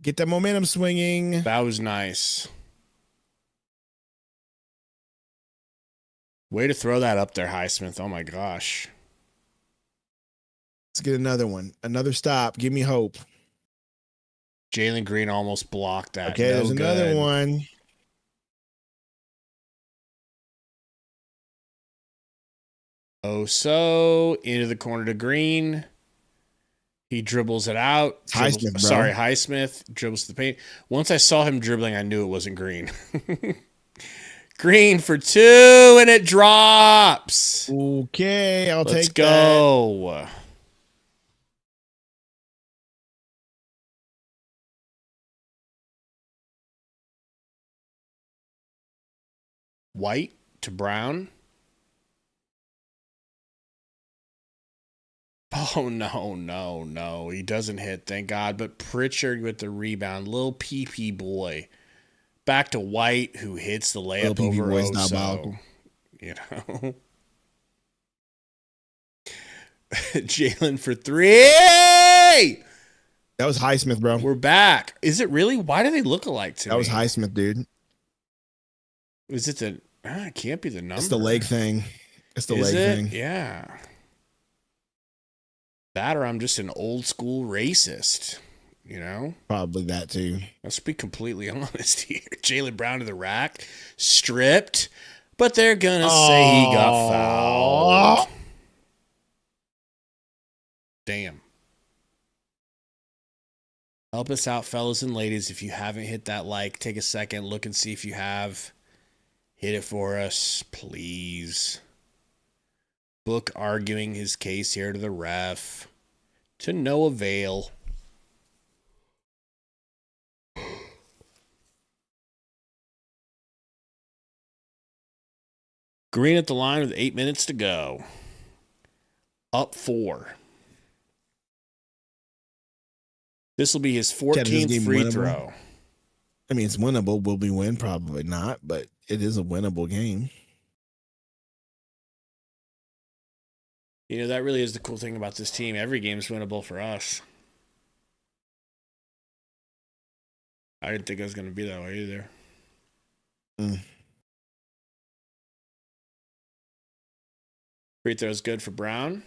E: Get that momentum swinging.
D: That was nice. Way to throw that up there, Highsmith. Oh, my gosh.
E: Let's get another one. Another stop. Give me hope.
D: Jalen Green almost blocked that.
E: Okay, there's another one.
D: Oh, so into the corner to Green. He dribbles it out. Highsmith dribbles to the paint. Once I saw him dribbling, I knew it wasn't Green. Green for 2, and it drops.
E: Okay, Let's take
D: go. That. White to Brown. Oh, no. He doesn't hit, thank God. But Pritchard with the rebound. Little PP boy. Back to White, who hits the layup over Oso. You know? Jalen for 3.
E: That was Highsmith, bro.
D: We're back. Is it really? Why do they look alike to me?
E: That was Highsmith, dude.
D: Is it the It can't be the number.
E: It's the leg thing. It's the leg thing.
D: Yeah. That or I'm just an old school racist, you know?
E: Probably that too.
D: Let's be completely honest here. Jaylen Brown to the rack, stripped, but they're going to say he got fouled. Damn. Help us out, fellas and ladies. If you haven't hit that like, take a second, look and see if you have. Hit it for us, please. Book arguing his case here to the ref. To no avail. Green at the line with 8 minutes to go. Up 4. This will be his 14th free throw.
E: I mean, it's winnable. Will we win? Probably not, but it is a winnable game.
D: You know, that really is the cool thing about this team. Every game is winnable for us. I didn't think it was going to be that way either. Free throw is good for Brown.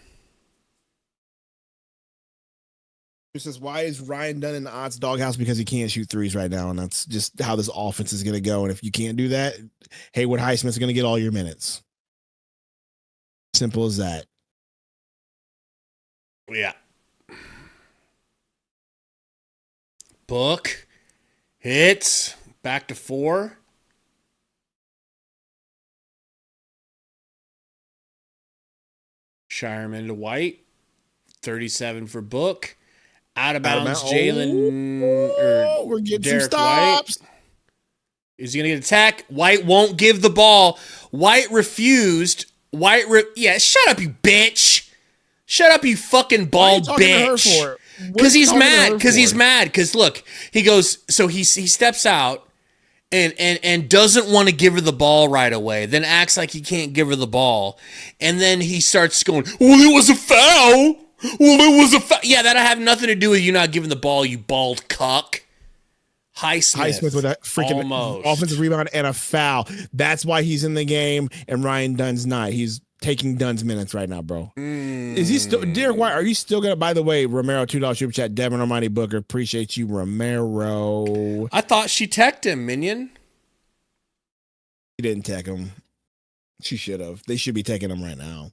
E: Who says, why is Ryan Dunn in the odds doghouse? Because he can't shoot threes right now, and that's just how this offense is going to go. And if you can't do that, Haywood Highsmith's going to get all your minutes. Simple as that.
D: Yeah. Book. Hits. Back to 4. Shireman to White. 37 for Book. Out of bounds, Jalen.
E: We're getting
D: Derek
E: some stops.
D: White. Is he going to get attacked? White won't give the ball. White refused. Yeah, shut up, you bitch. Shut up, you fucking bald bitch. Because he's mad. Because look, he goes, so he steps out and doesn't want to give her the ball right away. Then acts like he can't give her the ball. And then he starts going, well, it was a foul. Yeah, that'll have nothing to do with you not giving the ball, you bald cuck. Highsmith
E: with a freaking offensive rebound and a foul. That's why he's in the game, and Ryan Dunn's not. He's taking Dunn's minutes right now, bro. Is he still, Derek White? Are you still gonna? By the way, Romero $2 super chat. Devin Almighty Booker, appreciate you, Romero.
D: I thought she teched him, minion.
E: She didn't tech him. She should have. They should be taking him right now.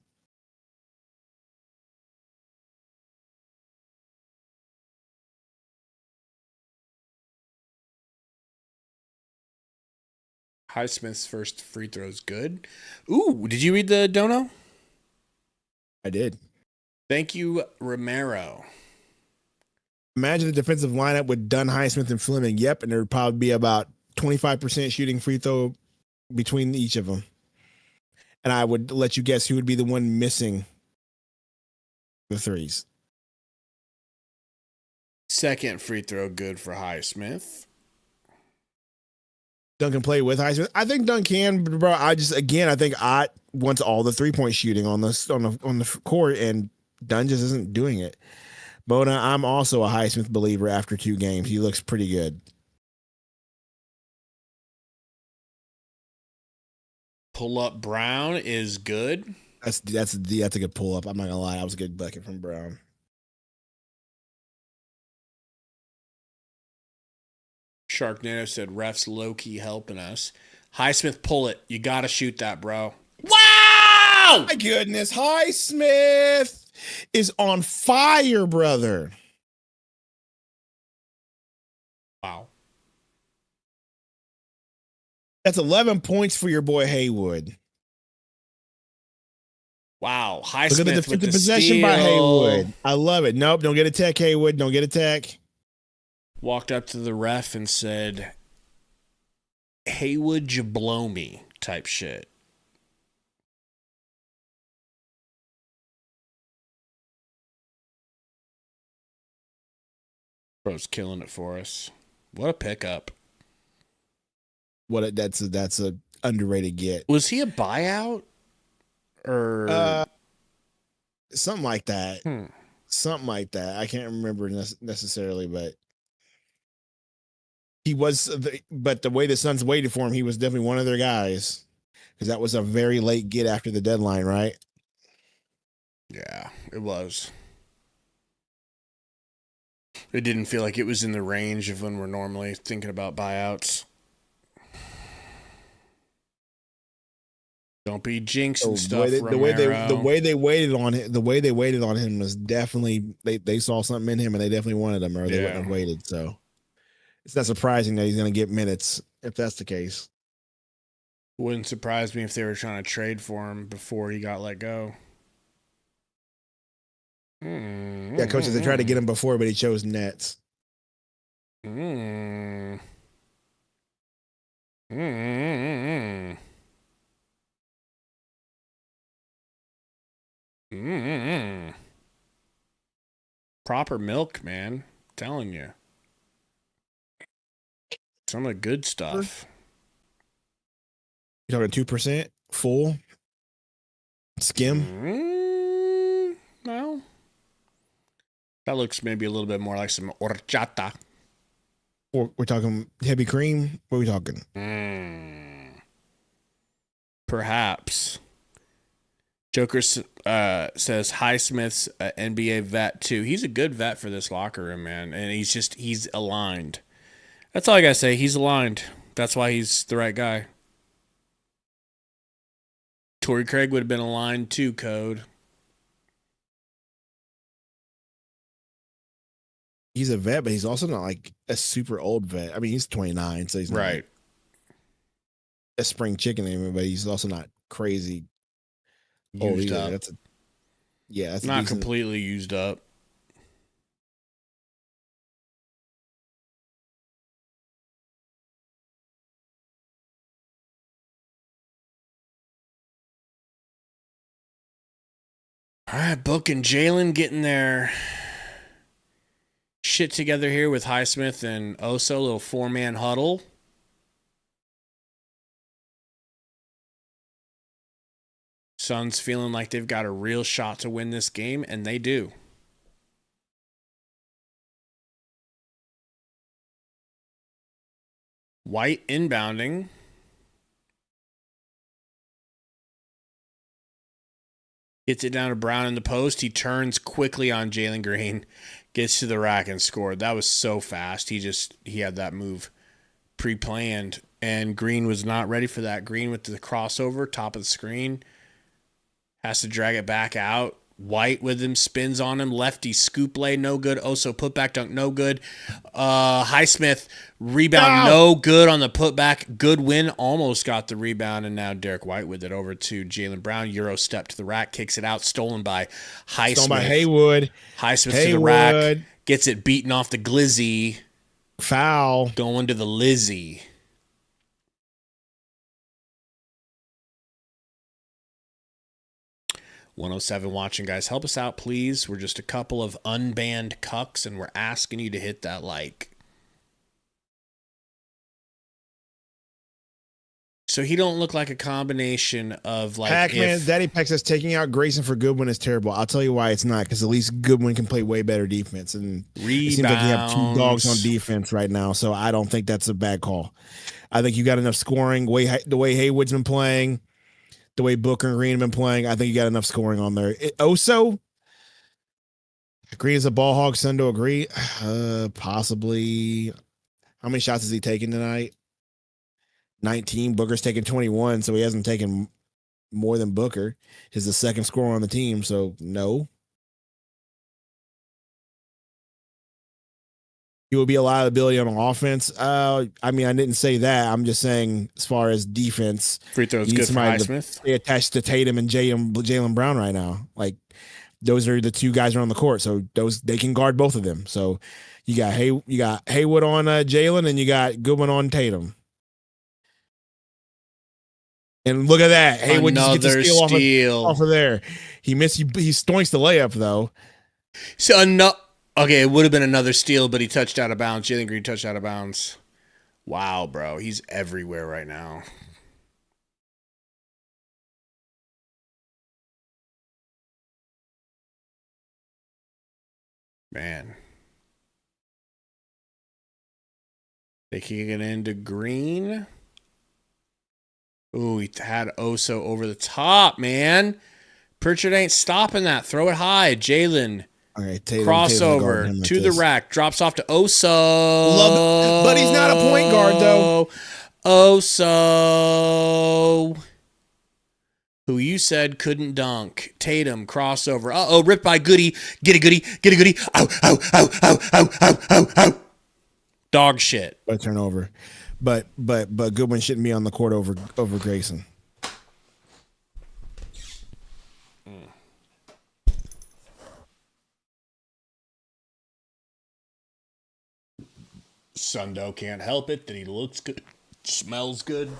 D: Highsmith's first free throw is good. Ooh, did you read the dono?
E: I did.
D: Thank you, Romero.
E: Imagine the defensive lineup with Dunn, Highsmith, and Fleming. Yep, and there would probably be about 25% shooting free throw between each of them. And I would let you guess who would be the one missing the threes.
D: Second free throw good for Highsmith.
E: Dunn can play with Highsmith. I think Dunn can, bro. I think Ott wants all the 3-point shooting on the court, and Dunn just isn't doing it. Bona, I'm also a Highsmith believer after 2 games. He looks pretty good.
D: Pull up Brown is good.
E: That's a good pull up. I'm not gonna lie, that was a good bucket from Brown.
D: Sharknado said refs low key helping us. Highsmith, pull it. You gotta shoot that, bro. Wow!
E: My goodness, Highsmith is on fire, brother.
D: Wow.
E: That's 11 points for your boy Haywood.
D: Wow. Highsmith
E: Look at the defensive possession by Haywood. I love it. Nope, don't get a tech, Haywood. Don't get a tech.
D: Walked up to the ref and said, Haywood, you blow me type shit. Bro's killing it for us. What a pickup.
E: That's a underrated get.
D: Was he a buyout? Or
E: something like that. Something like that. I can't remember necessarily, but he was. But the way the Suns waited for him, he was definitely one of their guys. because that was a very late get after the deadline, right?
D: Yeah, it was. It didn't feel like it was in the range of when we're normally thinking about buyouts. Don't be jinxing stuff, Romero.
E: The way they waited on him was definitely they saw something in him and they definitely wanted him, or they wouldn't have waited. So it's not surprising that he's going to get minutes if that's the case.
D: Wouldn't surprise me if they were trying to trade for him before he got let go.
E: Yeah, coaches, they tried to get him before, but he chose Nets.
D: Proper milk, man. I'm telling you. Some of the good stuff.
E: You're talking 2% full skim?
D: No. That looks maybe a little bit more like some horchata.
E: Or we're talking heavy cream? What are we talking?
D: Perhaps. Joker says Highsmith's NBA vet too. He's a good vet for this locker room, man. And he's aligned. That's all I got to say. He's aligned. That's why he's the right guy. Torrey Craig would have been aligned too, Code.
E: He's a vet, but he's also not like a super old vet. I mean, he's 29, so he's not
D: right.
E: Like a spring chicken anymore, but he's also not crazy
D: Used
E: old
D: up.
E: That's
D: not
E: decent,
D: completely used up. All right, Book and Jalen getting their shit together here with Highsmith and Oso, little 4-man huddle. Suns feeling like they've got a real shot to win this game, and they do. White inbounding. Gets it down to Brown in the post. He turns quickly on Jalen Green. Gets to the rack and scored. That was so fast. He had that move pre-planned. And Green was not ready for that. Green with the crossover, top of the screen. Has to drag it back out. White with him, spins on him. Lefty scoop lay, no good. Oso putback dunk, no good. Highsmith rebound, no good on the putback. Good win, almost got the rebound, and now Derek White with it over to Jaylen Brown. Euro step to the rack, kicks it out, stolen by Highsmith.
E: Stolen by Haywood.
D: Highsmith to the rack, gets it beaten off the glizzy.
E: Foul.
D: Going to the Lizzie. .107 watching, guys. Help us out, please. We're just a couple of unbanned cucks, and we're asking you to hit that like. So he don't look like a combination of like.
E: Pac-Man, Daddy Peck says taking out Grayson for Goodwin is terrible. I'll tell you why it's not, because at least Goodwin can play way better defense, and it seems like you have 2 dogs on defense right now. So I don't think that's a bad call. I think you got enough scoring. The way Haywood's been playing. The way Booker and Green have been playing, I think you got enough scoring on there. Oso, Green is a ball hog. Sundo, agree? Possibly. How many shots has he taken tonight? 19. Booker's taken 21, so he hasn't taken more than Booker. He's the second scorer on the team, so no. He will be a liability on offense. I mean, I didn't say that. I'm just saying, as far as defense,
D: free throws good for Highsmith.
E: They attached to Tatum and Jaylen Brown right now. Like, those are the 2 guys around the court, so they can guard both of them. So you got Haywood on Jaylen, and you got Goodwin on Tatum. And look at that, Haywood just gets a steal off of there. He stoinks the layup though.
D: So okay, it would have been another steal, but he touched out of bounds. Jalen Green touched out of bounds. Wow, bro. He's everywhere right now. Man. They kick it into Green. Ooh, he had Oso over the top, man. Pritchard ain't stopping that. Throw it high. Jalen.
E: All right, Tatum,
D: Crossover
E: Tatum like
D: to the
E: this.
D: rack. Drops off to Oso.
E: Love it. But he's not a point guard, though.
D: Oso. Who you said couldn't dunk. Tatum, crossover. Uh-oh, ripped by Goody. Get it, Goody. Get it, Goody. Ow, ow, ow, ow, ow, ow, ow, ow. Dog shit.
E: A turnover. But Goodwin shouldn't be on the court over Grayson.
D: Sundo can't help it that he looks good, smells good.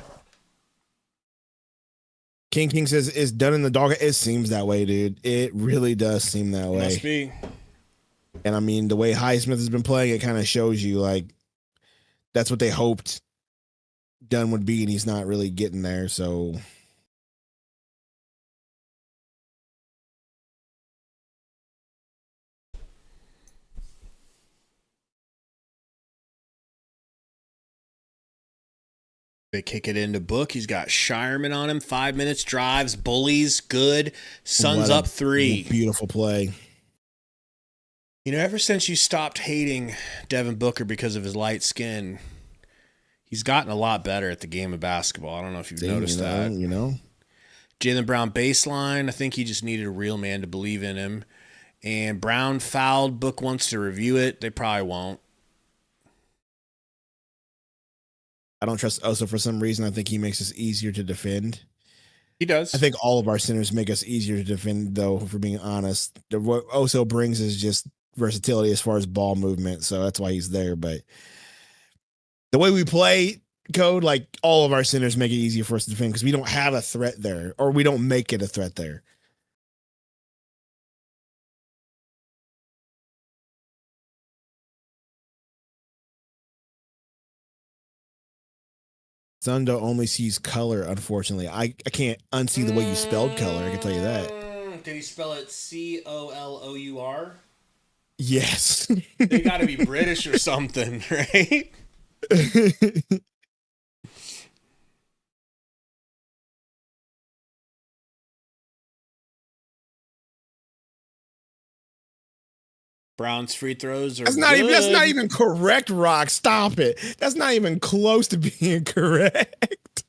E: King says it's done in the dog. It seems that way, dude. It really does seem that way.
D: Must be.
E: And I mean, the way Highsmith has been playing, it kind of shows you like that's what they hoped Dunn would be, and he's not really getting there. So
D: they kick it into Book. He's got Shireman on him. 5 minutes, drives, bullies, good. Suns up 3.
E: Beautiful play.
D: You know, ever since you stopped hating Devin Booker because of his light skin, he's gotten a lot better at the game of basketball. I don't know if you've noticed that.
E: You know,
D: Jaylen Brown baseline. I think he just needed a real man to believe in him. And Brown fouled. Book wants to review it. They probably won't.
E: I don't trust Oso for some reason. I think he makes us easier to defend.
D: He does.
E: I think all of our centers make us easier to defend, though, if we're being honest. What Oso brings is just versatility as far as ball movement, so that's why he's there. But the way we play code, like all of our centers make it easier for us to defend because we don't have a threat there, or we don't make it a threat there. Sundo only sees color, unfortunately. I can't unsee the way you spelled color, I can tell you that.
D: Did he spell it Colour?
E: Yes.
D: They got to be British or something, right? Brown's free throws are
E: That's not even correct, Rock. Stop it. That's not even close to being correct.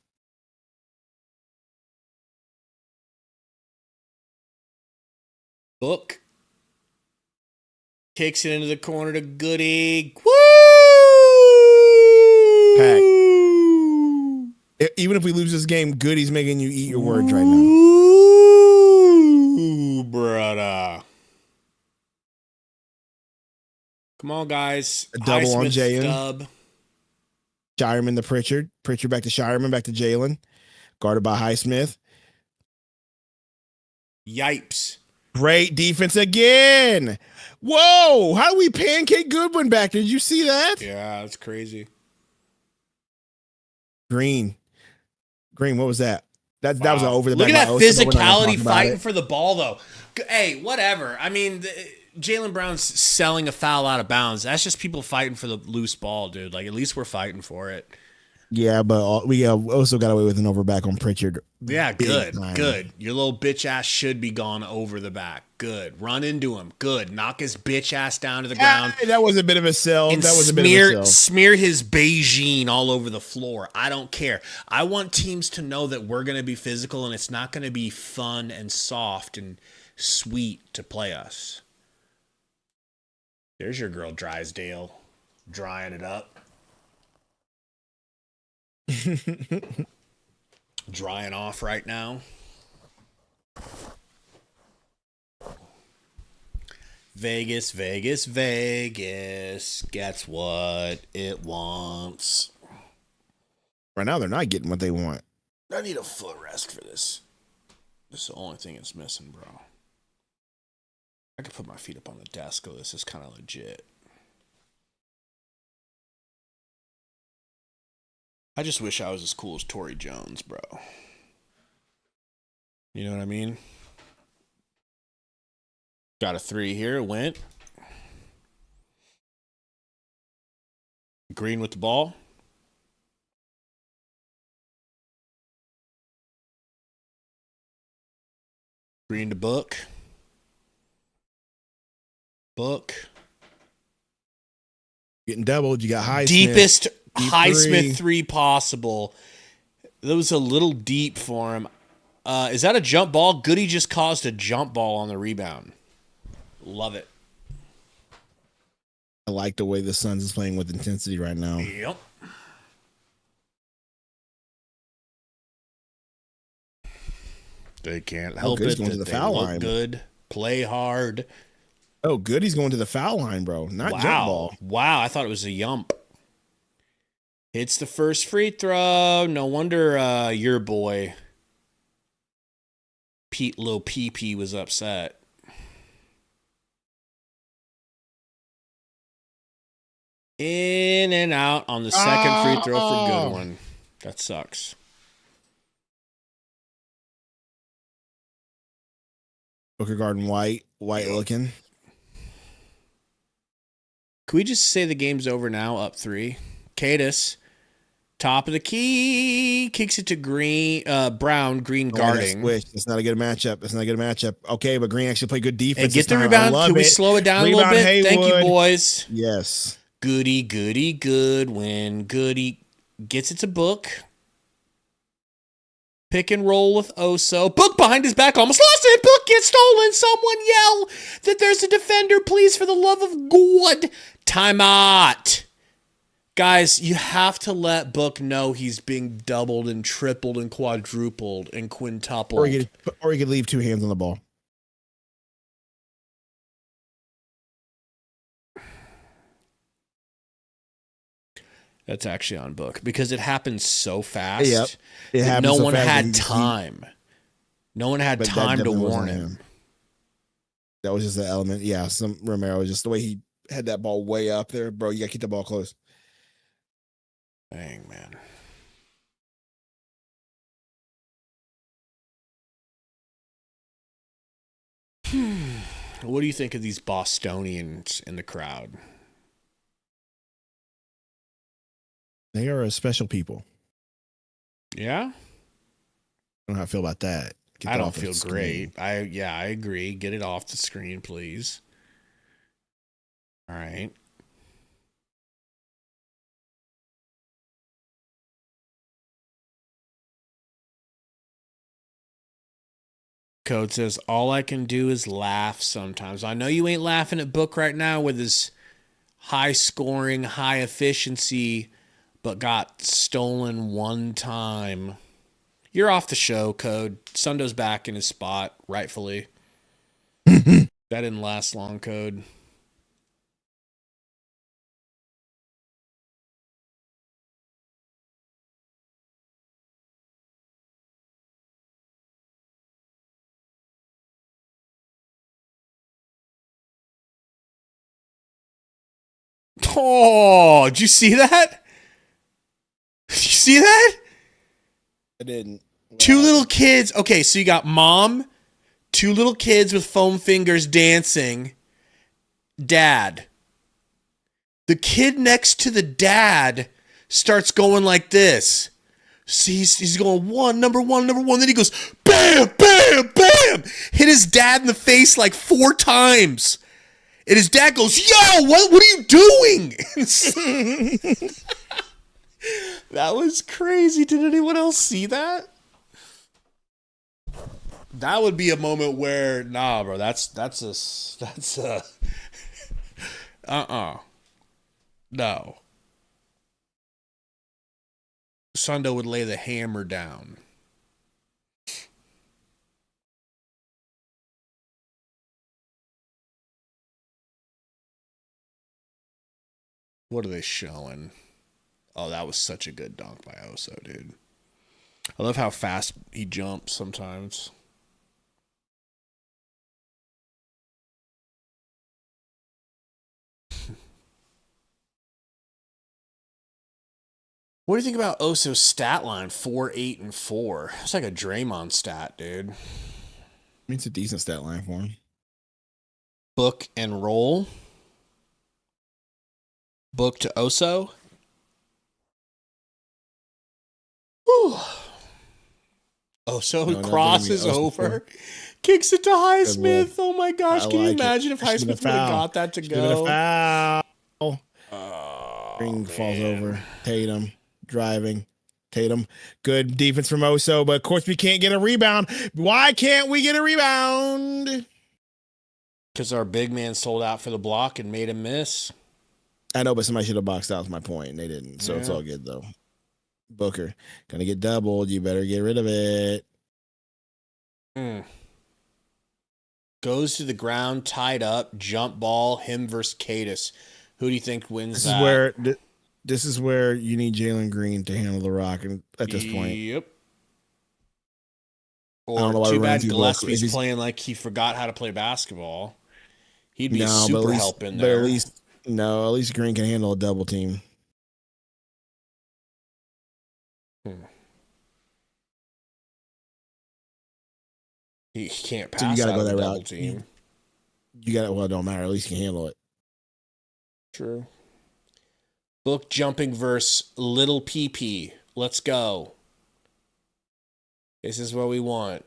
D: Book kicks it into the corner to Goody. Woo!
E: Pack. Even if we lose this game, Goody's making you eat your words right now.
D: Ooh, brother. Come on, guys.
E: A double on
D: Highsmith
E: Jalen.
D: Dub.
E: Shireman to Pritchard. Pritchard back to Shireman, back to Jalen. Guarded by Highsmith.
D: Yipes.
E: Great defense again. Whoa. How do we pancake Goodwin back? Did you see that?
D: Yeah, that's crazy.
E: Green, what was that? That was an over the
D: Look
E: back.
D: at that physicality fighting for the ball, though. Hey, whatever. I mean, Jaylen Brown's selling a foul out of bounds. That's just people fighting for the loose ball, dude. Like, at least we're fighting for it.
E: Yeah, but we also got away with an overback on Pritchard.
D: Yeah, good,
E: time.
D: good. Your little bitch ass should be gone over the back. Good. Run into him. Good. Knock his bitch ass down to the ground.
E: That was a bit of a sell.
D: And
E: That was a bit of a sell.
D: smear his Beijing all over the floor. I don't care. I want teams to know that we're going to be physical and it's not going to be fun and soft and sweet to play us. There's your girl Drysdale drying it up. Drying off right now. Vegas gets what it wants.
E: Right now, they're not getting what they want.
D: I need a foot rest for this. This is the only thing it's missing, bro. I could put my feet up on the desk. Oh, this is kind of legit. I just wish I was as cool as Torrey Jones, bro. You know what I mean? Got a 3 here. Went. Green with the ball. Green to Book. Book.
E: Getting doubled. You got Highsmith.
D: Deepest
E: Deep
D: Highsmith three possible. That was a little deep for him. Is that a jump ball? Goody just caused a jump ball on the rebound. Love it.
E: I like the way the Suns is playing with intensity right now.
D: Yep. They can't help
E: Goody's
D: it.
E: going to the foul line.
D: Good. Play hard.
E: Oh, Goody's going to the foul line, bro. Not jump ball.
D: Wow, I thought it was a yump. Hits the first free throw. No wonder your boy, Lil PP, was upset. In and out on the second free throw for good one. That sucks.
E: Booker Garden white looking.
D: Can we just say the game's over now, up 3? Cadis, top of the key, kicks it to Brown, Green guarding.
E: That's not a good matchup. Okay, but Green actually played good defense.
D: And get the rebound. Can we slow it down a little bit?
E: Haywood.
D: Thank you, boys.
E: Yes.
D: Goody, good when Goody gets it to Book. Pick and roll with Oso. Book behind his back, almost lost it. Book gets stolen. Someone yell that there's a defender, please, for the love of God. Timeout. Guys, you have to let Book know he's being doubled and tripled and quadrupled and quintupled.
E: Or he could leave 2 hands on the ball.
D: That's actually on Book because it happened so fast.
E: Yep. It happened
D: no
E: so
D: one
E: fast
D: had time. No one had time to warn him.
E: That was just the element. Yeah, Romero, just the way he had that ball way up there, bro. You got to keep the ball close.
D: Dang, man. What do you think of these Bostonians in the crowd?
E: They are a special people.
D: Yeah?
E: I don't know how I feel about that.
D: I don't feel great. I agree. Get it off the screen, please. All right. Code says, all I can do is laugh sometimes. I know you ain't laughing at Book right now with his high scoring, high efficiency, but got stolen one time. You're off the show, Code. Sundo's back in his spot, rightfully. That didn't last long, Code. Oh, did you see that? Did you see that?
E: I didn't.
D: 2 little kids. Okay, so you got mom, 2 little kids with foam fingers dancing, dad. The kid next to the dad starts going like this. So he's going number one. Then he goes, bam, bam, bam. Hit his dad in the face like 4 times. And his dad goes, yo, what are you doing? That was crazy. Did anyone else see that? That would be a moment where, nah, bro, that's a no. Sundo would lay the hammer down. What are they showing? Oh, that was such a good dunk by Oso, dude. I love how fast he jumps sometimes. What do you think about Oso's stat line? 4, 8, and 4. It's like a Draymond stat, dude.
E: I mean, it's a decent stat line for him.
D: Book and roll. Book to Oso. Whew. Oh, so
E: No,
D: he
E: nothing
D: crosses
E: to be
D: over, kicks it to
E: Good boy.
D: Highsmith. Oh my gosh,
E: I
D: can you
E: like it.
D: imagine if
E: That should've been a
D: Highsmith would have
E: foul.
D: got that to
E: Should've been a
D: go?
E: foul.
D: Oh,
E: Ring falls
D: man.
E: over. Tatum driving. Tatum, good defense from Oso, but of course we can't get a rebound. Why can't we get a rebound?
D: Because our big man sold out for the block and made him miss.
E: I know, but somebody should have boxed out. Was my point, and they didn't. So it's
D: Yeah.
E: all good though. Booker, gonna get doubled. You better get rid of it.
D: Goes to the ground, tied up, jump ball, him versus Cadis. Who do you think wins
E: This
D: that?
E: this is where you need Jalen Green to handle the rock, and at this point,
D: Yep.
E: I don't know
D: Or
E: why
D: too
E: we're running
D: bad
E: through
D: Gillespie's playing like he forgot how to play basketball. He'd be a
E: but
D: super
E: at least,
D: help in
E: but
D: there.
E: at least Green can handle a double team.
D: He can't
E: So you
D: pass
E: gotta
D: out
E: go
D: of a
E: that
D: double
E: route.
D: team.
E: You got it. Well, it don't matter. At least you can handle it.
D: True. Book jumping versus Little PP. Let's go. This is what we want.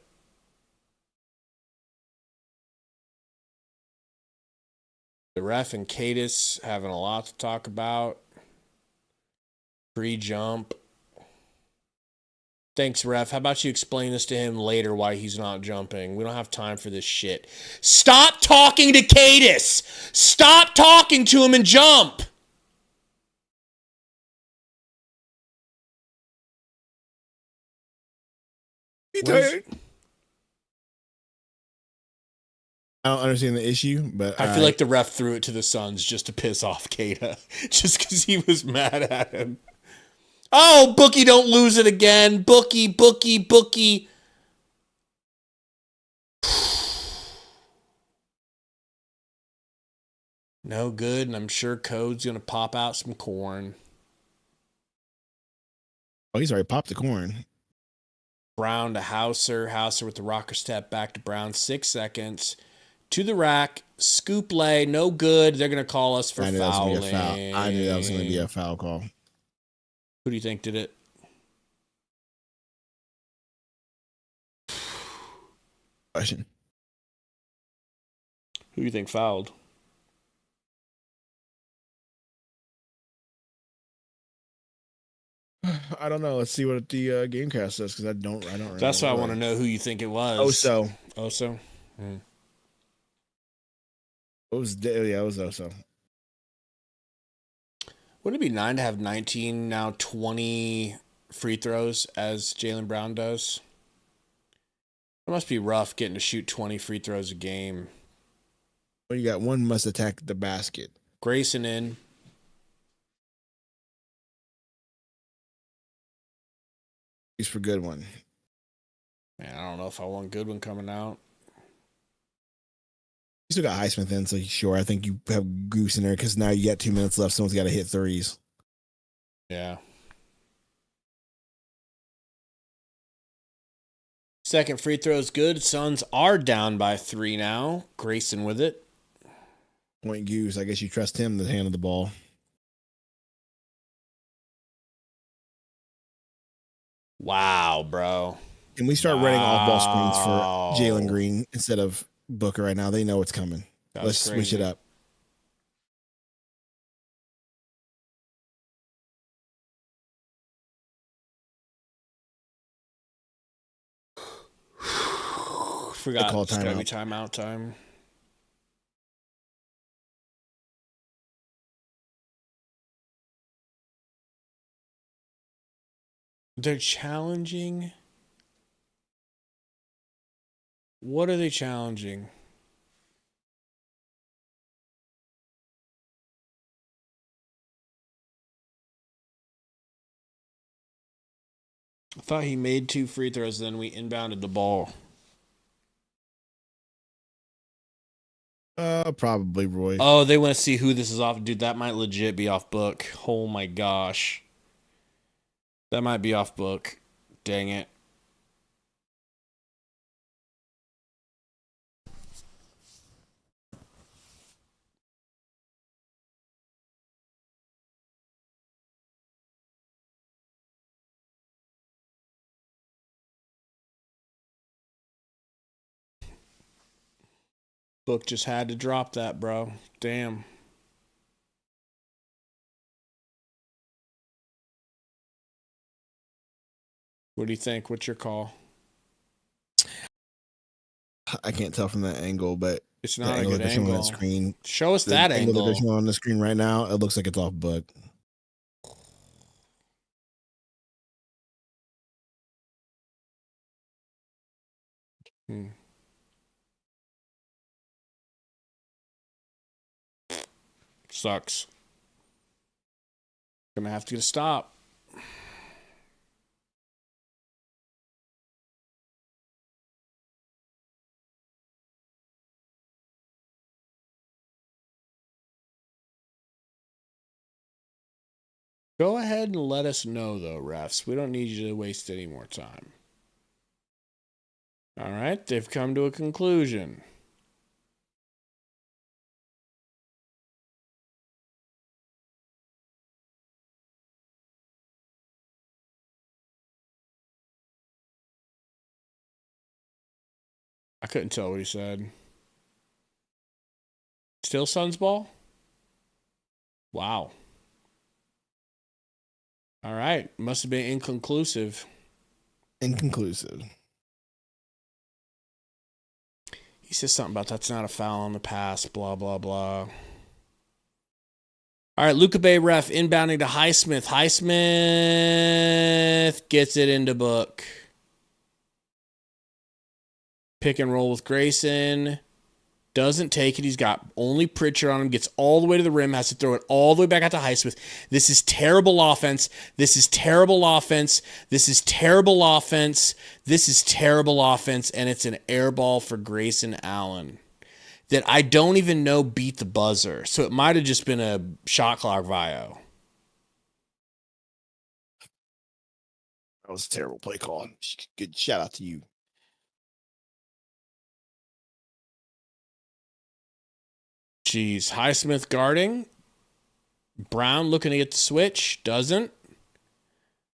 D: The ref and Cadis having a lot to talk about. Pre-jump. Thanks, ref. How about you explain this to him later why he's not jumping? We don't have time for this shit. Stop talking to Cadis! Stop talking to him and jump!
E: I don't understand the issue, but
D: I feel like the ref threw it to the Suns just to piss off Kata, just because he was mad at him. Oh, Bookie, don't lose it again. Bookie. No good, and I'm sure Code's going to pop out some corn.
E: oh, he's already popped the corn.
D: Brown to Hauser. Hauser with the rocker step back to Brown. 6 seconds. To the rack. Scoop lay. No good. They're going to call us for fouling.
E: I knew that was going to be a foul call.
D: Who do you think did it?
E: Question.
D: Who do you think fouled?
E: I don't know. Let's see what the Gamecast says because I don't.
D: That's why I want to know who you think it was.
E: Oso.
D: Oso?
E: It was Oso.
D: Wouldn't it be 9 to have 19, now 20 free throws as Jaylen Brown does? It must be rough getting to shoot 20 free throws a game.
E: Well, you got one must attack the basket.
D: Grayson in.
E: He's for good one.
D: Man, I don't know if I want Goodwin coming out.
E: You still got Highsmith in, so sure. I think you have Goose in there because now you got 2 minutes left. Someone's got to hit threes.
D: Yeah. Second free throw is good. Suns are down by 3 now. Grayson with it.
E: Point Goose. I guess you trust him to handle the ball.
D: Wow, bro.
E: Can we start running off-ball screens for Jalen Green instead of Booker right now? They know it's coming. Let's switch it up.
D: Forgot.
E: Call
D: It's gotta be
E: timeout.
D: timeout time. They're challenging. What are they challenging? I thought he made 2 free throws, then we inbounded the ball.
E: Probably Roy.
D: Oh, they want to see who this is off. Dude, that might legit be off book. Oh my gosh. That might be off book. Dang it. Book just had to drop that, bro. Damn. What do you think? What's your call?
E: I can't tell from that angle, but
D: It's
E: the
D: not a
E: angle
D: good
E: that they're showing on
D: angle.
E: the screen.
D: Show us
E: The
D: that
E: angle that they're
D: angle.
E: showing on the screen right now, it looks like it's off book.
D: Sucks. Gonna have to get a stop. Go ahead and let us know, though, refs. We don't need you to waste any more time. All right, they've come to a conclusion. I couldn't tell what he said. Still Suns ball? Wow. All right. Must have been inconclusive.
E: Inconclusive.
D: He says something about that's not a foul on the pass, blah, blah, blah. All right, Luca Bay ref inbounding to Highsmith. Highsmith gets it into book. Pick and roll with Grayson. Doesn't take it. He's got only Pritchard on him. Gets all the way to the rim. Has to throw it all the way back out to Highsmith. This is terrible offense. This is terrible offense. This is terrible offense. This is terrible offense. And it's an air ball for Grayson Allen that I don't even know beat the buzzer. So it might have just been a shot clock VIO.
E: That was a terrible play call. Good shout out to you.
D: Jeez. Highsmith guarding. Brown looking to get the switch. Doesn't.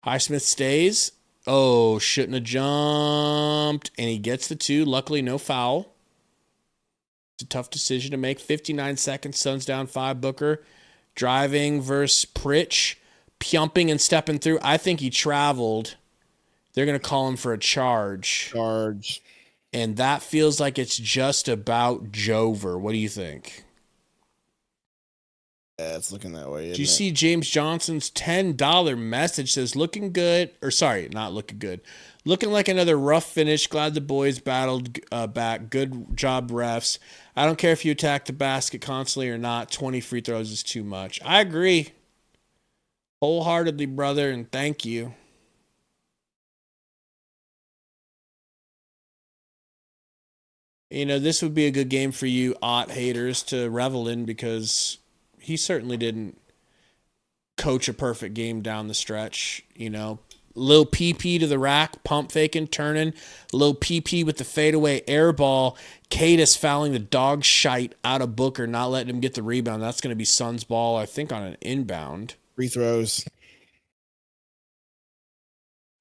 D: Highsmith stays. Oh, shouldn't have jumped. And he gets the two. Luckily, no foul. It's a tough decision to make. 59 seconds. Suns down 5. Booker driving versus Pritch. Pumping and stepping through. I think he traveled. They're going to call him for a charge. And that feels like it's just about Jover. What do you think?
E: Yeah, it's looking that way.
D: Do you see James Johnson's $10 message says looking good, or sorry, not looking good. Looking like another rough finish. Glad the boys battled back. Good job, refs. I don't care if you attack the basket constantly or not. 20 free throws is too much. I agree. Wholeheartedly, brother, and thank you. You know, this would be a good game for you Ott haters to revel in because he certainly didn't coach a perfect game down the stretch. You know, little PP to the rack, pump faking, turning, little PP with the fadeaway air ball. Cadis fouling the dog shite out of Booker, not letting him get the rebound. That's going to be Suns ball, I think, on an inbound.
E: Free throws.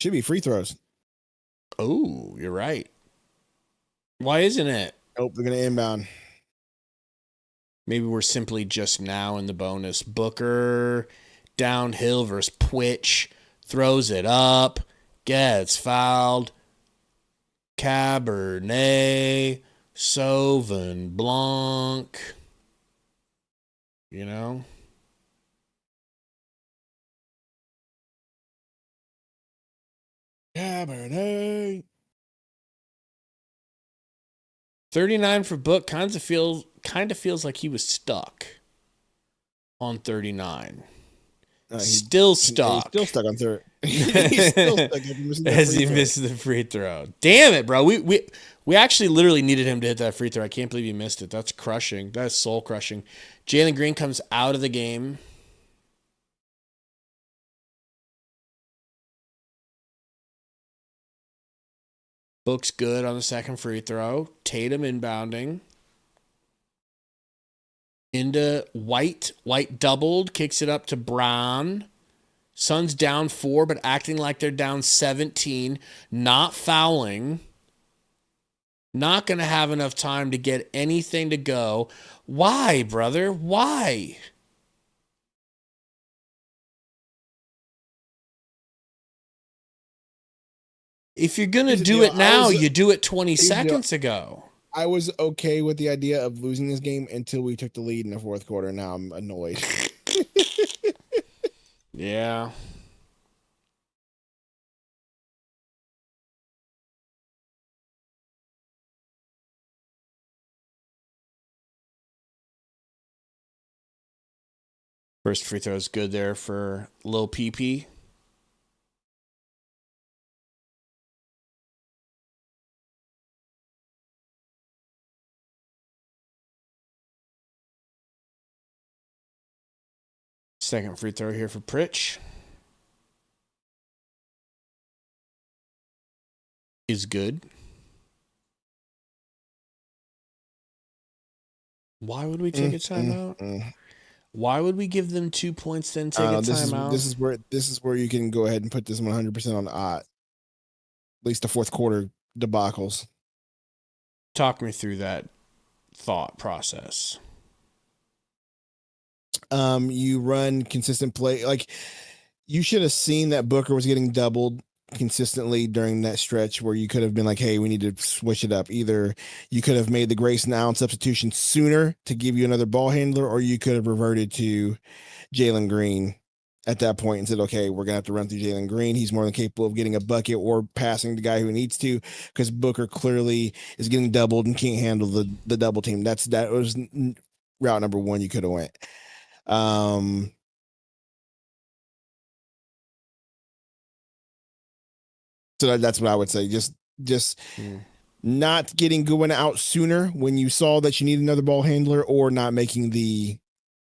E: Should be free throws.
D: Oh, you're right. Why isn't it?
E: Nope, they're going to inbound.
D: Maybe we're simply just now in the bonus. Booker downhill versus Pwitch. Throws it up. Gets fouled. Cabernet. Sauvignon Blanc. You know? Cabernet. 39 for Book kind of feels like he was stuck on 39. Still stuck.
E: He's still stuck on third. He's still stuck
D: as he missed the free throw. Damn it, bro. We actually literally needed him to hit that free throw. I can't believe he missed it. That's crushing. That's soul crushing. Jalen Green comes out of the game. Book's good on the second free throw. Tatum inbounding. Into White. White doubled. Kicks it up to Brown. Suns down 4, but acting like they're down 17. Not fouling. Not going to have enough time to get anything to go. Why, brother? Why? If you're going to do it now, you do it 20 seconds ago.
E: I was okay with the idea of losing this game until we took the lead in the fourth quarter. Now I'm annoyed.
D: Yeah. First free throw is good there for Lil PP. Second free throw here for Pritch. Is good. Why would we take a timeout? Why would we give them 2 points then take a timeout?
E: This is where you can go ahead and put this 100% on the odd. At least the fourth quarter debacles.
D: Talk me through that thought process.
E: You run consistent play. Like, you should have seen that Booker was getting doubled consistently during that stretch where you could have been like, hey, we need to switch it up. Either you could have made the Grayson Allen substitution sooner to give you another ball handler, or you could have reverted to Jalen Green at that point and said, okay, we're going to have to run through Jalen Green. He's more than capable of getting a bucket or passing the guy who needs to, because Booker clearly is getting doubled and can't handle the double team. That was route number one you could have went. So that's what I would say. Just not getting going out sooner when you saw that you need another ball handler, or not making the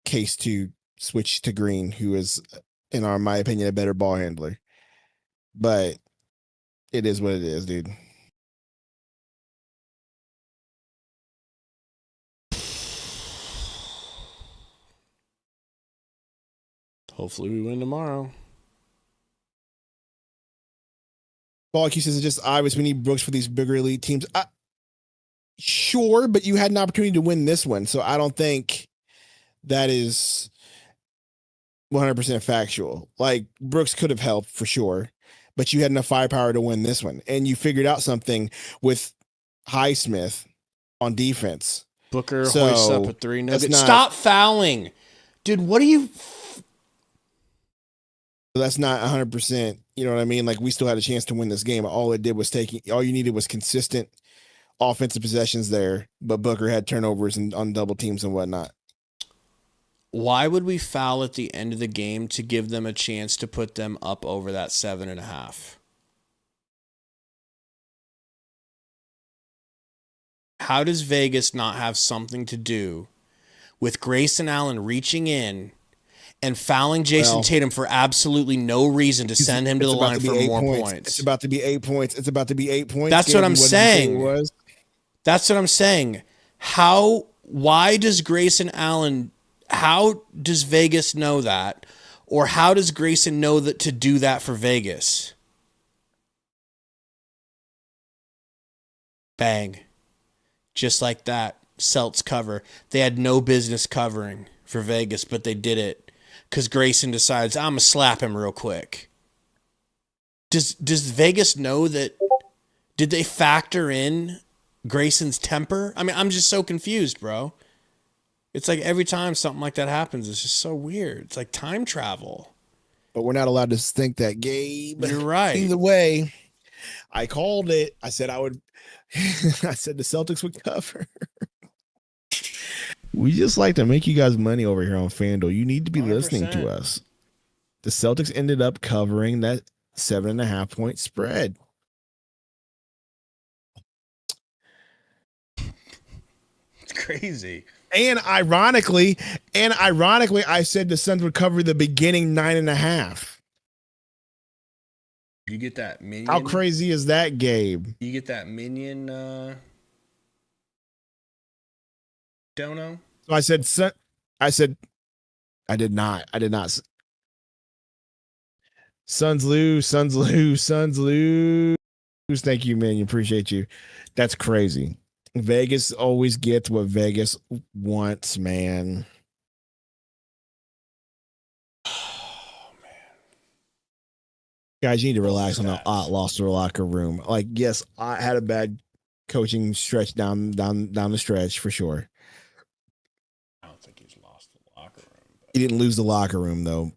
E: case to switch to Green, who is, in my opinion, a better ball handler. But it is what it is, dude.
D: Hopefully we win tomorrow.
E: Ball says it's just obvious we need Brooks for these bigger elite teams. Sure, but you had an opportunity to win this one, so I don't think that is 100% factual. Like, Brooks could have helped for sure, but you had enough firepower to win this one, and you figured out something with Highsmith on defense.
D: Booker hoists up a 3-0. Stop fouling, dude. What are you?
E: That's not 100%. You know what I mean? Like, we still had a chance to win this game. All you needed was consistent offensive possessions there, but Booker had turnovers and on double teams and whatnot.
D: Why would we foul at the end of the game to give them a chance to put them up over that 7.5? How does Vegas not have something to do with Grayson Allen reaching in and fouling Jason Tatum for absolutely no reason to send him to the line for more points?
E: It's about to be 8 points. It's about to be 8 points.
D: That's what I'm saying. That's what I'm saying. Why does Grayson Allen, how does Vegas know that? Or how does Grayson know that to do that for Vegas? Bang. Just like that. Celts cover. They had no business covering for Vegas, but they did it because Grayson decides, I'm going to slap him real quick. Does Vegas know that? Did they factor in Grayson's temper? I mean, I'm just so confused, bro. It's like every time something like that happens, it's just so weird. It's like time travel.
E: But we're not allowed to think that, Gabe.
D: You're right.
E: Either way, I called it. I said I would. I said the Celtics would cover. We just like to make you guys money over here on FanDuel. You need to be 100%. Listening to us. The Celtics ended up covering that 7.5 point spread.
D: It's crazy.
E: And ironically, I said the Suns would cover the beginning 9.5.
D: You get that minion.
E: How crazy is that, Gabe?
D: You get that minion dono?
E: So I did not. Suns lose. Thank you, man. You appreciate you. That's crazy. Vegas always gets what Vegas wants, man.
D: Oh man.
E: Guys, you need to relax on the
D: Stats.
E: lost to the locker room. Like, yes, I had a bad coaching stretch down the stretch for sure.
D: I don't think he's lost the locker room.
E: He didn't lose the locker room though.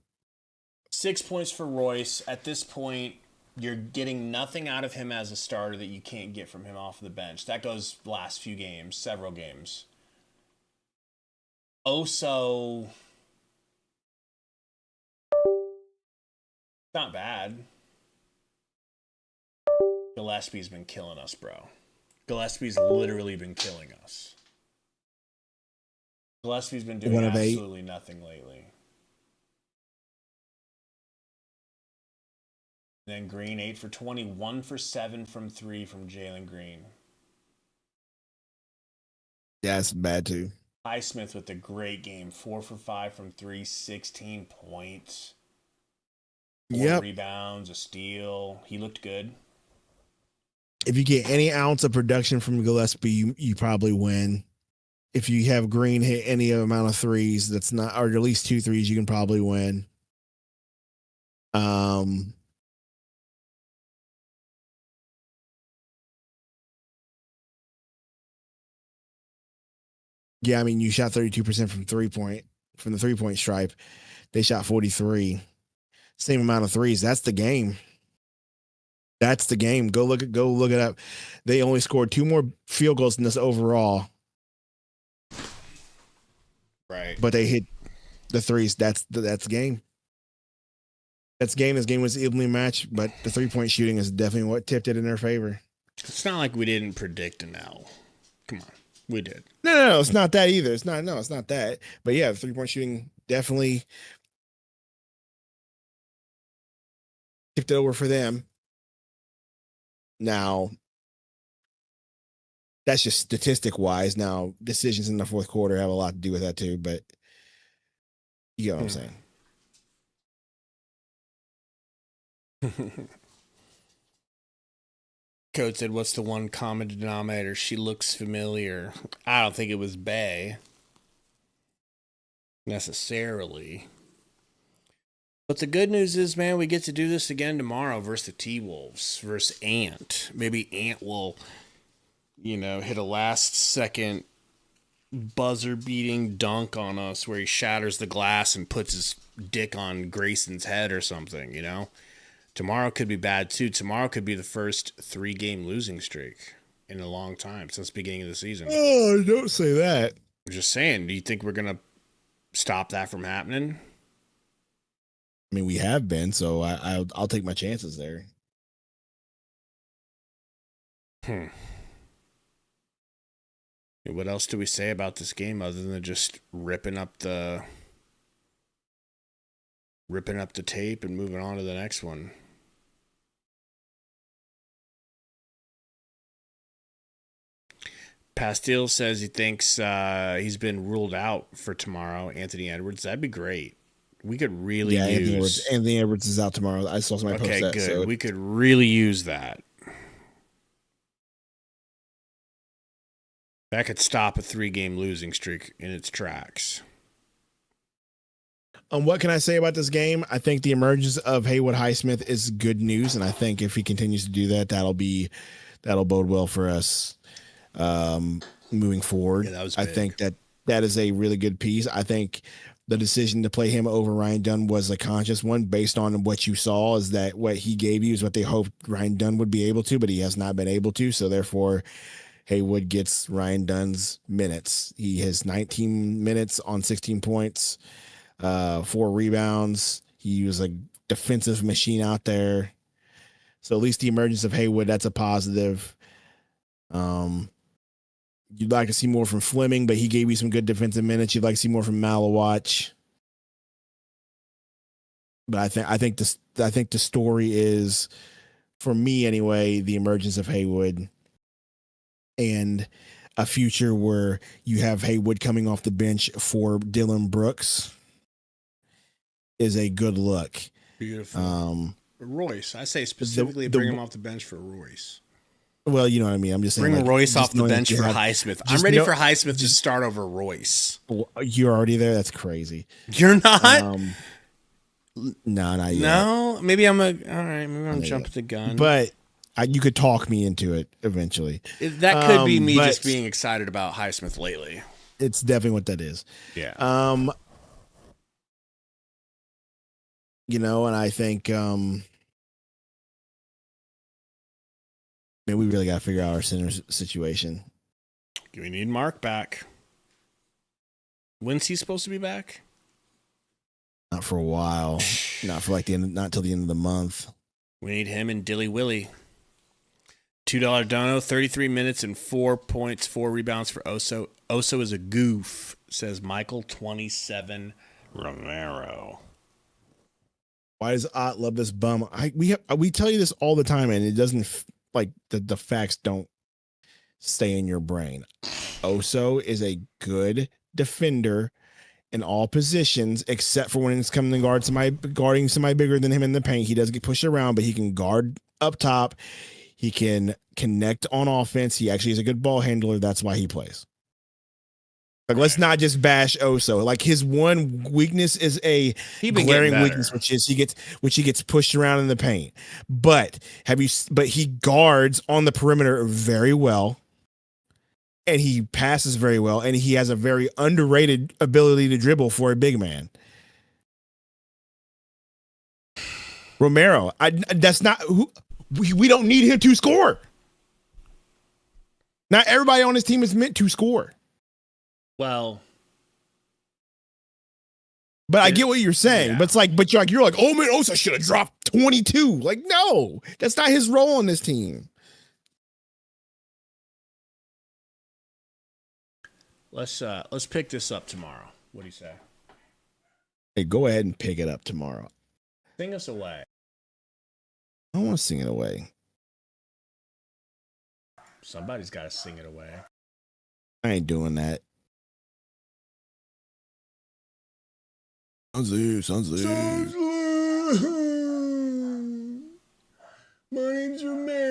D: 6 points for Royce. At this point, you're getting nothing out of him as a starter that you can't get from him off the bench. That goes last few games, several games. Oso, not bad. Gillespie's been killing us, bro. Gillespie's literally been killing us. Gillespie's been doing absolutely nothing lately. Then Green, 8 for 20, 1 for 7 from 3 from Jalen Green.
E: Yeah, that's bad too.
D: Highsmith with a great game, 4 for 5 from 3, 16 points. 4 rebounds, a steal. He looked good.
E: If you get any ounce of production from Gillespie, you probably win. If you have Green hit any amount of threes, that's not, or at least 2 threes, you can probably win. Yeah, I mean, you shot 32% from the 3-point stripe. They shot 43. Same amount of threes. That's the game. That's the game. Go look it up. They only scored 2 more field goals than this overall.
D: Right.
E: But they hit the threes. That's the game. That's game. This game was evenly matched, but the 3-point shooting is definitely what tipped it in their favor.
D: It's not like we didn't predict an L. Come on. We did.
E: No, it's not that either. It's not that. But yeah, the 3-point shooting definitely tipped it over for them. Now, that's just statistic wise. Now, decisions in the fourth quarter have a lot to do with that too, but you get what I'm saying.
D: Coach said, what's the one common denominator? She looks familiar. I don't think it was Bay. Necessarily. But the good news is, man, we get to do this again tomorrow versus the T-Wolves, versus Ant. Maybe Ant will, hit a last-second buzzer-beating dunk on us where he shatters the glass and puts his dick on Grayson's head or something, Tomorrow could be bad, too. Tomorrow could be the first 3-game losing streak in a long time since the beginning of the season.
E: Oh, don't say that.
D: I'm just saying, do you think we're going to stop that from happening?
E: I mean, we have been, so I'll take my chances there.
D: What else do we say about this game other than just ripping up the tape and moving on to the next one? Pastille says he thinks he's been ruled out for tomorrow, Anthony Edwards. That'd be great. We could really use...
E: Anthony Edwards is out tomorrow. I saw somebody post that.
D: Okay, good.
E: So
D: we could really use that. That could stop a 3-game losing streak in its tracks.
E: What can I say about this game? I think the emergence of Haywood Highsmith is good news, and I think if he continues to do that, that'll bode well for us moving forward.
D: Yeah, that was
E: I
D: big.
E: think that is a really good piece. I think the decision to play him over Ryan Dunn was a conscious one based on what you saw, is that what he gave you is what they hoped Ryan Dunn would be able to, but he has not been able to. So therefore, Haywood gets Ryan Dunn's minutes. He has 19 minutes on 16 points, 4 rebounds. He was a defensive machine out there. So at least the emergence of Haywood, that's a positive. You'd like to see more from Fleming, but he gave you some good defensive minutes. You'd like to see more from Malawatch. But I think the story is, for me anyway, the emergence of Haywood and a future where you have Haywood coming off the bench for Dylan Brooks is a good look.
D: Beautiful. Royce. I say specifically bring him off the bench for Royce.
E: Well, you know what I mean. I'm just saying.
D: Bring Royce off the bench for
E: have,
D: Highsmith. I'm ready for Highsmith to start over Royce.
E: You're already there. That's crazy.
D: You're not.
E: No, not yet.
D: No, maybe all right. Maybe I'm jumping the gun.
E: But you could talk me into it eventually.
D: That could be me just being excited about Highsmith lately.
E: It's definitely what that is.
D: Yeah.
E: You know, and I think man, we really got to figure out our center situation.
D: We need Mark back. When's he supposed to be back?
E: Not for a while. Not for not till the end of the month.
D: We need him and Dilly Willy. $2 dono, 33 minutes and 4 points, 4 rebounds for Oso. Oso is a goof, says Michael 27 Romero.
E: Why does Ott love this bum? We tell you this all the time, and it doesn't the facts don't stay in your brain. Oso is a good defender in all positions, except for when it's coming to guarding somebody bigger than him in the paint. He does get pushed around, but he can guard up top. He can connect on offense. He actually is a good ball handler. That's why he plays. Like, let's not just bash Oso. Like, his one weakness is a glaring weakness, which he gets pushed around in the paint. But he guards on the perimeter very well. And he passes very well, and he has a very underrated ability to dribble for a big man. Romero, that's not who we don't need him to score. Not everybody on his team is meant to score.
D: Well,
E: but I get what you're saying. Yeah. But you're like, oh man, Osa should have dropped 22. Like, no, that's not his role on this team.
D: Let's pick this up tomorrow. What do you say?
E: Hey, go ahead and pick it up tomorrow.
D: Sing us away.
E: I don't want to sing it away.
D: Somebody's got to sing it away.
E: I ain't doing that. Sanzu.
A: My name's your man.